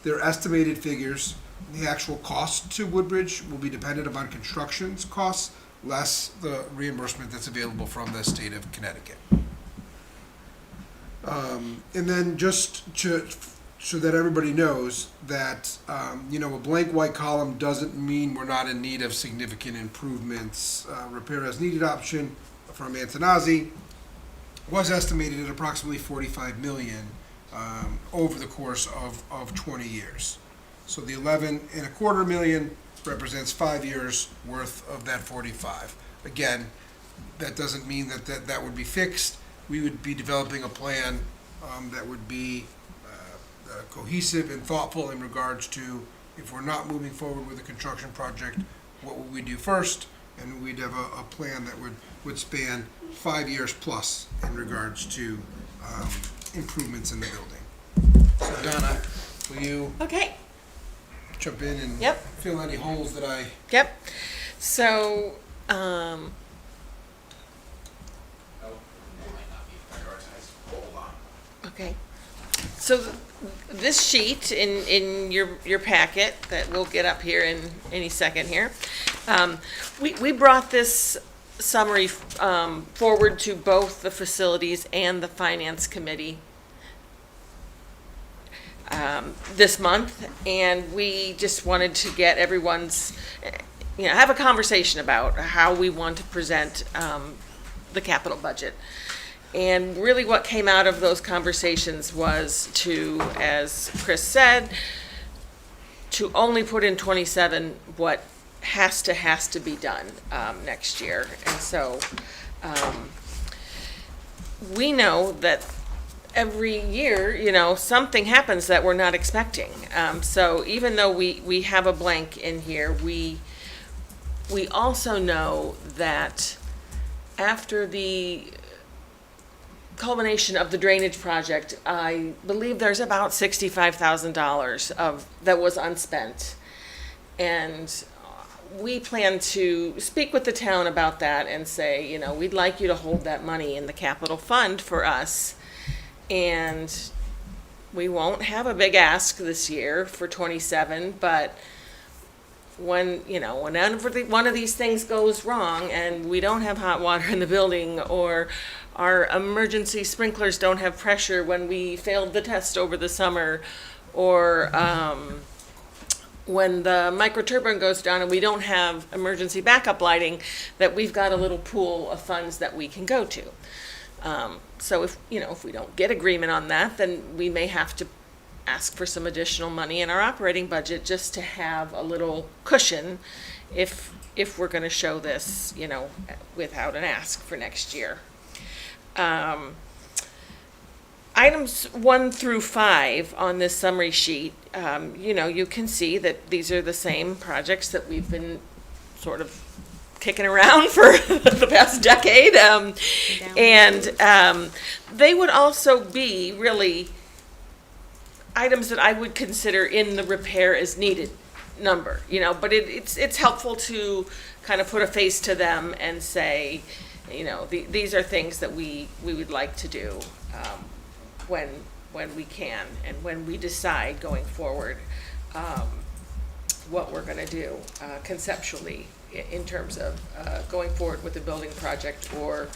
Their estimated figures, the actual cost to Woodbridge will be dependent upon construction's costs, less the reimbursement that's available from the state of Connecticut. And then just so that everybody knows that, a blank white column doesn't mean we're not in need of significant improvements. Repair as needed option from Antonazzi was estimated at approximately 45 million over the course of 20 years. So the 11.25 million represents 5 years worth of that 45. Again, that doesn't mean that would be fixed. We would be developing a plan that would be cohesive and thoughtful in regards to, if we're not moving forward with a construction project, what would we do first? And we'd have a plan that would span 5 years plus in regards to improvements in the building. So Donna, will you Okay. jump in and Yep. fill any holes that I... Yep. So, Oh, it might not be prioritized. Hold on. okay. So this sheet in your packet that we'll get up here in any second here, we brought this summary forward to both the facilities and the finance committee this month, and we just wanted to get everyone's, have a conversation about how we want to present the capital budget. And really what came out of those conversations was to, as Chris said, to only put in 27 what has to be done next year. And so we know that every year, something happens that we're not expecting. So even though we have a blank in here, we also know that after the culmination of the drainage project, I believe there's about $65,000 that was unspent. And we plan to speak with the town about that and say, we'd like you to hold that money in the capital fund for us. And we won't have a big ask this year for 27, but whenever one of these things goes wrong and we don't have hot water in the building, or our emergency sprinklers don't have pressure when we failed the test over the summer, or when the microturbine goes down and we don't have emergency backup lighting, that we've got a little pool of funds that we can go to. So if, you know, if we don't get agreement on that, then we may have to ask for some additional money in our operating budget just to have a little cushion if we're gonna show this, you know, without an ask for next year. Items 1 through 5 on this summary sheet, you know, you can see that these are the same projects that we've been sort of kicking around for the past decade. They would also be really items that I would consider in the repair as needed number, you know, but it's helpful to kind of put a face to them and say, you know, these are things that we would like to do when we can and when we decide going forward what we're going to do conceptually in terms of going forward with a building project or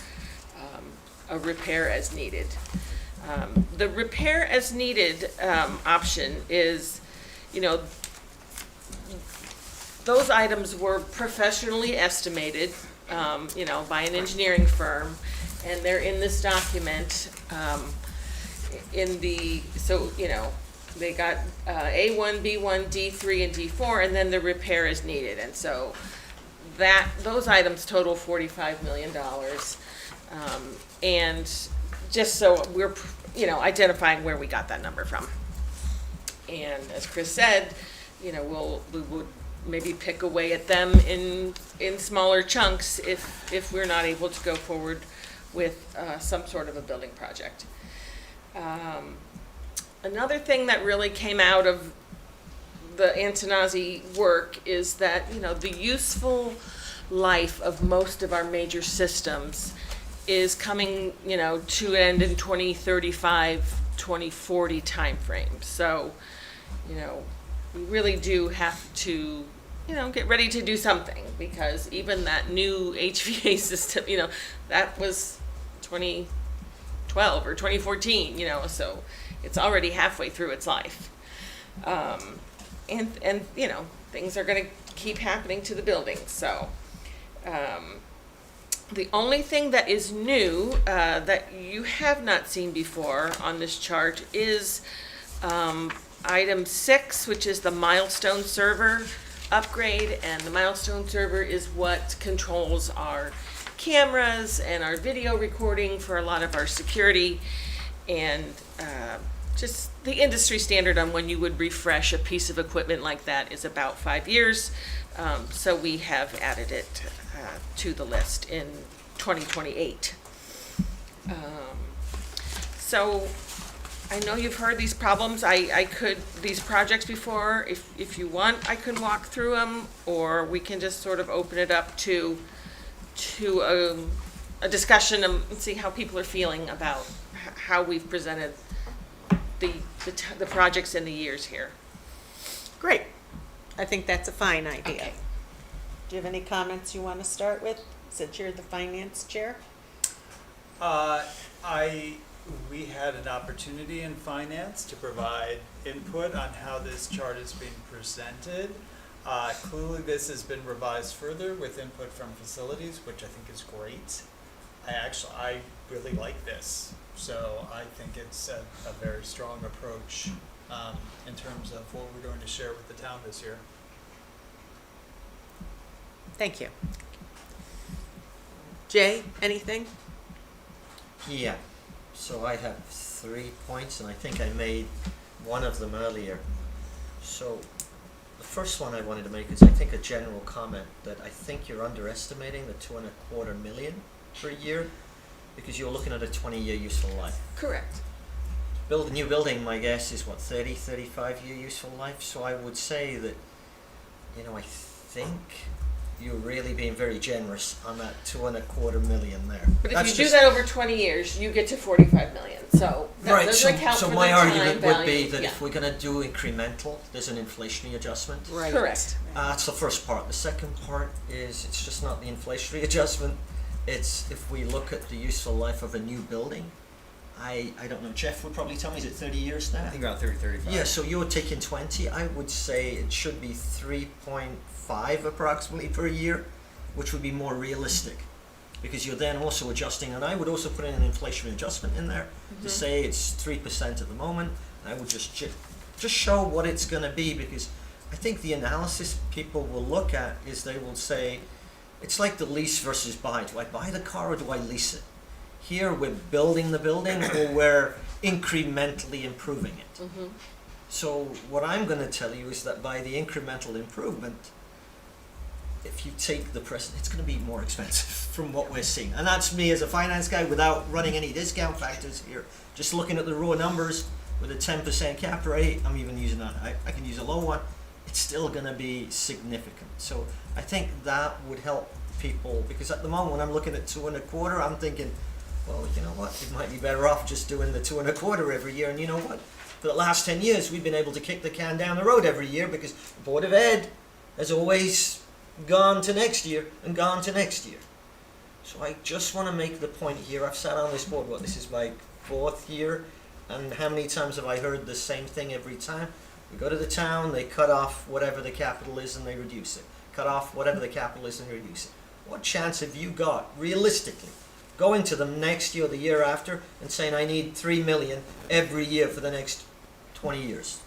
a repair as needed. The repair as needed option is, you know, those items were professionally estimated, you know, by an engineering firm, and they're in this document. So, you know, they got A1, B1, D3, and D4, and then the repair is needed. And so those items total $45 million. And just so we're, you know, identifying where we got that number from. And as Chris said, you know, we would maybe pick away at them in smaller chunks if we're not able to go forward with some sort of a building project. Another thing that really came out of the Antonazi work is that, you know, the useful life of most of our major systems is coming, you know, to an end in 2035, 2040 timeframe. So, you know, we really do have to, you know, get ready to do something, because even that new HVAC system, you know, that was 2012 or 2014, you know, so it's already halfway through its life. And you know, things are going to keep happening to the building. So the only thing that is new that you have not seen before on this chart is item 6, which is the milestone server upgrade. And the milestone server is what controls our cameras and our video recording for a lot of our security, and just the industry standard on when you would refresh a piece of equipment like that is about 5 years. So we have added it to the list in 2028. So I know you've heard these problems. These projects before, if you want, I can walk through them, or we can just sort of open it up to a discussion and see how people are feeling about how we've presented the projects in the years here. Great. I think that's a fine idea. Okay. Do you have any comments you want to start with, since you're the finance chair? We had an opportunity in finance to provide input on how this chart is being presented. Clearly this has been revised further with input from facilities, which I think is great. I really like this. So I think it's a very strong approach in terms of what we're going to share with the town this year. Thank you. Jay, anything? Yeah, so I have 3 points, and I think I made one of them earlier. So the first one I wanted to make is, I think, a general comment that I think you're underestimating the $2.25 million per year, because you're looking at a 20-year useful life. Correct. Build a new building, my guess is what, 35-year useful life. So I would say that, you know, I think you're really being very generous on that $2.25 million there. But if you do that over 20 years, you get to 45 million. So that Right, doesn't account so for my the time argument value. would be that Yeah. if we're going to do incremental, there's an inflationary adjustment. Right. Correct. That's the first part. The second part is, it's just not the inflationary adjustment. It's if we look at the useful life of a new building. I don't know, Jeff would probably tell me, is it 30 years now? I think around 30, 35. Yeah, so you're taking 20. I would say it should be 3.5 approximately per year, which would be more realistic. because you're then also adjusting, and I would also put in an inflation adjustment in there to say it's 3% at the moment. I would just show what it's going to be, because I think the analysis people will look at is they will say, it's like the lease versus buy. Do I buy the car or do I lease it? Here we're building the building or we're incrementally improving it. So what I'm going to tell you is that by the incremental improvement, if you take the present, it's going to be more expensive from what we're seeing. And that's me as a finance guy without running any discount factors here. Just looking at the raw numbers with a 10% cap rate, I'm even using that, I can use a low one, it's still going to be significant. So I think that would help people, because at the moment when I'm looking at 2.25, I'm thinking, well, you know what, it might be better off just doing the 2.25 every year. And you know what, for the last 10 years we've been able to kick the can down the road every year because the Board of Ed has always gone to next year and gone to next year. So I just want to make the point here, I've sat on this board, this is my 4th year, and how many times have I heard the same thing every time? We go to the town, they cut off whatever the capital is and they reduce it. Cut off whatever the capital is and reduce it. What chance have you got, realistically, going to them next year or the year after and saying, I need 3 million every year for the next 20 years?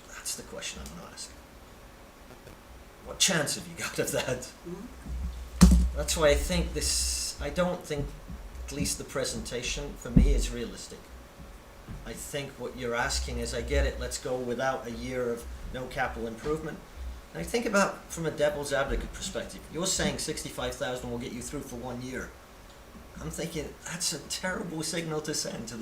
That's the question I'm going to ask. What chance have you got of that? That's why I think I don't think, at least the presentation for me is realistic. I think what you're asking is, I get it, let's go without a year of no capital improvement. And I think about, from a devil's advocate perspective, you're saying 65,000 will get you through for 1 year. I'm thinking, that's a terrible signal to send to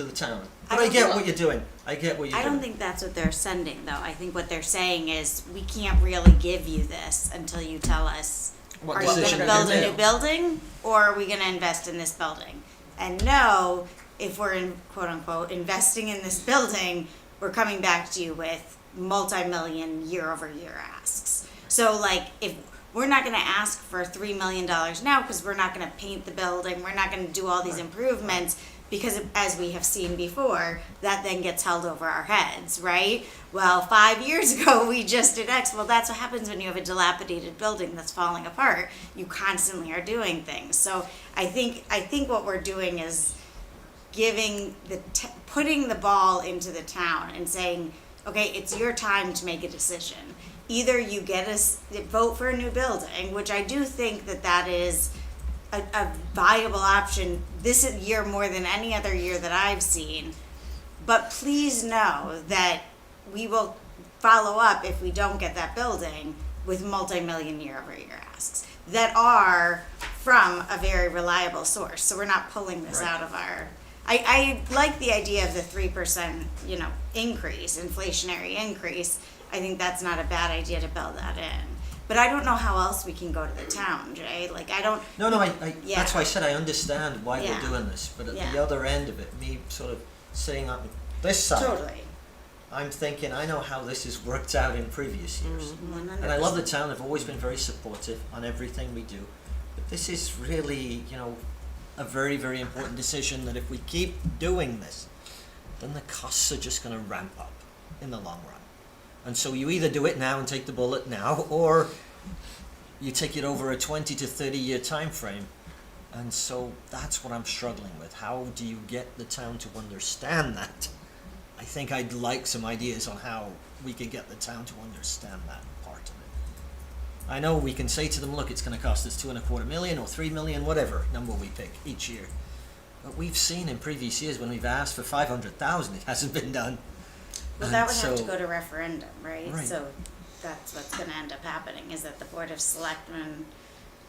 the town. But I get what you're doing. I don't think that's what they're sending, though. I think what they're saying is, we can't really give you this until you tell us, What are you going to decision build they a new make. building, or are we going to invest in this building? And no, if we're in, quote unquote, investing in this building, we're coming back to you with multi-million year-over-year asks. So like, if we're not going to ask for $3 million now, because we're not going to paint the building, we're not going to do all these improvements, because as we have seen before, that then gets held over our heads, right? Well, 5 years ago we just did X. Well, that's what happens when you have a dilapidated building that's falling apart. You constantly are doing things. So I think what we're doing is putting the ball into the town and saying, okay, it's your time to make a decision. Either you vote for a new building, which I do think that is a viable option this year more than any other year that I've seen. But please know that we will follow up if we don't get that building with multi-million year-over-year asks that are from a very reliable source. So we're not pulling this out of our... I like the idea of the 3%, increase, inflationary increase. I think that's not a bad idea to build that in. But I don't know how else we can go to the town, Jay. Like, I don't... No, Yeah. that's why I said I understand why Yeah. we're doing this. But at Yeah. the other end of it, me sort of sitting on this side, Totally. I'm thinking, I know how this has worked out in previous years. 100%. And I love the town, they've always been very supportive on everything we do. But this is really, a very, very important decision that if we keep doing this, then the costs are just going to ramp up in the long run. And so you either do it now and take the bullet now, or you take it over a 20 to 30 year time frame. And so that's what I'm struggling with. How do you get the town to understand that? I think I'd like some ideas on how we could get the town to understand that part of it. I know we can say to them, look, it's going to cost us $2.25 million or $3 million, whatever number we pick each year. But we've seen in previous years when we've asked for $500,000, it hasn't been done. Well, And that would have to so- go to referendum, right? Right. So that's what's going to end up happening, is that the Board of Selectmen,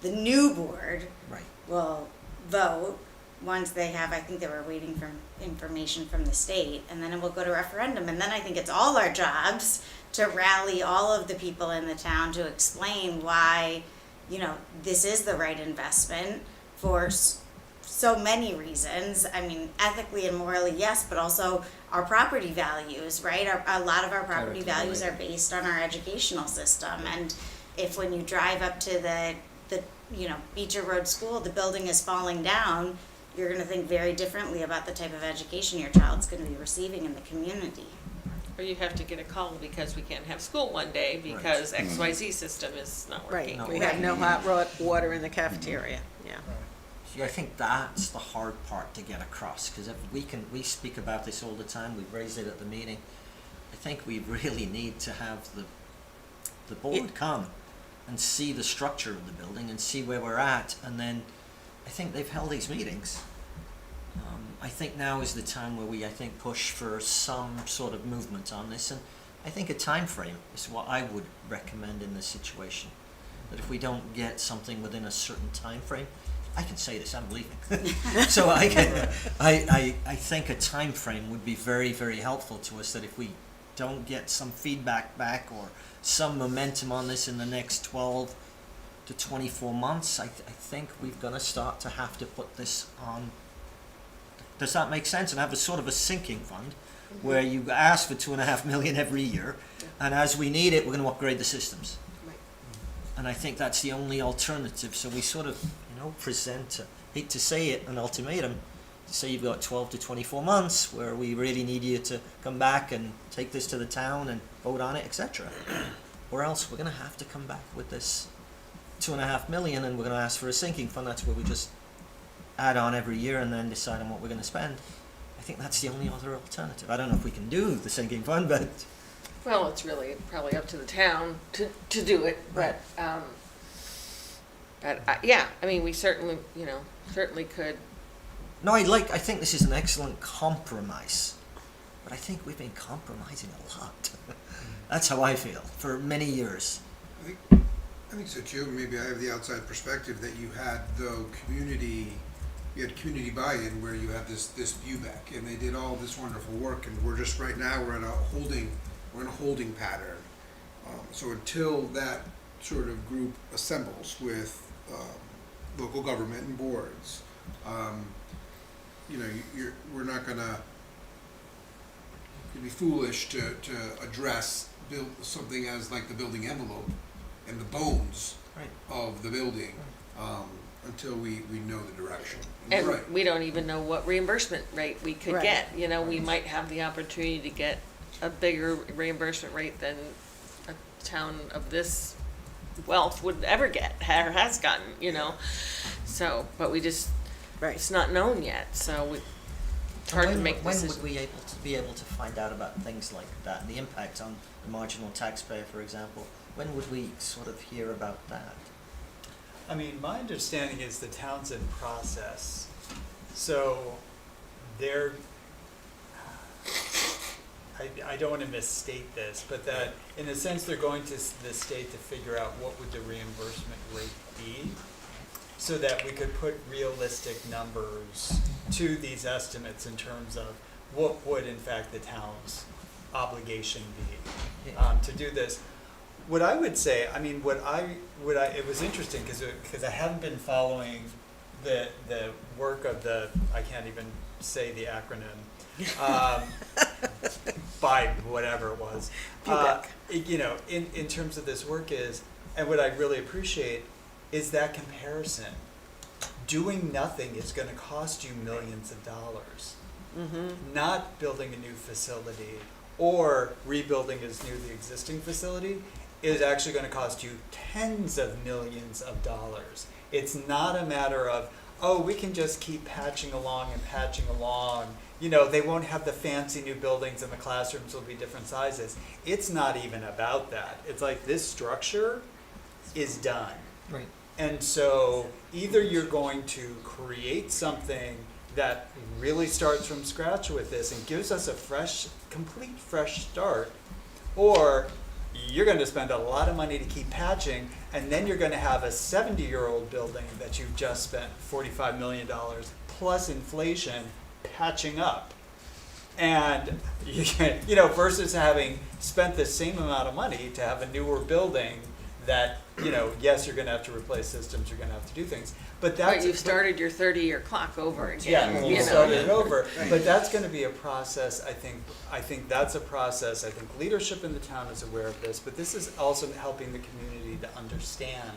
the new board, Right. will vote once they have, I think they were waiting for information from the state, and then it will go to referendum. And then I think it's all our jobs to rally all of the people in the town to explain why, this is the right investment for so many reasons. I mean, ethically and morally, yes, but also our property values, right? A lot of our property values are based on our educational system. And if when you drive up to the Beecher Road School, the building is falling down, you're going to think very differently about the type of education your child's going to be receiving in the community. Or you have to get a call because we can't have school one day because XYZ system is not working. Right, we have no hot water in the cafeteria, yeah. See, I think that's the hard part to get across, because if we speak about this all the time, we've raised it at the meeting. I think we really need to have the board come and see the structure of the building and see where we're at, and then I think they've held these meetings. I think now is the time where we, push for some sort of movement on this, and I think a time frame is what I would recommend in this situation. That if we don't get something within a certain time frame, I can say this, I'm leaving. So I think a time frame would be very, very helpful to us, that if we don't get some feedback back or some momentum on this in the next 12 to 24 months, I think we're going to start to have to put this on. Does that make sense? And have a sort of a sinking fund where you ask for $2.5 million every year, and as we need it, we're going to upgrade the systems. Right. And I think that's the only alternative. So we sort of, present, hate to say it, an ultimatum to say you've got 12 to 24 months where we really need you to come back and take this to the town and vote on it, etc. Or else we're going to have to come back with this $2.5 million, and we're going to ask for a sinking fund. That's where we just add on every year and then decide on what we're going to spend. I think that's the only other alternative. I don't know if we can do the sinking fund, but Well, it's really probably up to the town to do it, but, yeah, I mean, we certainly, certainly could. no, I think this is an excellent compromise, but I think we've been compromising a lot. That's how I feel for many years. I think so too. Maybe I have the outside perspective that you had community buy-in where you have this view back, and they did all this wonderful work, and we're just right now we're in a holding pattern. So until that sort of group assembles with local government and boards, we're not gonna. It'd be foolish to address something as like the building envelope and the bones of the building until we know the direction. And Right. we don't even know what reimbursement rate we could Right. get. We might have the opportunity to get a bigger reimbursement rate than a town of this wealth would ever get, or has gotten, So, but we just, it's not known yet, so it's hard to make When decisions. would we be able to find out about things like that and the impact on the marginal taxpayer, for example? When would we sort of hear about that? I mean, my understanding is the town's in process, so they're, I don't want to misstate this, but that in a sense they're going to the state to figure out what would the reimbursement rate be, so that we could put realistic numbers to these estimates in terms of what would in fact the town's obligation be to do this. What I would say, I mean, it was interesting because I haven't been following the work of I can't even say the acronym, by whatever it was. In terms of this work and what I really appreciate is that comparison. Doing nothing is going to cost you millions of dollars. Mm-hmm. Not building a new facility or rebuilding as new the existing facility is actually going to cost you tens of millions of dollars. It's not a matter of, we can just keep patching along. They won't have the fancy new buildings and the classrooms will be different sizes. It's not even about that. It's like this structure is done. Right. And so either you're going to create something that really starts from scratch with this and gives us a complete fresh start, or you're going to spend a lot of money to keep patching, and then you're going to have a 70-year-old building that you've just spent $45 million plus inflation patching up. And versus having spent the same amount of money to have a newer building that, yes, you're going to have to replace systems, you're going to have to do things, but that's... you've started your 30-year clock over again. Yeah, you started it over. Right. But that's going to be a process, I think that's a process. I think leadership in the town is aware of this, but this is also helping the community to understand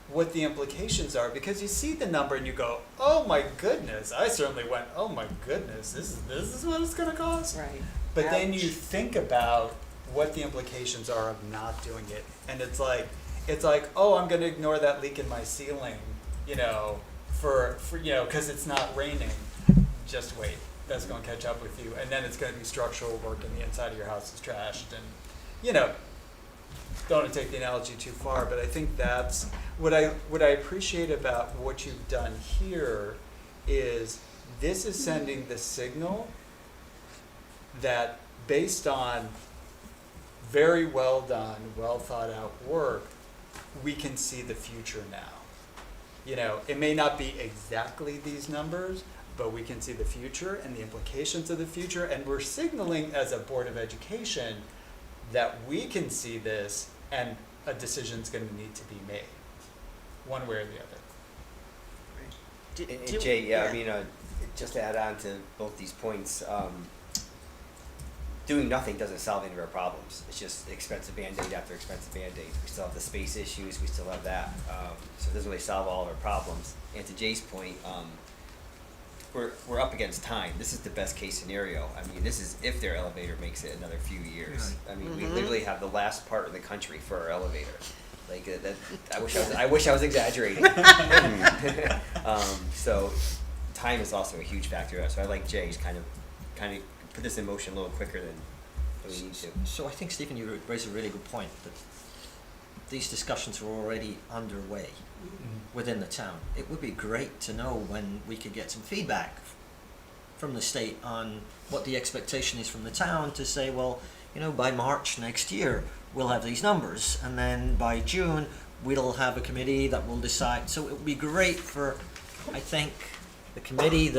what the implications are, because you see the number and you go, oh my goodness. I certainly went, oh my goodness, this is what it's going to cost. Right. But then Ouch. you think about what the implications are of not doing it, and it's like, oh, I'm going to ignore that leak in my ceiling, for because it's not raining. Just wait, that's going to catch up with you, and then it's going to be structural work, and the inside of your house is trashed, and don't want to take the analogy too far, but I think that's what I appreciate about what you've done here is this is sending the signal that based on very well done, well thought out work, we can see the future now. It may not be exactly these numbers, but we can see the future and the implications of the future, and we're signaling as a Board of Education that we can see this and a decision's going to need to be made, one way or the other. And Jay, I mean, just to add on to both these points, doing nothing doesn't solve any of our problems. It's just expensive Band-Aid after expensive Band-Aid. We still have the space issues, we still have that. So it doesn't really solve all of our problems. And to Jay's point, we're up against time. This is the best case scenario. I mean, this is if their elevator makes it another few years. I mean, we literally have the last part of the country for our elevator. Like that, I wish I was exaggerating. So time is also a huge factor. So I like Jay's kind of put this in motion a little quicker than we need to. So I think, Stephen, you raise a really good point, that these discussions are already underway within the town. It would be great to know when we could get some feedback from the state on what the expectation is from the town to say, well, by March next year, we'll have these numbers, and then by June, we'll have a committee that will decide. So it would be great for, I think, the committee,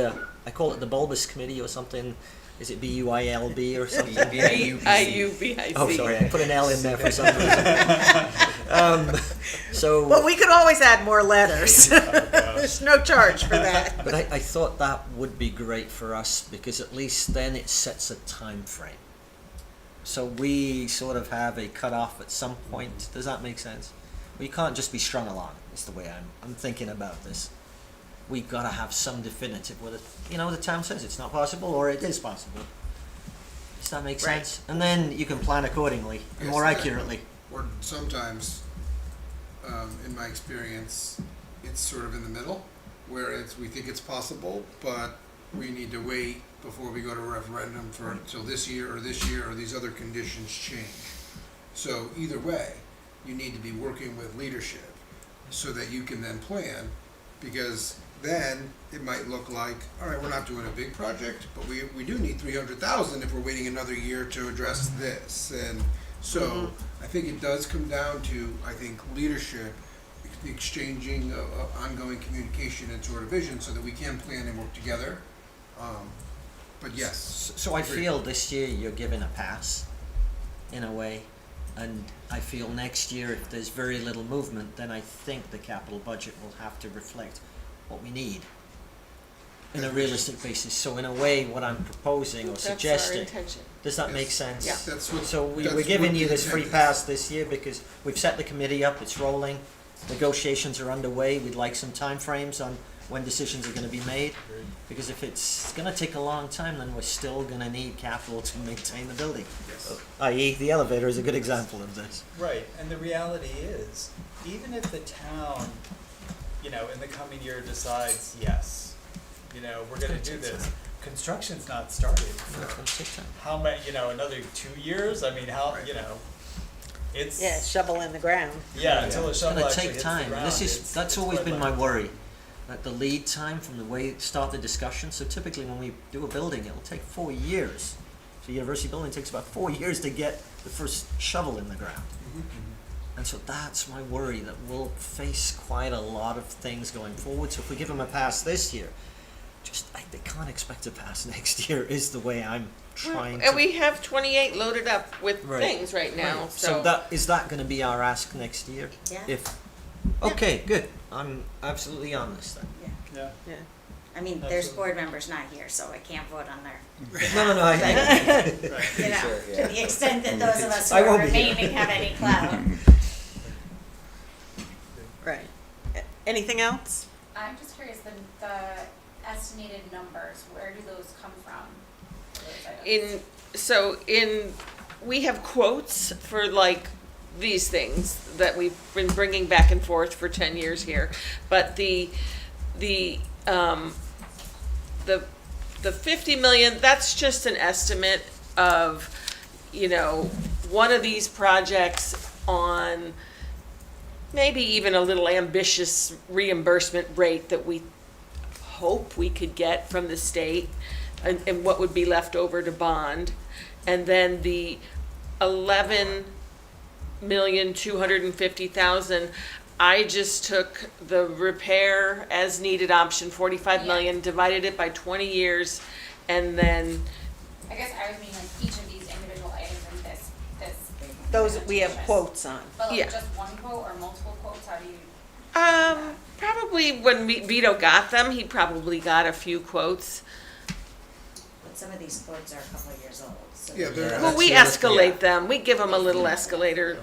I call it the bulbous committee or something. Is it BUILB or something? IUBIC. Oh, sorry, I put an L in there for some reason. Well, we could always add more letters. There's no charge for that. But I thought that would be great for us, because at least then it sets a time frame. So we sort of have a cutoff at some point. Does that make sense? We can't just be strung along, is the way I'm thinking about this. We've got to have some definitive, whether the town says it's not possible or it is possible. Does that make sense? And then you can plan accordingly, and more accurately. Or sometimes, in my experience, it's sort of in the middle, where we think it's possible, but we need to wait before we go to referendum until this year, or these other conditions change. So either way, you need to be working with leadership so that you can then plan, because then it might look like, all right, we're not doing a big project, but we do need 300,000 if we're waiting another year to address this. And so I think it does come down to, leadership, exchanging ongoing communication and sort of vision so that we can plan and work together. But yes. So I feel this year you're given a pass, in a way, and I feel next year if there's very little movement, then I think the capital budget will have to reflect what we need in a realistic basis. So in a way, what I'm proposing or suggesting, That's our intention. does that make sense? Yeah. So we're giving you this free pass this year because we've set the committee up, it's rolling, negotiations are underway, we'd like some timeframes on when decisions are going to be made. Because if it's going to take a long time, then we're still going to need capital to maintain the building. Yes. I.e., the elevator is a good example of this. Right, and the reality is, even if the town, in the coming year decides, yes, we're going to do this, construction's not started for how many, another 2 years? I mean, it's... Yeah, shovel in the ground. Yeah, until the shovel It's actually going to take hits the time. ground. That's always been my worry. That the lead time from the way you start the discussion. So typically when we do a building, it'll take 4 years. So a university building takes about 4 years to get the first shovel in the ground. And so that's my worry, that we'll face quite a lot of things going forward. So if we give them a pass this year, they can't expect a pass next year is the way I'm trying to... And we have 28 loaded up with things right now. So is that going to be our ask next year? Yeah. Okay, good. I'm absolutely on this then. Yeah. I mean, there's board members not here, so I can't vote on their. No. To the extent that those of us who are remaining have any clout. Right. Anything else? I'm just curious, the estimated numbers, where do those come from? Those items? we have quotes for like these things that we've been bringing back and forth for 10 years here, but the 50 million, that's just an estimate of, one of these projects on maybe even a little ambitious reimbursement rate that we hope we could get from the state, and what would be left over to bond. And then the 11,250,000, I just took the repair as needed option, 45 million, divided it by 20 years, and then, I guess I would mean like each of these individual items in this. Those we have quotes on. But like Yeah. just one quote or multiple quotes, how do you? probably when Vito got them, he probably got a few quotes. But some of these quotes are a couple of years old, so. Yeah, they're- Well, we escalate them, we give them a little escalator.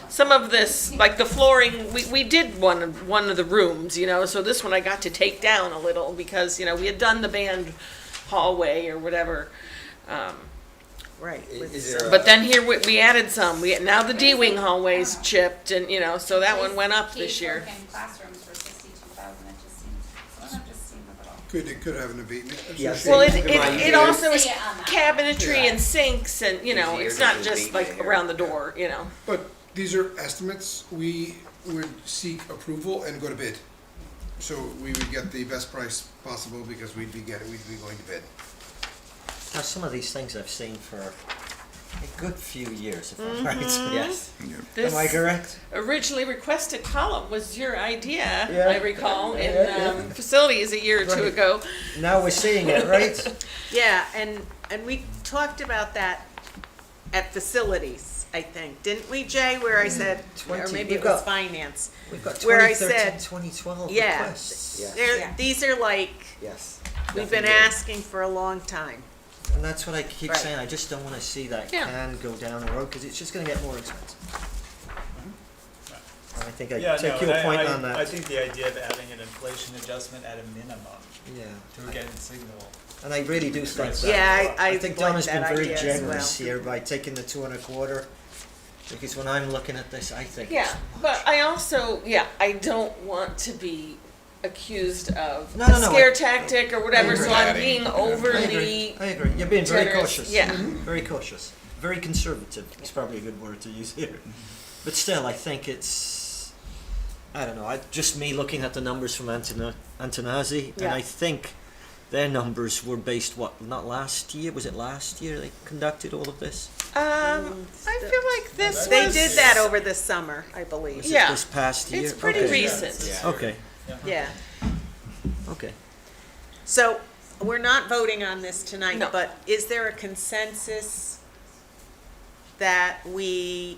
Some of this, like the flooring, we did one of the rooms, so this one I got to take down a little because, we had done the band hallway or whatever. Right. Is there But then here we added some, now the D-wing hallway's chipped and, so that one went up this year. Casework in classrooms for 62,000, it just seems, doesn't just seem a little. It could have an abatement. Yes. Well, associated. it also is Say it on that. cabinetry and sinks and, Easier it's to not do just beat like here. around the door, But these are estimates. We would seek approval and go to bid. So we would get the best price possible because we'd be going to bid. Now, some of these things I've seen for a good few years, if I'm right. Yes. Am I correct? Originally requested column was your idea, Yeah. I recall, in Yeah. facilities a year or two Right. ago. Now we're seeing it, right? Yeah, and we talked about that at facilities, I think, didn't we, Jay? Where I said, or 20 maybe it we've was got- finance. We've got Where I 2013, said- 2012 Yeah, requests. Yeah. these are like, Yes. we've been asking for a long time. And that's what I keep Right. saying. I just don't want to see that Yeah. can go down the road because it's just going to get more expensive. And I think I Yeah, take no, your and point I on that. I think the idea of adding an inflation adjustment at a minimum Yeah. to again signal. And I really do think that. Yeah, I think like Donna's been that very idea as generous well. here by taking the 2.25. Because when I'm looking at this, I think Yeah, it's but I also, I don't want to be accused of No, no, a no, scare I- tactic or whatever, so I'm being overly, I agree. You're being very generous, cautious. yeah. Very cautious. Very conservative is probably a good word to use here. But still, I think it's, I don't know, just me looking at the numbers from Antonazzi, and Yeah. I think their numbers were based, not last year? Was it last year they conducted all of this? I feel like this They was- did that over the summer, I believe. Was it Yeah. this past year? It's pretty Okay. recent. Yeah. Okay, Yeah. okay. So we're not voting on this tonight, No. but is there a consensus that we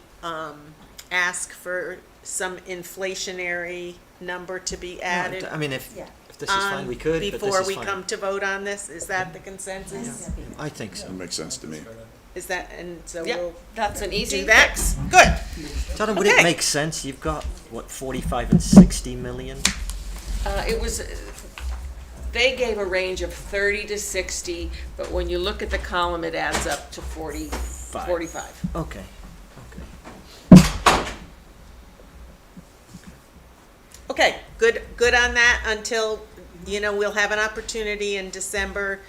ask for some inflationary number to be added I mean, if Yeah. this is fine, we could, but this before is we fine. come to vote on this? Is that the consensus? I think so. That makes sense to me. Is that, and so Yeah, we'll that's an easy do that? fix. Good. Donna, would Okay. it make sense? You've got, 45 and 60 million? It was, they gave a range of 30 to 60, but when you look at the column, it adds up to 45. Okay, Okay, good on that until, we'll have an opportunity in December,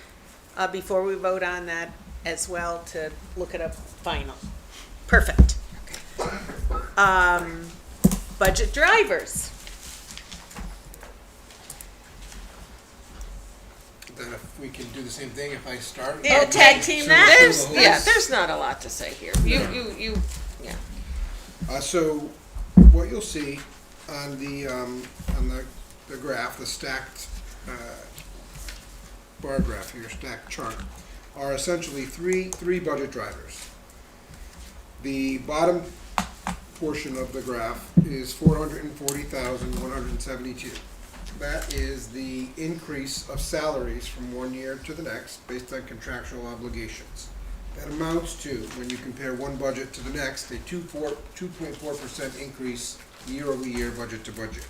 before we vote on that as well, to look at a final. Perfect. Budget drivers. Then if we can do the same thing, if I start. Yeah, tag team that. There's not a lot to say here. You, So what you'll see on the graph, the stacked bar graph here, stacked chart, are essentially three budget drivers. The bottom portion of the graph is 440,172. That is the increase of salaries from one year to the next based on contractual obligations. That amounts to, when you compare one budget to the next, a 2.4% increase year over year, budget to budget.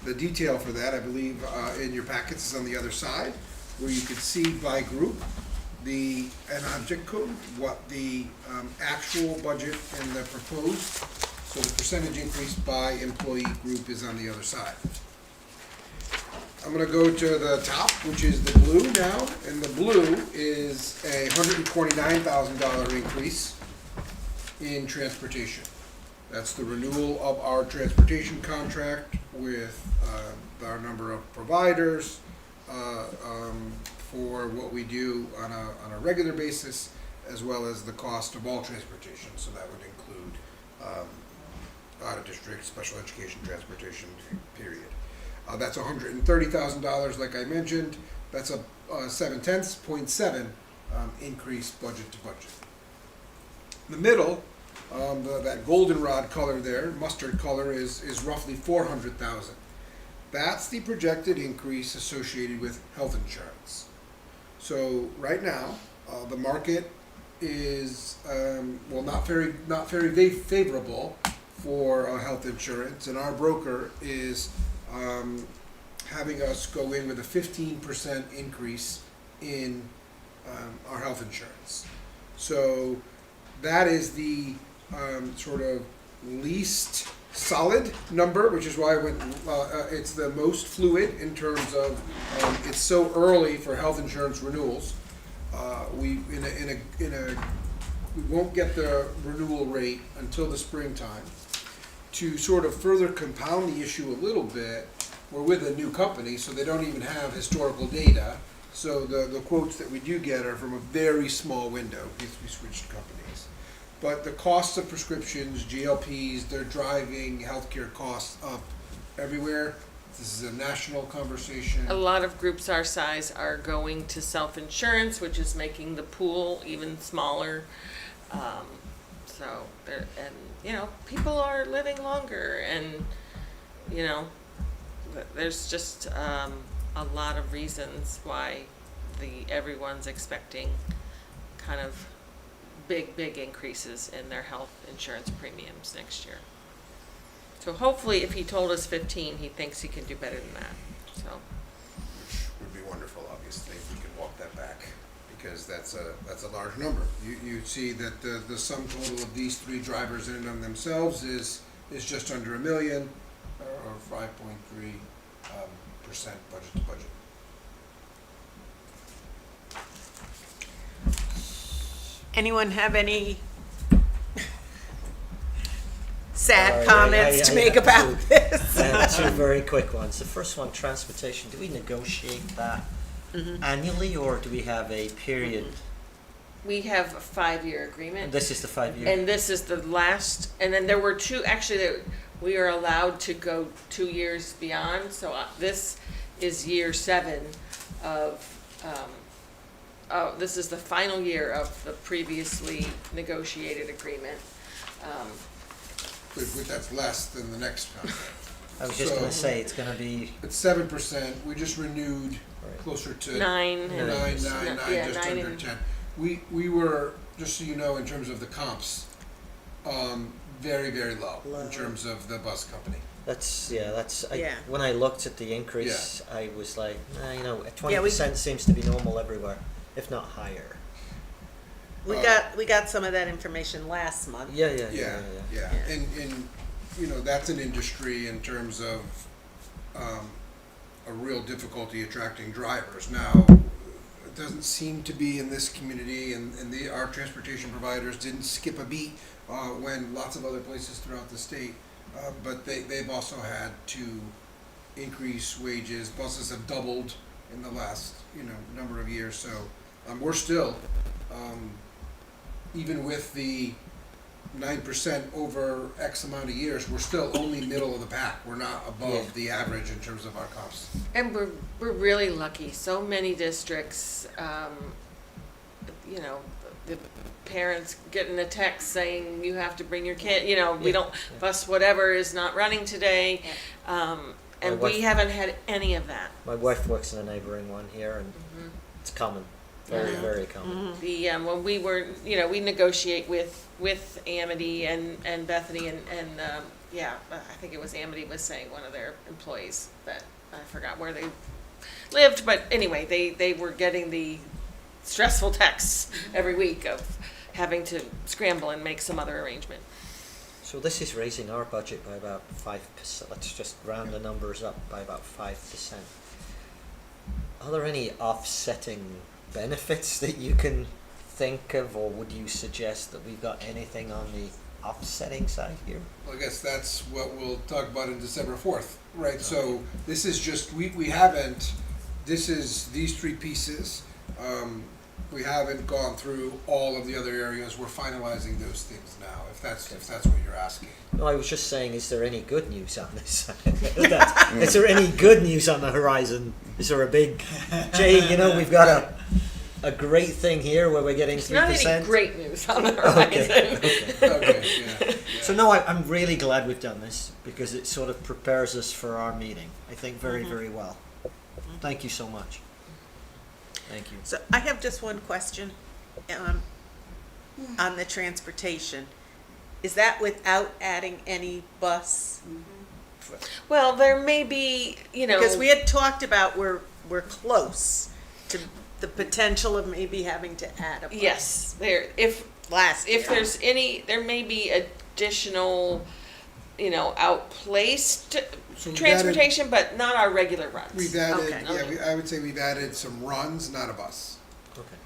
The detail for that, I believe, in your packets is on the other side, where you could see by group an object code, what the actual budget and the proposed, so the percentage increase by employee group is on the other side. I'm gonna go to the top, which is the blue now, and the blue is a $129,000 increase in transportation. That's the renewal of our transportation contract with our number of providers for what we do on a regular basis, as well as the cost of all transportation. So that would include out-of-district special education transportation, period. That's $130,000, like I mentioned. That's a 0.7 increase budget to budget. In the middle, that goldenrod color there, mustard color, is roughly $400,000. That's the projected increase associated with health insurance. So right now, the market is not very favorable for health insurance, and our broker is having us go in with a 15% increase in our health insurance. So that is the sort of least solid number, which is why it's the most fluid in terms of it's so early for health insurance renewals. We won't get the renewal rate until the springtime. To sort of further compound the issue a little bit, we're with a new company, so they don't even have historical data. So the quotes that we do get are from a very small window if we switched companies. But the cost of prescriptions, GLPs, they're driving healthcare costs up everywhere. This is a national conversation. A lot of groups our size are going to self-insurance, which is making the pool even smaller. People are living longer, and, there's just a lot of reasons why everyone's expecting kind of big increases in their health insurance premiums next year. So hopefully, if he told us 15, he thinks he can do better than that, so. Which would be wonderful, obviously, if we could walk that back, because that's a large number. You see that the sum total of these three drivers in and of themselves is just under $1 million, or 5.3% budget to budget. Anyone have any sad All right, comments to make have about this? I have two very quick ones. The first one, transportation. Do we negotiate that annually, or do we have a period? We have a 5-year agreement. And this is the 5-year? And this is the last, and then there were two, actually, that we are allowed to go 2 years beyond, so this is year 7 of, this is the final year of the previously negotiated agreement. But that's less than the next contract. I was just going to say, it's going to be... It's 7%. We just renewed closer to 9, just yeah, 9 under and 10. We were, just so you know, in terms of the comps, very, very low in terms of the bus company. When I looked at the increase, I was like, 20% seems to be normal everywhere, if not higher. We got some of that information last month. Yeah. And that's an industry in terms of a real difficulty attracting drivers. Now, it doesn't seem to be in this community, and our transportation providers didn't skip a beat when lots of other places throughout the state, but they've also had to increase wages. Buses have doubled in the last number of years, so we're still even with the 9% over X amount of years, we're still only middle of the pack. We're not above the average in terms of our comps. And we're really lucky. So many districts, the parents getting a text saying you have to bring your kid, we don't, bus whatever is not running today. And we haven't had any of that. My wife works in a neighboring one here, and it's common. Very, very common. When we were, we negotiate with Amity and Bethany and I think it was Amity was saying one of their employees, that I forgot where they lived, but anyway, they were getting the stressful texts every week of having to scramble and make some other arrangement. So this is raising our budget by about 5%. Let's just round the numbers up by about 5%. Are there any offsetting benefits that you can think of, or would you suggest that we've got anything on the offsetting side here? Well, I guess that's what we'll talk about in December 4th, right? So this is just, we haven't, this is these three pieces. We haven't gone through all of the other areas. We're finalizing those things now, if that's what you're asking. No, I was just saying, is there any good news on this? Is there any good news on the horizon? Is there a big, Jay, you know, we've got a great thing here where we're getting 3%. Not any great news on the horizon. Okay, yeah. So no, I'm really glad we've done this because it sort of prepares us for our meeting. I think very, very well. Thank you so much. Thank you. So I have just one question on the transportation. Is that without adding any bus? Well, there may be, you know. Because we had talked about we're close to the potential of maybe having to add a bus. Yes, if there's any, there may be additional, you know, outplaced So we've transportation, but not our regular runs. We've added, Okay. I would say we've added some runs, not a bus. Okay.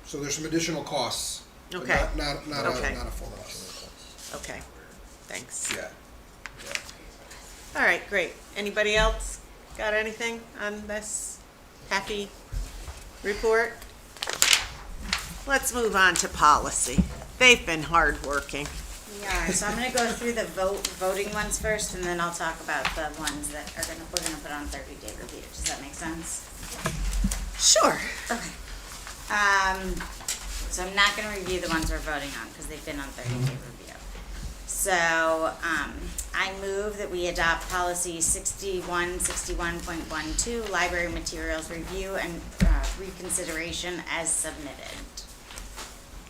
So there's some additional costs. but Okay. Not Okay. a full bus. Okay, thanks. Yeah. All right, great. Anybody else got anything on this happy report? Let's move on to policy. They've been hardworking. We are, so I'm gonna go through the voting ones first, and then I'll talk about the ones that we're gonna put on 30-day review. Does that make sense? Sure. Okay. So I'm not gonna review the ones we're voting on, because they've been on 30-day review. So, I move that we adopt policy 6161.12, library materials review and reconsideration as submitted.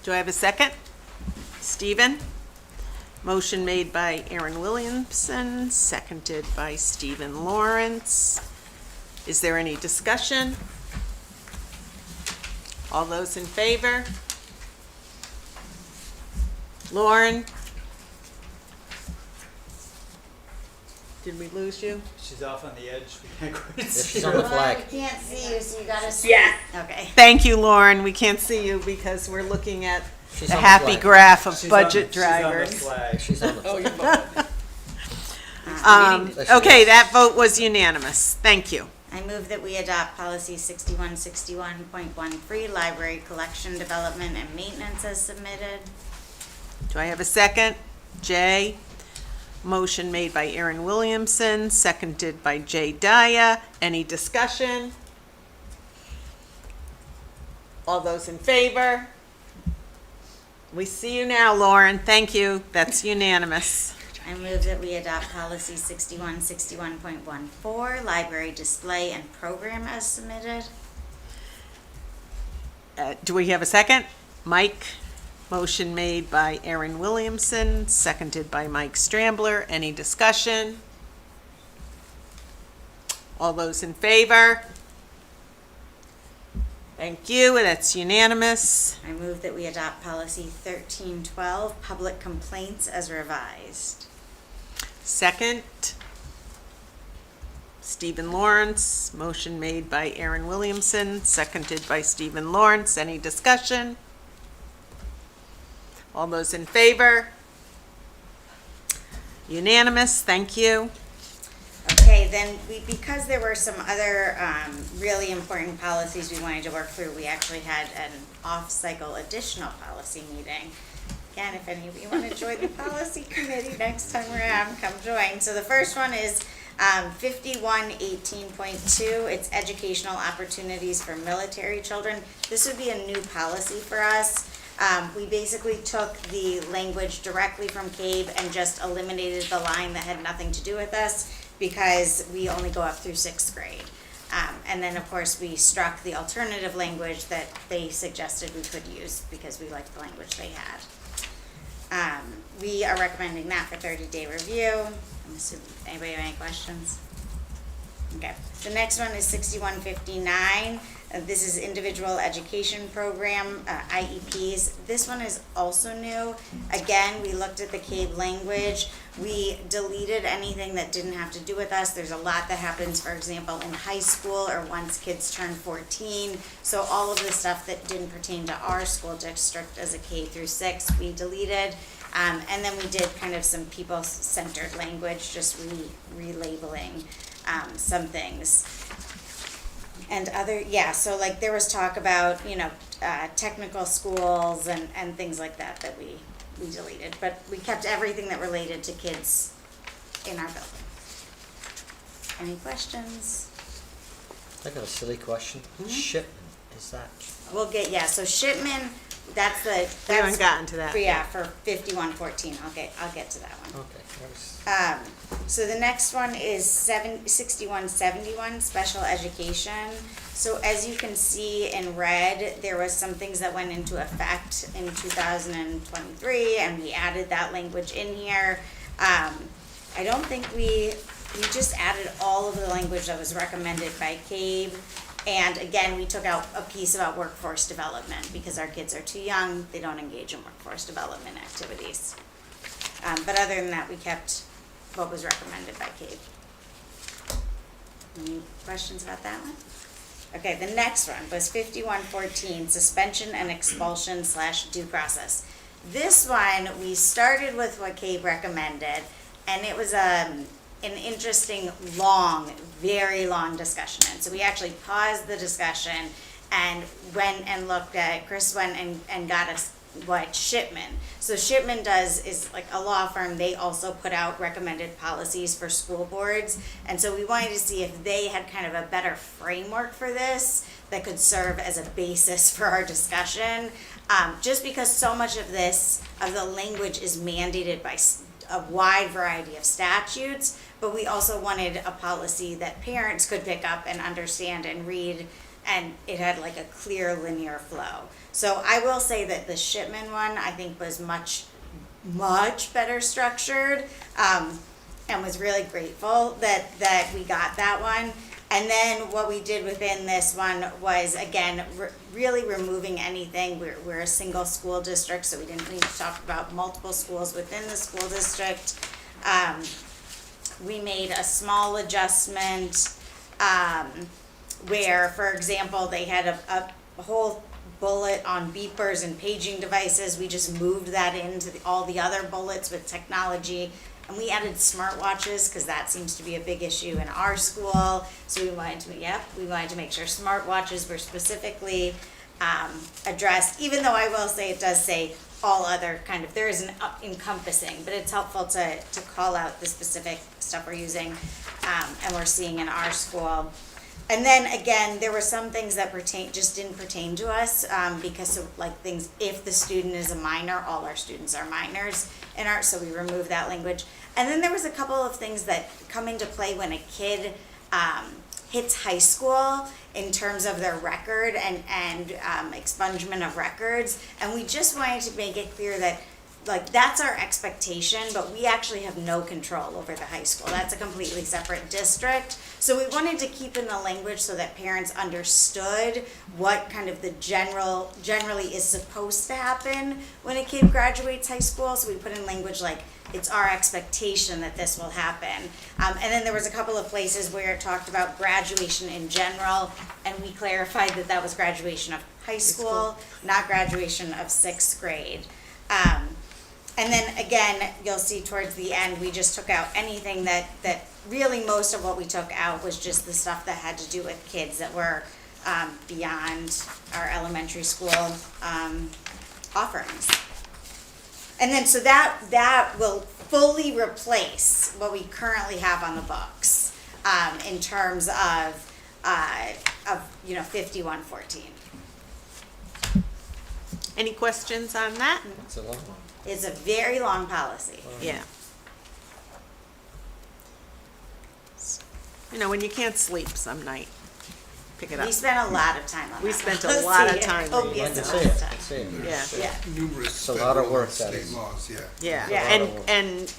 Do I have a second? Stephen? Motion made by Aaron Williamson, seconded by Stephen Lawrence. Is there any discussion? All those in favor? Lauren? Did we lose you? She's off on the edge. We can't quite Yes, see she's her. on the flag. We can't see you, so you gotta speak. Yeah. Okay. Thank you, Lauren. We can't see you because we're looking at She's the on the happy flag. graph of She's budget on, drivers. She's on the flag. She's on the Oh, flag. you're Okay, that vote was unanimous. Thank you. I move that we adopt policy 6161.13, library collection, development, and maintenance as submitted. Do I have a second? Jay? Motion made by Aaron Williamson, seconded by Jay Daya. Any discussion? All those in favor? We see you now, Lauren. Thank you. That's unanimous. I move that we adopt policy 6161.14, library display and program as submitted. Do we have a second? Mike? Motion made by Aaron Williamson, seconded by Mike Strambler. Any discussion? All those in favor? Thank you, that's unanimous. I move that we adopt policy 1312, public complaints as revised. Second, Stephen Lawrence. Motion made by Aaron Williamson, seconded by Stephen Lawrence. Any discussion? All those in favor? Unanimous, thank you. Okay, then because there were some other really important policies we wanted to work through, we actually had an off-cycle additional policy meeting. Again, if any of you want to join the policy committee next time around, come join. So the first one is 5118.2. It's educational opportunities for military children. This would be a new policy for us. We basically took the language directly from CABE and just eliminated the line that had nothing to do with us because we only go up through 6th grade. And then, of course, we struck the alternative language that they suggested we could use because we liked the language they had. We are recommending that for 30-day review. I'm assuming, anybody have any questions? Okay. The next one is 6159. This is Individual Education Program, IEPs. This one is also new. Again, we looked at the CAVE language. We deleted anything that didn't have to do with us. There's a lot that happens, for example, in high school or once kids turn 14. So all of the stuff that didn't pertain to our school district as a K through 6, we deleted. And then we did kind of some people-centered language, just relabeling some things. And so like there was talk about, technical schools and things like that we deleted. But we kept everything that related to kids in our building. Any questions? I got a silly question. Shipment, is that? So Shipman, that's We haven't gotten to that. Yeah, for 5114, I'll get to that one. Okay, that was, So the next one is 6171, special education. So as you can see in red, there was some things that went into effect in 2023, and we added that language in here. I don't think we just added all of the language that was recommended by CABE. And again, we took out a piece about workforce development because our kids are too young, they don't engage in workforce development activities. But other than that, we kept what was recommended by CABE. Any questions about that one? Okay, the next one was 5114, suspension and expulsion / due process. This one, we started with what CABE recommended, and it was an interesting, very long discussion. And so we actually paused the discussion and went and looked at, Chris went and got us what Shipman. So Shipman is like a law firm. They also put out recommended policies for school boards. And so we wanted to see if they had kind of a better framework for this that could serve as a basis for our discussion. Just because so much of the language is mandated by a wide variety of statutes, but we also wanted a policy that parents could pick up and understand and read, and it had like a clear linear flow. So I will say that the Shipman one I think was much better structured, and was really grateful that we got that one. And then what we did within this one was, again, really removing anything. We're a single school district, so we didn't need to talk about multiple schools within the school district. We made a small adjustment where, for example, they had a whole bullet on beepers and paging devices. We just moved that into all the other bullets with technology. And we added smartwatches because that seems to be a big issue in our school. So we wanted to make sure smartwatches were specifically addressed, even though I will say it does say all other kind of, there is an encompassing, but it's helpful to call out the specific stuff we're using and we're seeing in our school. And then again, there were some things that just didn't pertain to us because of like things, if the student is a minor, all our students are minors in art, so we removed that language. And then there was a couple of things that come into play when a kid hits high school in terms of their record and expungement of records. And we just wanted to make it clear that like that's our expectation, but we actually have no control over the high school. That's a completely separate district. So we wanted to keep in the language so that parents understood what kind of the generally is supposed to happen when a kid graduates high school. So we put in language like it's our expectation that this will happen. And then there was a couple of places where it talked about graduation in general, and we clarified that that was graduation of high school, not graduation of 6th grade. And then again, you'll see towards the end, we just took out anything that really most of what we took out was just the stuff that had to do with kids that were beyond our elementary school offerings. And then so that will fully replace what we currently have on the books in terms of 5114. Any questions on that? it's a long one. It's a very long policy. Yeah. You know, when you can't sleep some night, pick it up. We spent a lot of time on We that spent a policy. lot of time reading Copious it. amount of time. That's it. Yeah. Yeah. Numerous It's a lot of federal work, and that state is. laws, yeah. Yeah, Yeah. and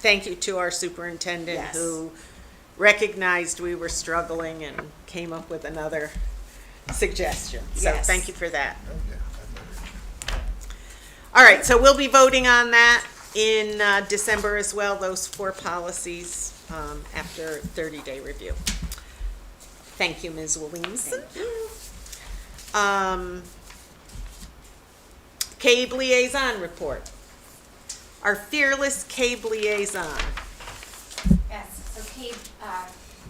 thank you to our superintendent Yes. who recognized we were struggling and came up with another suggestion. So Yes. thank you for that. All right, so we'll be voting on that in December as well, those 4 policies after 30-day review. Thank you, Ms. Williamson. CABE liaison report. Our fearless CABE liaison. Yes, so CABE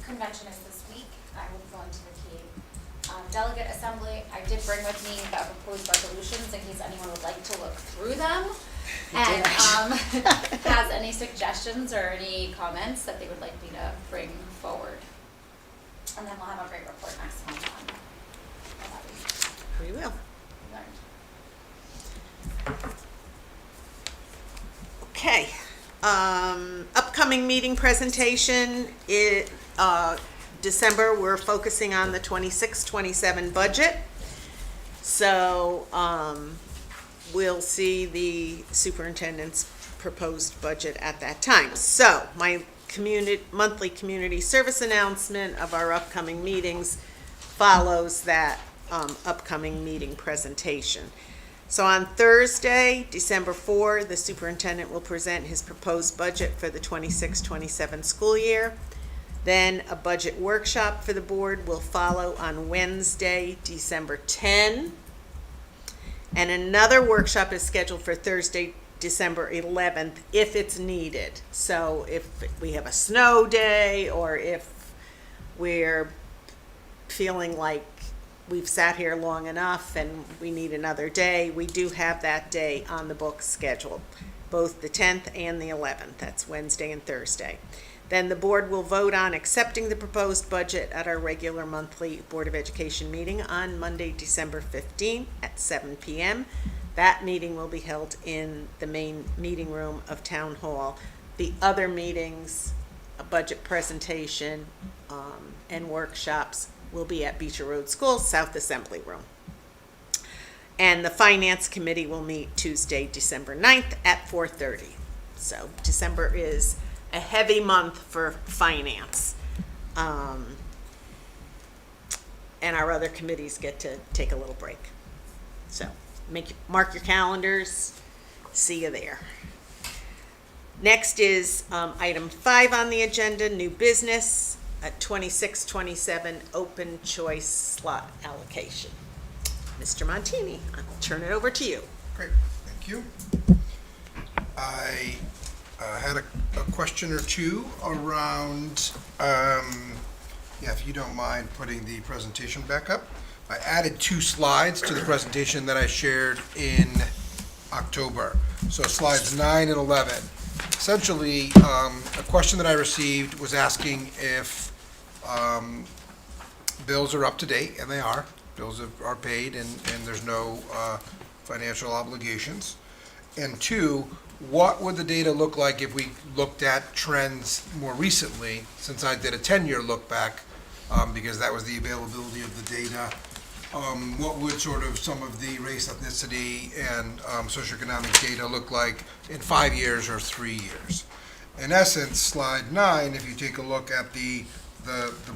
convention is this week. I will be going to the CABE delegate assembly. I did bring with me the proposed resolutions in case anyone would like to look through them. And has any suggestions or any comments that they would like me to bring forward. And then we'll have a great report next month on what We will. we learned. Okay. Upcoming meeting presentation, December, we're focusing on the 26-27 budget. So we'll see the superintendent's proposed budget at that time. So my monthly community service announcement of our upcoming meetings follows that upcoming meeting presentation. So on Thursday, December 4, the superintendent will present his proposed budget for the 26-27 school year. Then a budget workshop for the board will follow on Wednesday, December 10. And another workshop is scheduled for Thursday, December 11th, if it's needed. So if we have a snow day, or if we're feeling like we've sat here long enough and we need another day, we do have that day on the books scheduled, both the 10th and the 11th. That's Wednesday and Thursday. Then the board will vote on accepting the proposed budget at our regular monthly Board of Education meeting on Monday, December 15th at 7 p.m. That meeting will be held in the main meeting room of Town Hall. The other meetings, a budget presentation, and workshops will be at Beecher Road School, South Assembly Room. And the Finance Committee will meet Tuesday, December 9th at 4:30. So December is a heavy month for finance. And our other committees get to take a little break. So mark your calendars, see you there. Next is item 5 on the agenda, new business, at 26-27 open choice slot allocation. Mr. Montini, I'll turn it over to you. Great, thank you. I had a question or two around, if you don't mind putting the presentation back up. I added 2 slides to the presentation that I shared in October. So slides 9 and 11. Essentially, a question that I received was asking if bills are up to date, and they are. Bills are paid, and there's no financial obligations. And 2, what would the data look like if we looked at trends more recently, since I did a 10-year look back, because that was the availability of the data. What would sort of some of the race, ethnicity, and socioeconomic data look like in 5 years or 3 years? In essence, slide 9, if you take a look at the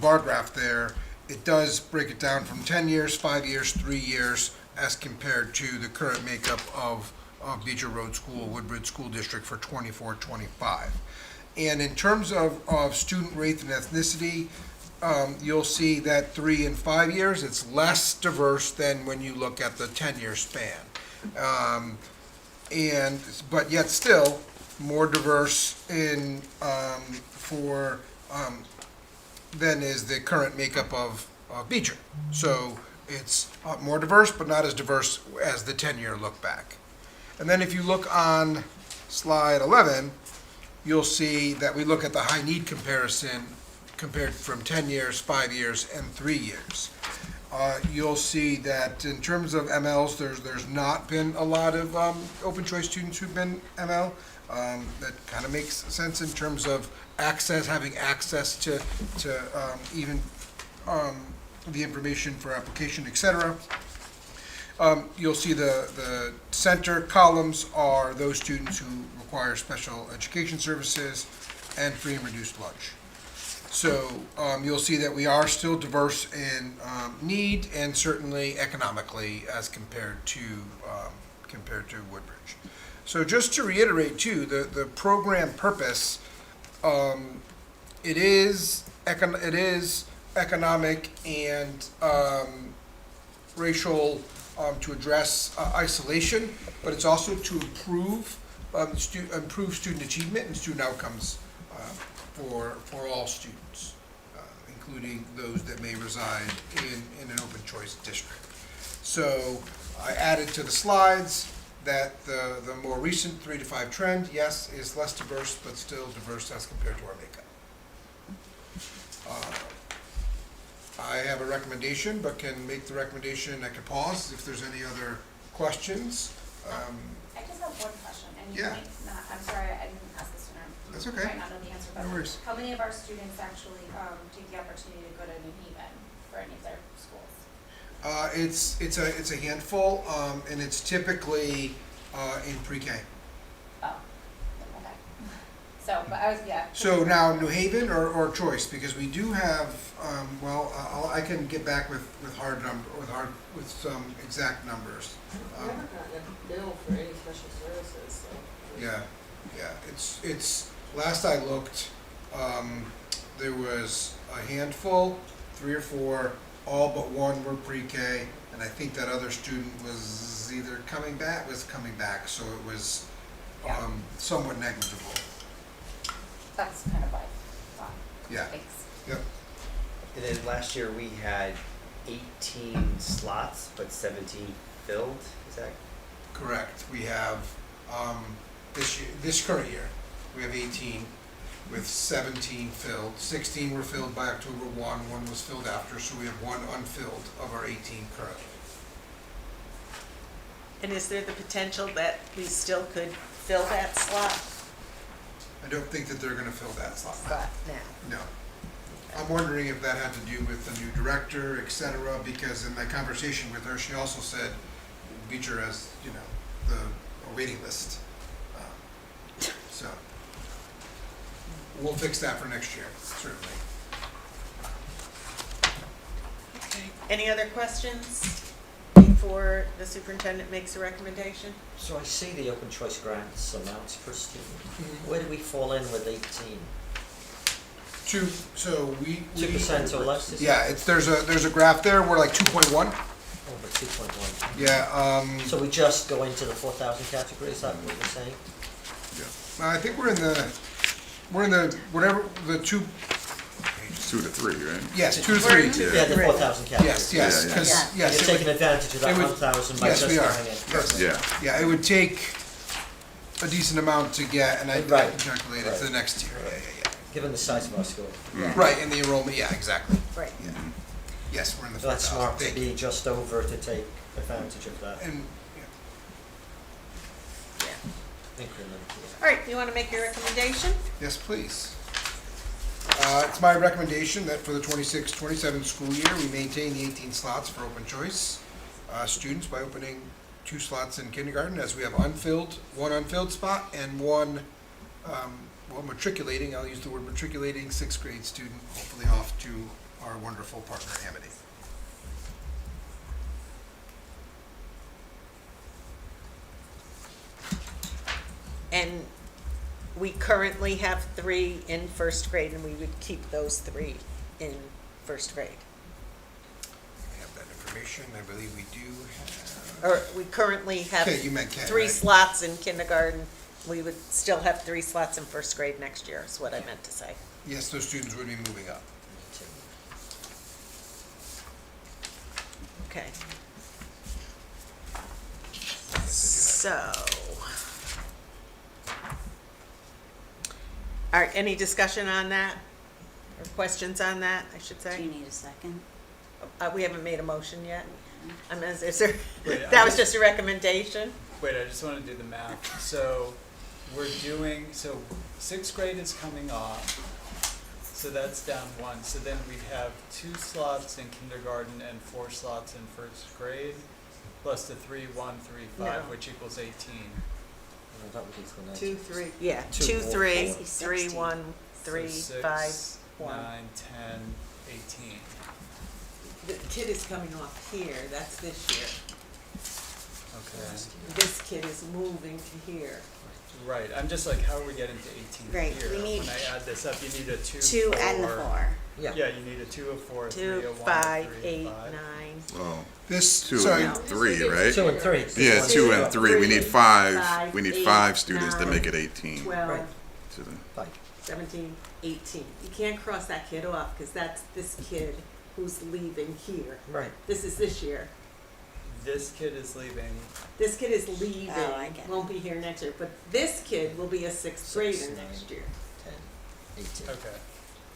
bar graph there, it does break it down from 10 years, 5 years, 3 years, as compared to the current makeup of Beecher Road School, Woodbridge School District for 24-25. And in terms of student race and ethnicity, you'll see that 3 and 5 years, it's less diverse than when you look at the 10-year span. But yet still more diverse than is the current makeup of Beecher. So it's more diverse, but not as diverse as the 10-year look back. And then if you look on slide 11, you'll see that we look at the high need comparison compared from 10 years, 5 years, and 3 years. You'll see that in terms of MLs, there's not been a lot of open choice students who've been ML. That kind of makes sense in terms of having access to even the information for application, etc. You'll see the center columns are those students who require special education services and free and reduced lunch. So you'll see that we are still diverse in need and certainly economically as compared to Woodbridge. So just to reiterate too, the program purpose, it is economic and racial, to address isolation, but it's also to improve student achievement and student outcomes for all students, including those that may reside in an open choice district. So I added to the slides that the more recent 3 to 5 trend, yes, is less diverse, but still diverse as compared to our makeup. I have a recommendation, but can make the recommendation, I can pause if there's any other questions. I just have one question, and you Yeah. might not, I'm sorry, I didn't ask this one. That's okay. You might not know the answer, but No worries. how many of our students actually take the opportunity to go to New Haven for any of their schools? It's a handful, and it's typically in pre-K. Oh, okay. So, but I was, yeah. So now New Haven or choice, because we do have, I can get back with some exact numbers. I've never gotten a bill for any special services, so. Yeah, it's, last I looked, there was a handful, 3 or 4, all but one were pre-K, and I think that other student was either coming back, so it was somewhat negligible. That's kind of what I thought. Yeah. Thanks. Yep. And then last year we had 18 slots, but 17 filled, is that? Correct. We have, this current year, we have 18 with 17 filled. 16 were filled by October 1 was filled after, so we have 1 unfilled of our 18 currently. And is there the potential that we still could fill that slot? I don't think that they're gonna fill that slot. But now. No. I'm wondering if that had to do with the new director, et cetera, because in my conversation with her, she also said Beecher has, a waiting list. So we'll fix that for next year, certainly. Okay. Any other questions before the superintendent makes a recommendation? So I see the open choice grants amounts per student. Where do we fall in with 18? 2, so we. 2% or less? Is Yeah, there's a graph there, we're like 2.1. Over 2.1. Yeah, So we just go into the 4,000 category, is that what you're saying? I think we're in the, whatever, the 2, 2 to 3, right? yes, 2 to 3. Yeah, the 4,000 category. Yes, Yeah, because, And yes. you're taking advantage of that it would- 1,000 by yes, just we are. going in. Yes. Yeah. Yeah, it would take a decent amount to get, and I Right. can calculate it to the next tier. Right. Yeah. Given the size of our school. Right, and the enrollment, yeah, exactly. Right. Yeah. Yes, we're in the So that's 4,000. smart to Thank be you. just over to take advantage of that And, increment. Yeah. All right, you want to make your recommendation? yes, please. It's my recommendation that for the 26-27 school year, we maintain the 18 slots for open choice students by opening 2 slots in kindergarten, as we have one unfilled spot and one matriculating, I'll use the word matriculating, 6th grade student, hopefully off to our wonderful partner Amity. And we currently have 3 in first grade, and we would keep those 3 in first grade. I have that information, I believe we do have. Or we currently have K, you meant K, 3 right? slots in kindergarten. We would still have 3 slots in first grade next year, is what I meant to say. Yes, those students would be moving up. Okay. So. All right, any discussion on that? Or questions on that, I should Do you say? need a second? We haven't made a motion yet. Is there, Wait, that was just a recommendation? Wait, I just want to do the math. So we're doing, so 6th grade is coming off, so that's down 1. So then we'd have 2 slots in kindergarten and 4 slots in first grade, plus the 3, 1, 3, 5, No. which equals 18. Well, that would equal 2, 3, yeah, 2, 2, 3, 4. 3, 1, 3, So 5. 6, One. 9, 10, 18. The kid is coming off here, that's this year. Okay. This kid is moving to here. Right, I'm just like, how are we getting to 18 Right, here? we need When I add this up, you need a 2, 2 and the 4. Yeah. Yeah, you need a 2, a 4, a 3, a 2, 1, 5, a 3, 8, a 5. 9. Oh, This, 2 sorry, and 3, right? 2 and 3. Yeah, 2 and 3. We need 5. We need 8, 5 students to 9, make it 18. 12, Right. To the- 17, 18. You can't cross that kid off because that's this kid who's leaving here. Right. This is this year. This kid is leaving. This kid is leaving, Oh, I get it. won't be here next year, but this kid will be a sixth grader 6, 9, next year. 10, 18. Okay.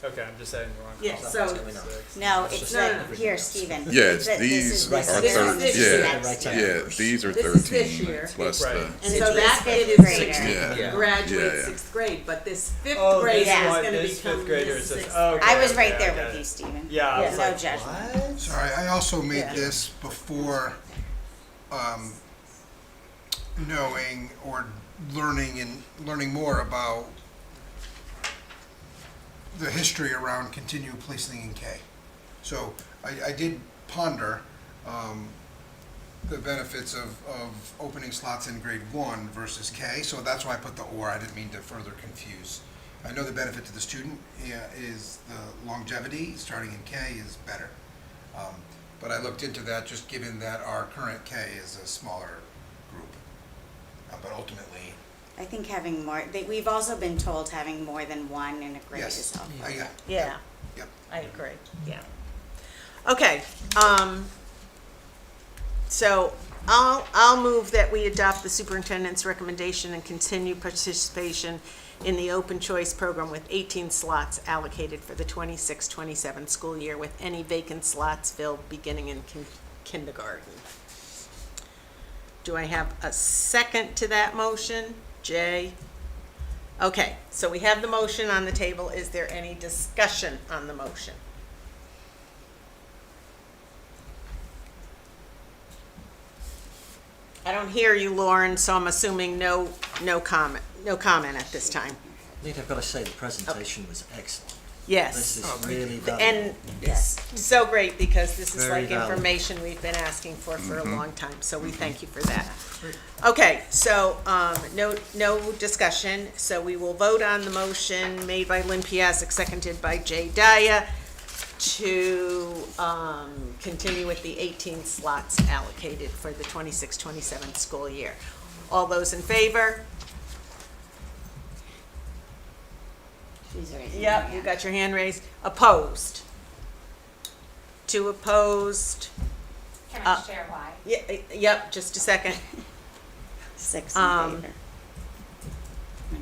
Okay, I'm just adding the wrong Yeah, column. so- Six. No, It's it's just like, everything here, else. Stephen. Yeah, This is these this are year. This is thir- this yeah, year. Next year. yeah, these are This is this 13 year. plus Right. the. And Since so this that fifth kid is grader. sixth, Yeah. graduate Yeah, yeah. sixth grade, but this fifth Oh, grader this is one, gonna this become fifth grader this is just, sixth. okay. I was right okay, there I with got you, it. Stephen. Yeah, I was No like, judgment. what? sorry, I also made Yeah. this before knowing or learning more about the history around continual placing in K. So I did ponder the benefits of opening slots in grade 1 versus K, so that's why I put the or. I didn't mean to further confuse. I know the benefit to the student is the longevity, starting in K is better. But I looked into that just given that our current K is a smaller group. But ultimately, I think having more, we've also been told having more than one in a grade yes, is helpful. Yeah, Yep. I agree, yeah. Okay, so I'll move that we adopt the superintendent's recommendation and continue participation in the open choice program with 18 slots allocated for the 26-27 school year, with any vacant slots filled beginning in kindergarten. Do I have a second to that motion? Jay? Okay, so we have the motion on the table. Is there any discussion on the motion? I don't hear you, Lauren, so I'm assuming no comment at this time. I think I've got to say the presentation was excellent. Yes. This is thank really you. valuable. And it's so great because this is Very like valuable. information we've been asking for a long time, so we thank you for that. Okay, so, no discussion, so we will vote on the motion made by Lynn Piasek, seconded by Jay Daya, to, continue with the 18 slots allocated for the 26-27 school year. All those in favor? She's raising Yep, her you hand. got your hand raised. Opposed? 2 opposed. Can I share why? Yep, just a second. 6 in Um, favor.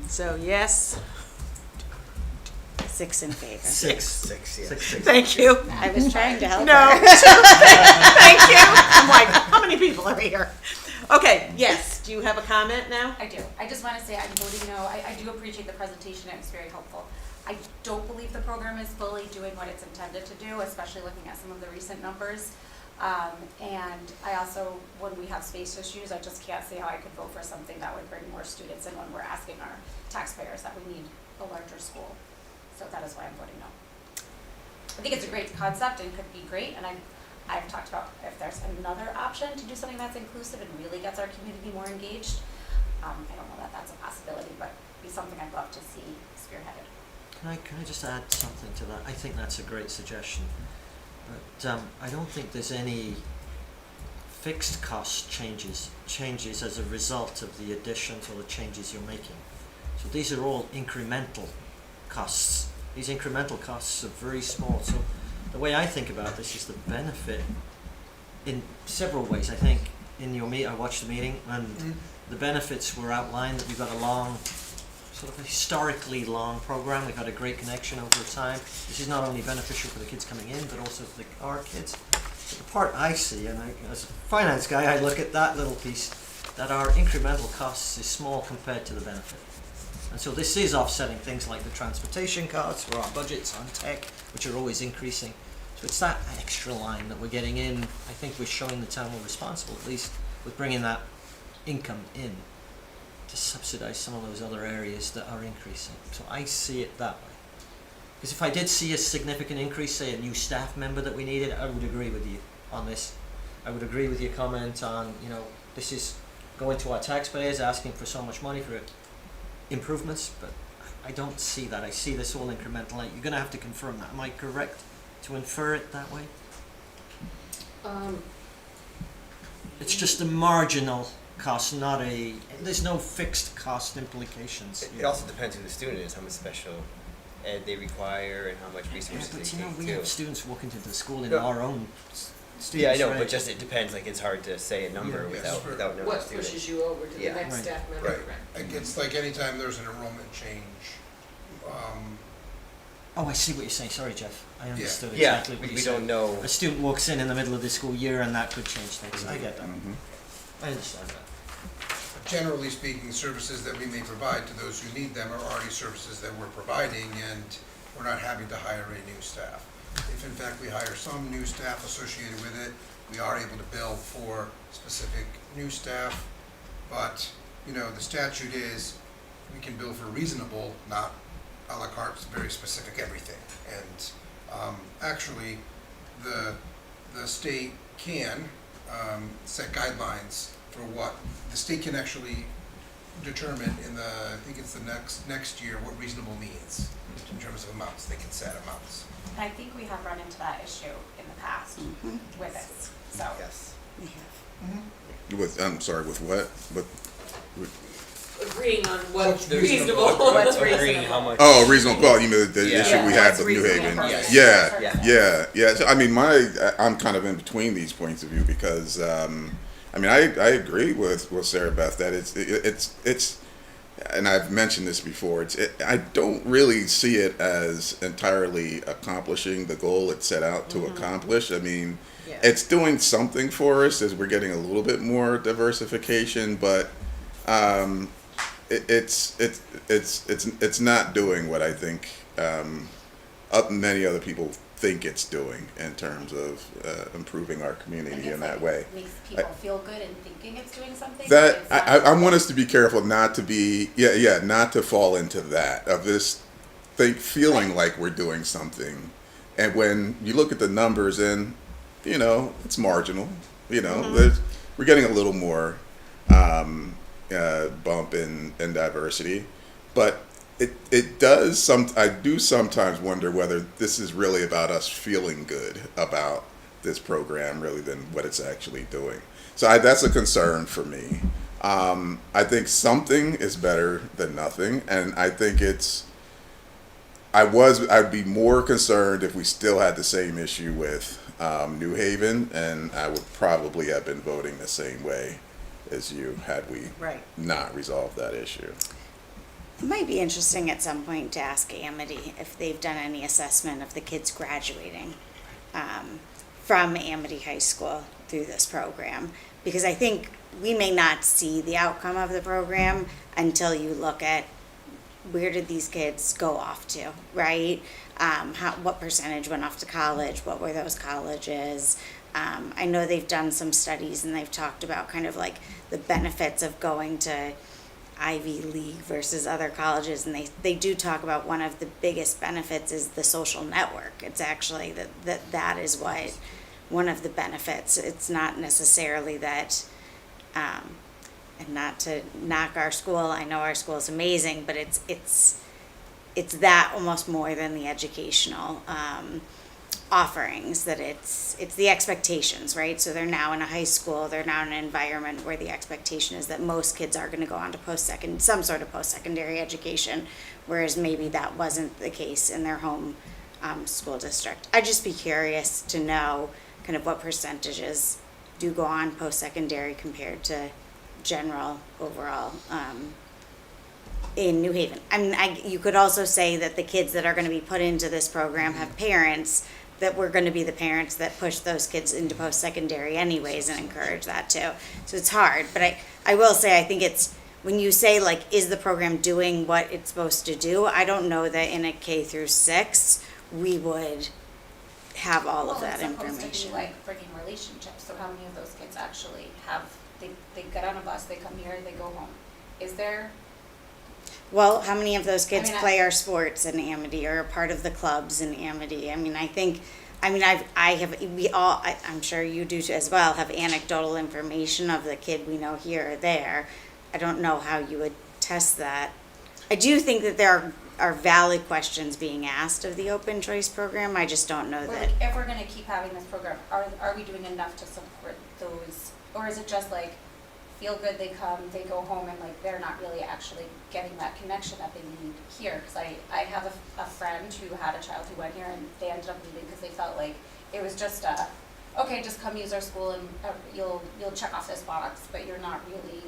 So yes, 6 in favor. 6, yeah. 6. thank you. I was trying to help No, her. thank you. I'm like, how many people are here? Okay, yes, do you have a comment now? I do. I just want to say I'm voting no. I do appreciate the presentation. It was very helpful. I don't believe the program is fully doing what it's intended to do, especially looking at some of the recent numbers. And I also, when we have space issues, I just can't see how I could vote for something that would bring more students in when we're asking our taxpayers that we need a larger school. So that is why I'm voting no. I think it's a great concept and could be great, and I've talked about if there's another option to do something that's inclusive and really gets our community more engaged. I don't know that that's a possibility, but it'd be something I'd love to see spearheaded. Can I just add something to that? I think that's a great suggestion. But I don't think there's any fixed cost changes as a result of the additions or the changes you're making. So these are all incremental costs. These incremental costs are very small. So the way I think about this is the benefit in several ways. I think in your I watched the meeting and the benefits were outlined, that we've got a long, sort of a historically long program. We've had a great connection over time. This is not only beneficial for the kids coming in, but also for our kids. But the part I see, and as a finance guy, I look at that little piece, that our incremental costs is small compared to the benefit. And so this is offsetting things like the transportation costs for our budgets on tech, which are always increasing. So it's that extra line that we're getting in. I think we're showing the town we're responsible, at least with bringing that income in to subsidize some of those other areas that are increasing. So I see it that way. Because if I did see a significant increase, say a new staff member that we needed, I would agree with you on this. I would agree with your comment on, you know, this is going to our taxpayers, asking for so much money for improvements, but I don't see that. I see this all incremental. You're going to have to confirm that. Am I correct to infer it that way? It's just a marginal cost, not a, there's no fixed cost implications. It also depends who the student is, how much special ed they require, and how much Yeah, resources but they you know, take we too. have students walk into the school in Yeah. our own students, Yeah, I know, right? but just it depends. Like it's hard to say a number Yeah. Yes. without knowing the What student. pushes you over to the Yeah. next Right. staff member? Right. It's like anytime there's an enrollment change, Oh, I see what you're saying. Sorry, Jeff. I understood Yeah, exactly what we you don't said. know. A student walks in the middle of the school year and that could change things. I get that. Mhm. I understand that. generally speaking, services that we may provide to those who need them are already services that we're providing, and we're not having to hire a new staff. If in fact we hire some new staff associated with it, we are able to bill for specific new staff, but, you know, the statute is, we can bill for reasonable, not à la carte, very specific everything. And actually, the state can set guidelines for what, the state can actually determine in the, I think it's the next year, what reasonable means in terms of amounts. They can set amounts. And I think we have run into that issue in the past with this, so. Yes. We have. With, I'm sorry, with what? With, Agreeing on What's what's reasonable. reasonable. What's agreeing how much? oh, reasonable, well, you know, the Yeah. issue we had with New Reasonable Haven. purpose. Yeah, Yeah. yeah. So, I mean, I'm kind of in between these points of view because, I mean, I agree with Sarah Beth that it's, and I've mentioned this before. I don't really see it as entirely accomplishing the goal it set out to accomplish. I mean, it's doing something for us as we're getting a little bit more diversification, but it's not doing what I think many other people think it's doing in terms of improving our community in that way. Makes people feel good in thinking it's doing something. That but it's not. I want us to be careful not to be not to fall into that of this feeling like we're doing something, and when you look at the numbers and you know it's marginal. You know, we're getting a little more bump in diversity, but it does I do sometimes wonder whether this is really about us feeling good about this program really than what it's actually doing. So that's a concern for me. I think something is better than nothing, and I think I'd be more concerned if we still had the same issue with New Haven, and I would probably have been voting the same way as you had we not resolved that issue. It might be interesting at some point to ask Amity if they've done any assessment of the kids graduating from Amity High School through this program. Because I think we may not see the outcome of the program until you look at where did these kids go off to, right? What percentage went off to college? What were those colleges? I know they've done some studies and they've talked about kind of like the benefits of going to Ivy League versus other colleges, and they do talk about one of the biggest benefits is the social network. It's actually that is what one of the benefits. It's not necessarily that, and not to knock our school. I know our school is amazing, but it's that almost more than the educational offerings, that it's the expectations, right? So they're now in a high school, they're now in an environment where the expectation is that most kids are going to go on to some sort of post-secondary education, whereas maybe that wasn't the case in their home school district. I'd just be curious to know kind of what percentages do go on post-secondary compared to general overall in New Haven. I mean, you could also say that the kids that are going to be put into this program have parents that we're going to be the parents that push those kids into post-secondary anyways and encourage that too. So it's hard, but I will say I think it's, when you say like, is the program doing what it's supposed to do? I don't know that in a K through 6 we would have all of that It's supposed to information. be like bringing relationships, so how many of those kids actually have, they get on a bus, they come here, they go home? Is there? Well, how many of those kids I mean, play our sports in Amity or are part of the clubs in Amity? I mean, I'm sure you do too as well, have anecdotal information of the kid we know here or there. I don't know how you would test that. I do think that there are valid questions being asked of the open choice program. I just don't know Or that. like, if we're gonna keep having this program, are we doing enough to support those, or is it just like, feel good, they come, they go home, and like, they're not really actually getting that connection that they need here? Cause I have a friend who had a child who went here, and they ended up leaving because they felt like it was just okay, just come use our school and you'll check off this box, but you're not really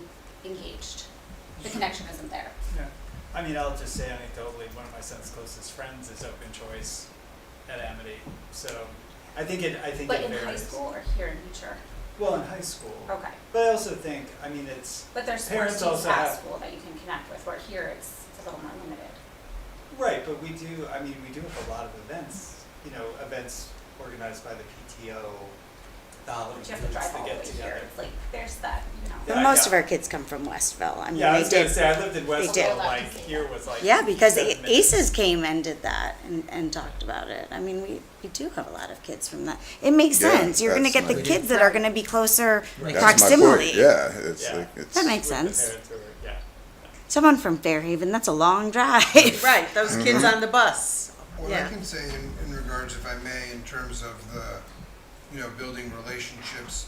engaged. The connection isn't there. Yeah. I mean, I'll just say anecdotally, one of my son's closest friends is open choice at Amity. So I think it But it in varies. high school or here in Beecher? Well, in high school. Okay. But I also think, I mean, it's But there's parents sports teams also at have school that you can connect with, where here it's a little more limited. right, but we do have a lot of events, events organized by the PTO, the holiday But you have to groups drive that all the way get here. together. It's like, there's that, But Yeah, most yeah. of our kids come from Westville. I mean, Yeah, I they was gonna did. say, I lived in did. Westville, like, here was like. Yeah, because 7 minutes. ACES came and did that and talked about it. I mean, we do have a lot of kids from that. It makes Yeah, sense. You're gonna that's get the my- kids that are gonna be closer That's proximity. my point. Yeah, it's Yeah. like it's. That makes With the sense. parents who are- yeah. Someone from Fairhaven, that's a long drive. Right, those kids on the bus. What I Yeah. can say in regards, if I may, in terms of the, building relationships,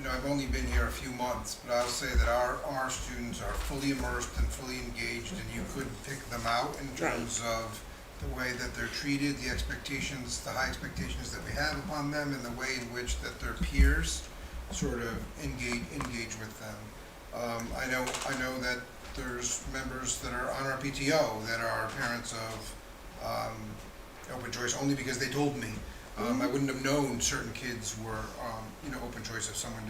I've only been here a few months, but I'll say that our students are fully immersed and fully engaged, and you couldn't pick them out in terms of the way that they're treated, the expectations, the high expectations that we have upon them, and the way in which that their peers sort of engage with them. I know that there's members that are on our PTO that are parents of open choice only because they told me. I wouldn't have known certain kids were, open choice if someone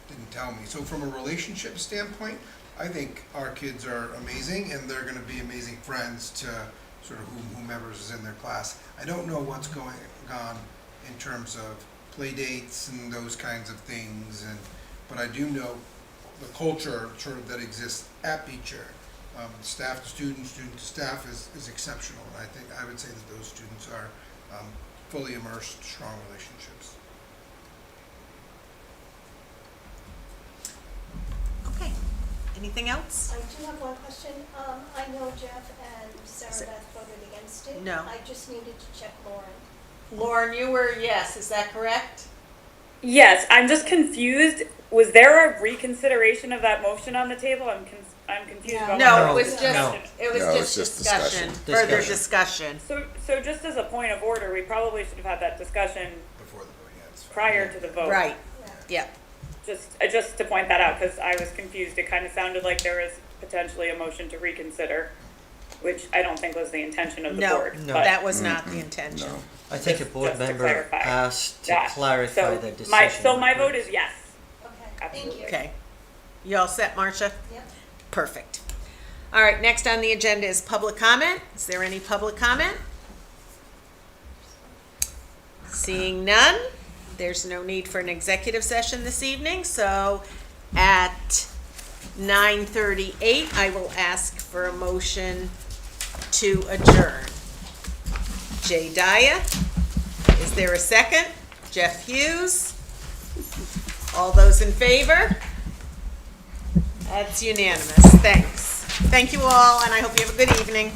didn't tell me. So from a relationship standpoint, I think our kids are amazing, and they're going to be amazing friends to sort of whomever is in their class. I don't know what's going on in terms of play dates and those kinds of things, but I do know the culture sort of that exists at Beecher. Staff to student, student to staff is exceptional, and I would say that those students are fully immersed, strong relationships. Okay, anything else? I do have one question. I know Jeff and Sarah Beth voted against it. No. I just needed to check Lauren. Lauren, you were yes, is that correct? Yes, I'm just confused. Was there a reconsideration of that motion on the table? I'm confused about No, what it was the just, motion. it was No, just it's just discussion, discussion. further discussion. So just as a point of order, we probably should have had that discussion Before the vote, yeah, it's fine. prior to the vote. Right, yeah. Just to point that out, because I was confused. It kind of sounded like there was potentially a motion to reconsider, which I don't think was the intention of the No, board. No. but that was not the intention. No. I think a board Just to member clarify. asked to Yeah. clarify So the decision. my vote is yes. Okay, Absolutely. thank you. Okay. You all set, Marcia? Yep. Perfect. All right, next on the agenda is public comment. Is there any public comment? Seeing none, there's no need for an executive session this evening, so at 9:38, I will ask for a motion to adjourn. Jay Daya, is there a second? Jeff Hughes? All those in favor? That's unanimous, thanks. Thank you all, and I hope you have a good evening.